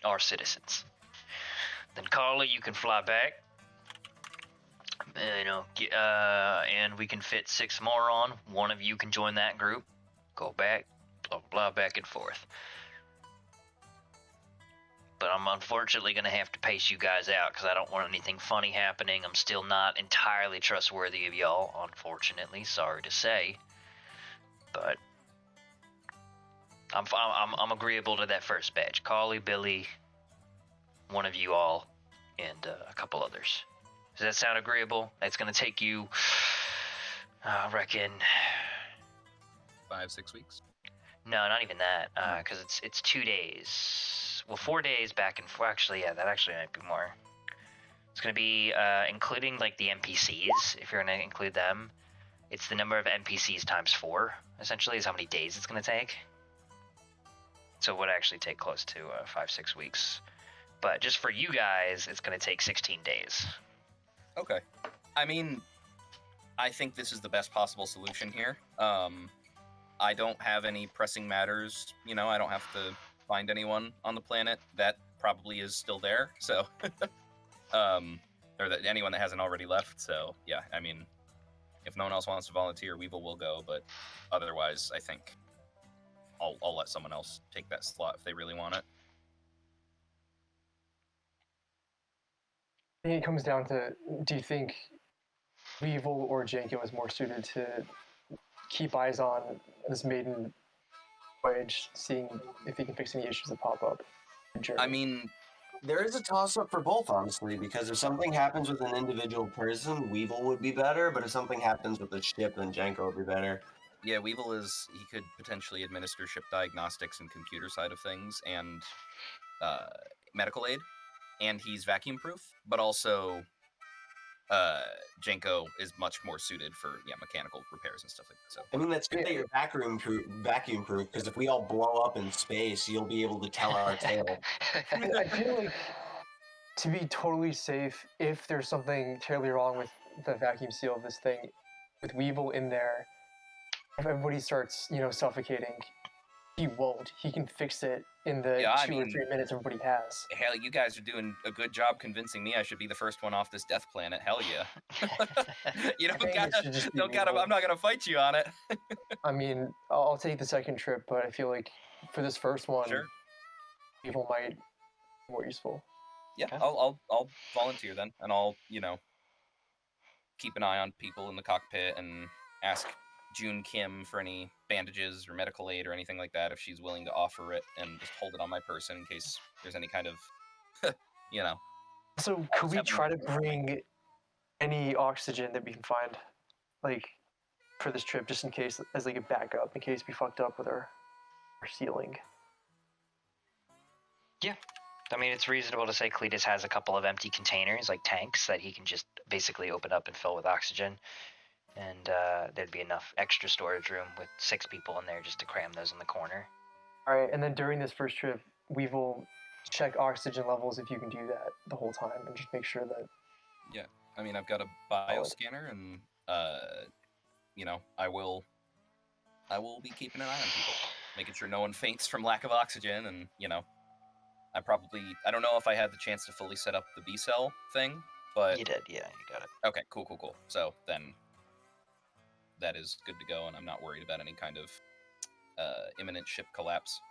[SPEAKER 1] our citizens. Then Carly, you can fly back. And we can fit 6 more on. One of you can join that group. Go back, blah blah, back and forth. But I'm unfortunately going to have to pace you guys out because I don't want anything funny happening. I'm still not entirely trustworthy of y'all, unfortunately. Sorry to say. But I'm agreeable to that first batch. Carly, Billy, one of you all, and a couple others. Does that sound agreeable? It's going to take you, I reckon...
[SPEAKER 2] 5-6 weeks?
[SPEAKER 1] No, not even that, because it's 2 days. Well, 4 days back and forth. Actually, yeah, that actually might be more. It's going to be, including, like, the NPCs, if you're going to include them. It's the number of NPCs times 4, essentially, is how many days it's going to take. So it would actually take close to 5-6 weeks. But just for you guys, it's going to take 16 days.
[SPEAKER 2] Okay. I mean, I think this is the best possible solution here. I don't have any pressing matters. I don't have to find anyone on the planet. That probably is still there. So, or that anyone that hasn't already left. So, yeah, I mean, if no one else wants to volunteer, Weevil will go. But otherwise, I think I'll let someone else take that slot if they really want it.
[SPEAKER 6] I think it comes down to, do you think Weevil or Janko is more suited to keep eyes on this maiden voyage, seeing if he can fix any issues that pop up?
[SPEAKER 2] I mean,
[SPEAKER 4] there is a toss-up for both, honestly, because if something happens with an individual person, Weevil would be better, but if something happens with the ship, then Janko would be better.
[SPEAKER 2] Yeah, Weevil he could potentially administer ship diagnostics and computer side of things, and medical aid, and he's vacuum proof, but also Janko is much more suited for mechanical repairs and stuff like that. So
[SPEAKER 4] I mean, that's good that you're vacuum proof, because if we all blow up in space, you'll be able to tell our tale.
[SPEAKER 6] I feel like, to be totally safe, if there's something terribly wrong with the vacuum seal of this thing, with Weevil in there, if everybody starts, suffocating, he won't. He can fix it in the 2 or 3 minutes everybody has.
[SPEAKER 2] Hell, you guys are doing a good job convincing me I should be the first one off this death planet. Hell yeah. I'm not gonna fight you on it.
[SPEAKER 6] I mean, I'll take the second trip, but I feel like for this first one,
[SPEAKER 2] sure,
[SPEAKER 6] people might be more useful.
[SPEAKER 2] Yeah, okay. I'll volunteer then, and I'll keep an eye on people in the cockpit and ask June Kim for any bandages or medical aid or anything like that if she's willing to offer it, and just hold it on my person in case there's any kind of
[SPEAKER 6] So could we try to bring any oxygen that we can find, like, for this trip, just in case, as like a backup, in case we fucked up with our sealing?
[SPEAKER 1] Yeah. I mean, it's reasonable to say Cletus has a couple of empty containers, like tanks, that he can just basically open up and fill with oxygen. And there'd be enough extra storage room with 6 people in there just to cram those in the corner.
[SPEAKER 6] All right, and then during this first trip, we will check oxygen levels if you can do that the whole time, and just make sure that...
[SPEAKER 2] Yeah, I mean, I've got a bioscanner, and, I will be keeping an eye on people, making sure no one faints from lack of oxygen, and, I don't know if I had the chance to fully set up the B-cell thing, but...
[SPEAKER 1] You did, yeah, you got it.
[SPEAKER 2] Okay, cool. So, then... that is good to go, and I'm not worried about any kind of imminent ship collapse.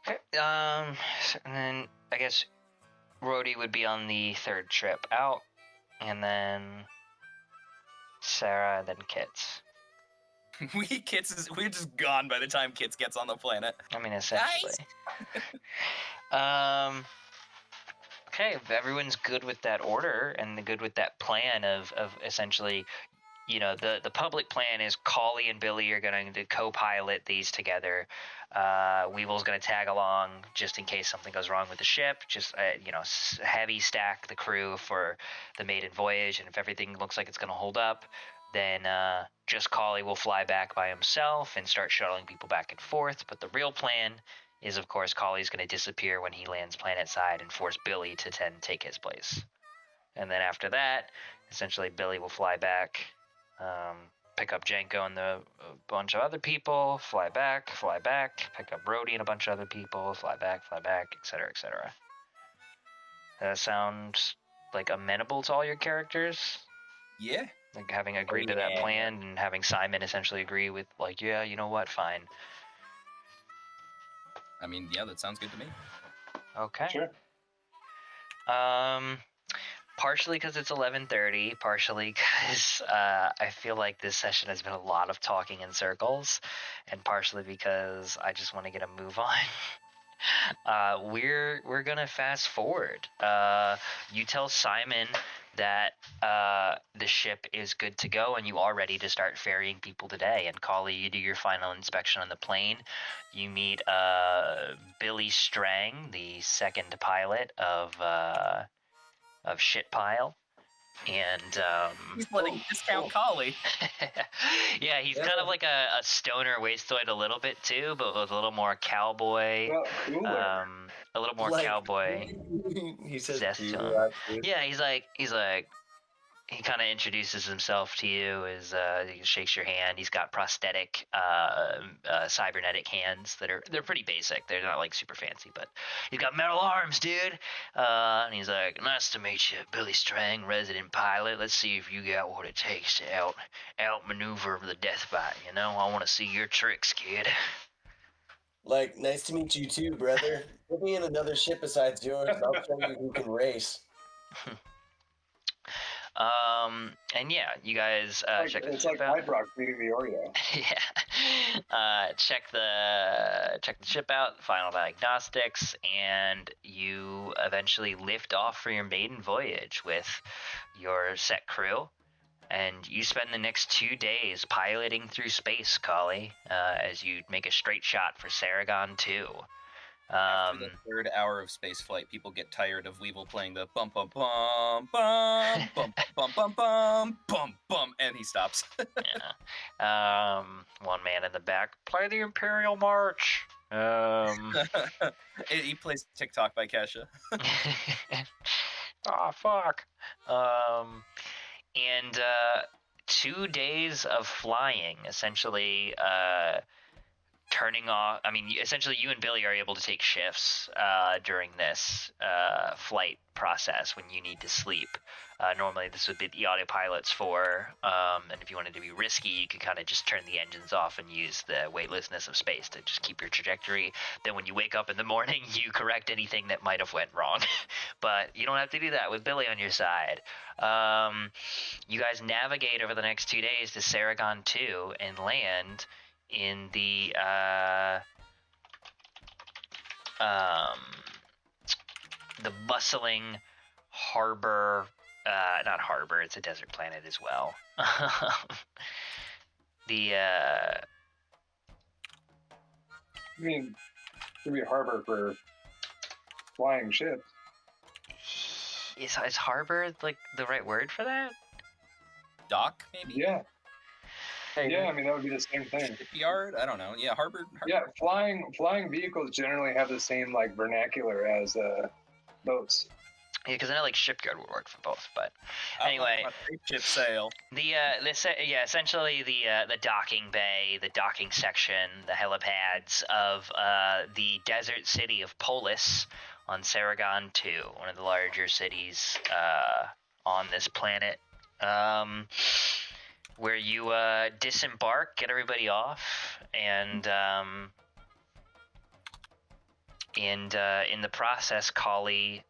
[SPEAKER 1] Okay, and then I guess Rhodey would be on the 3rd trip out, and then Sarah, and then Kits.
[SPEAKER 2] We're just gone by the time Kits gets on the planet.
[SPEAKER 1] I mean, essentially. Nice. Okay, if everyone's good with that order and good with that plan of essentially... the public plan is Collie and Billy are going to co-pilot these together. Weevil's going to tag along just in case something goes wrong with the ship. Just, heavy stack the crew for the maiden voyage. And if everything looks like it's going to hold up, then just Collie will fly back by himself and start shuttling people back and forth. But the real plan is, of course, Collie's going to disappear when he lands planetside and force Billy to take his place. And then after that, essentially Billy will fly back. pick up Janko and a bunch of other people, fly back, pick up Brody and a bunch of other people, fly back, etc., etc. Does that sound like amenable to all your characters?
[SPEAKER 2] Yeah.
[SPEAKER 1] Like having agreed to that plan and having Simon essentially agree with like, yeah, you know what, fine.
[SPEAKER 2] I mean, yeah, that sounds good to me.
[SPEAKER 1] Okay.
[SPEAKER 8] Sure.
[SPEAKER 1] Partially because it's 11:30, partially because I feel like this session has been a lot of talking in circles, and partially because I just want to get a move on. We're gonna fast forward. You tell Simon that the ship is good to go, and you are ready to start ferrying people today. And Kali, you do your final inspection on the plane. You meet Billy Strang, the second pilot of Shitpile, and
[SPEAKER 2] He's letting discount Collie.
[SPEAKER 1] yeah, he's kind of like a stoner wastoid a little bit too, but with a little more cowboy,
[SPEAKER 8] Well, cooler.
[SPEAKER 1] a little more
[SPEAKER 4] Like,
[SPEAKER 1] cowboy
[SPEAKER 4] He says
[SPEAKER 1] zest to him.
[SPEAKER 4] cooler, actually.
[SPEAKER 1] Yeah, he's like he kind of introduces himself to you as he shakes your hand. He's got prosthetic cybernetic hands they're pretty basic. They're not like super fancy, but he's got metal arms, dude. And he's like, nice to meet you, Billy Strang, resident pilot. Let's see if you got what it takes to outmaneuver the death bite. You know, I want to see your tricks, kid.
[SPEAKER 4] Like, nice to meet you too, brother. Put me in another ship besides yours, and I'll show you who can race.
[SPEAKER 1] And yeah, you guys check the
[SPEAKER 8] It's
[SPEAKER 1] ship
[SPEAKER 8] like
[SPEAKER 1] out.
[SPEAKER 8] Hydrox meeting the Oreo.
[SPEAKER 1] Yeah. Check the ship out, final diagnostics, and you eventually lift off for your maiden voyage with your set crew. And you spend the next 2 days piloting through space, Kali, as you make a straight shot for Saragon 2.
[SPEAKER 2] After the third hour of space flight, people get tired of Weevil playing the bum bum bum bum bum bum bum bum bum bum, and he stops.
[SPEAKER 1] Yeah. One man in the back, play the Imperial March.
[SPEAKER 2] He plays TikTok by Kesha.
[SPEAKER 1] Oh, fuck. And 2 days of flying, essentially, turning off. I mean, essentially, you and Billy are able to take shifts during this flight process when you need to sleep. Normally, this would be the autopilots for, and if you wanted to be risky, you could kind of just turn the engines off and use the weightlessness of space to just keep your trajectory. Then when you wake up in the morning, you correct anything that might have went wrong. But you don't have to do that with Billy on your side. You guys navigate over the next 2 days to Saragon 2 and land in the bustling harbor, not harbor, it's a desert planet as well.
[SPEAKER 8] I mean, it could be a harbor for flying ships.
[SPEAKER 1] Is harbor like the right word for that?
[SPEAKER 2] Dock, maybe?
[SPEAKER 8] Yeah.
[SPEAKER 6] Hey,
[SPEAKER 8] Yeah, I mean, that would be the same thing.
[SPEAKER 2] Shipyard? I don't know. Yeah, harbor.
[SPEAKER 8] Yeah, flying vehicles generally have the same, like, vernacular as boats.
[SPEAKER 1] Yeah, because I know like shipyard would work for both, but anyway,
[SPEAKER 2] Ship sail.
[SPEAKER 1] Essentially the docking bay, the docking section, the helipads of the desert city of Polis on Saragon 2, one of the larger cities on this planet, where you disembark, get everybody off, and in the process, Kali,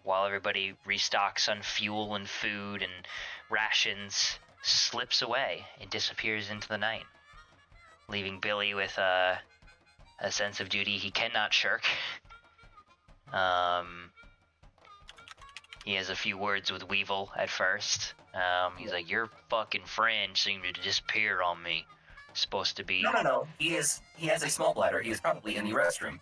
[SPEAKER 1] while everybody restocks on fuel and food and rations, slips away and disappears into the night, leaving Billy with a sense of duty he cannot shirk. He has a few words with Weevil at first. He's like, your fucking friend seemed to disappear on me. Supposed to be...
[SPEAKER 5] No. He has a small bladder. He is probably in the restroom.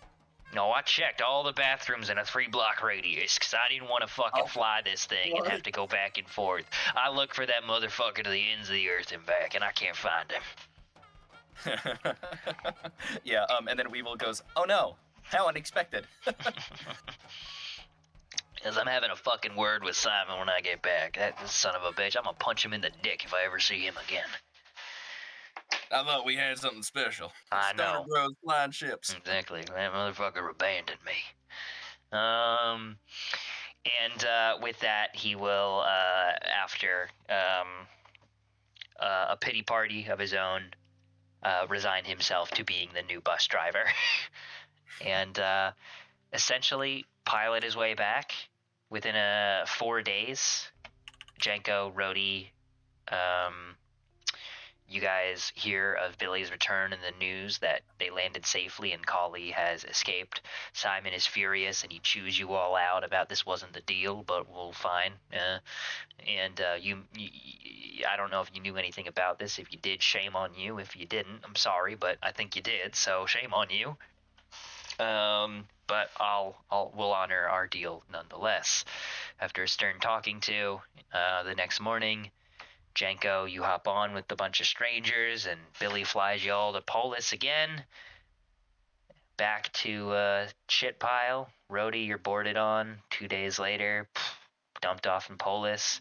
[SPEAKER 1] No, I checked all the bathrooms in a 3-block radius because I didn't want to fucking fly this thing and have to go back and forth. I looked for that motherfucker to the ends of the earth and back, and I can't find him.
[SPEAKER 2] Yeah, and then Weevil goes, oh no, how unexpected.
[SPEAKER 1] Because I'm having a fucking word with Simon when I get back. That son of a bitch, I'm gonna punch him in the dick if I ever see him again.
[SPEAKER 2] I thought we had something special.
[SPEAKER 1] I
[SPEAKER 2] Stoner
[SPEAKER 1] know.
[SPEAKER 2] Bros flying ships.
[SPEAKER 1] Exactly. That motherfucker abandoned me. And with that, he will, after a pity party of his own, resign himself to being the new bus driver. And essentially pilot his way back within 4 days. Jenko, Rhodey, you guys hear of Billy's return in the news that they landed safely and Kali has escaped. Simon is furious and he chews you all out about this wasn't the deal, but we'll fine. And you, I don't know if you knew anything about this. If you did, shame on you. If you didn't, I'm sorry, but I think you did, so shame on you. But we'll honor our deal nonetheless. After a stern talking to, the next morning, Jenko, you hop on with a bunch of strangers, and Billy flies you all to Polis again. Back to shit pile. Rhodey, you're boarded on. 2 days later, dumped off in Polis,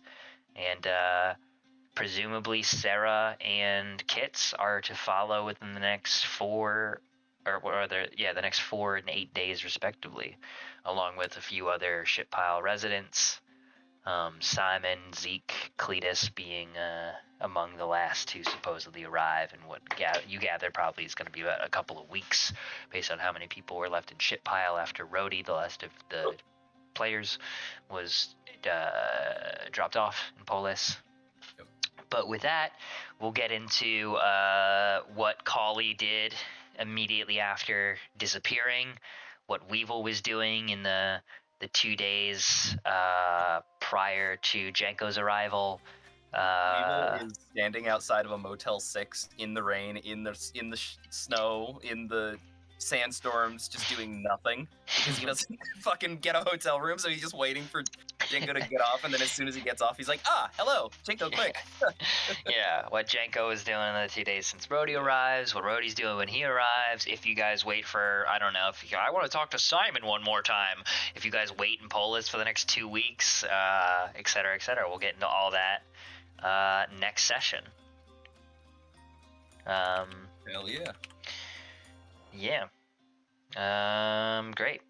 [SPEAKER 1] and presumably Sarah and Kits are to follow within the next 4 the next 4 and 8 days respectively, along with a few other shit pile residents. Simon, Zeke, Cletus being among the last to supposedly arrive, and what you gather probably is going to be about a couple of weeks, based on how many people were left in shit pile after Rhodey, the last of the players, was dropped off in Polis.
[SPEAKER 2] Yep.
[SPEAKER 1] But with that, we'll get into what Kali did immediately after disappearing, what Weevil was doing in the 2 days prior to Jenko's arrival.
[SPEAKER 2] Weevil is standing outside of a Motel 6 in the rain, in the snow, in the sandstorms, just doing nothing because he doesn't fucking get a hotel room, so he's just waiting for Jenko to get off, and then as soon as he gets off, he's like, hello, Jenko, quick.
[SPEAKER 1] Yeah, what Jenko is doing in the 2 days since Rhodey arrives, what Rhodey's doing when he arrives. If you guys wait for, I don't know, I want to talk to Simon one more time. If you guys wait in Polis for the next 2 weeks, et cetera, we'll get into all that next session.
[SPEAKER 2] Hell yeah.
[SPEAKER 1] Yeah. Great.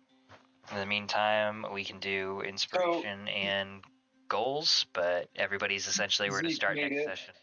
[SPEAKER 1] In the meantime, we can do inspiration and goals, but everybody's essentially we're going to start next session.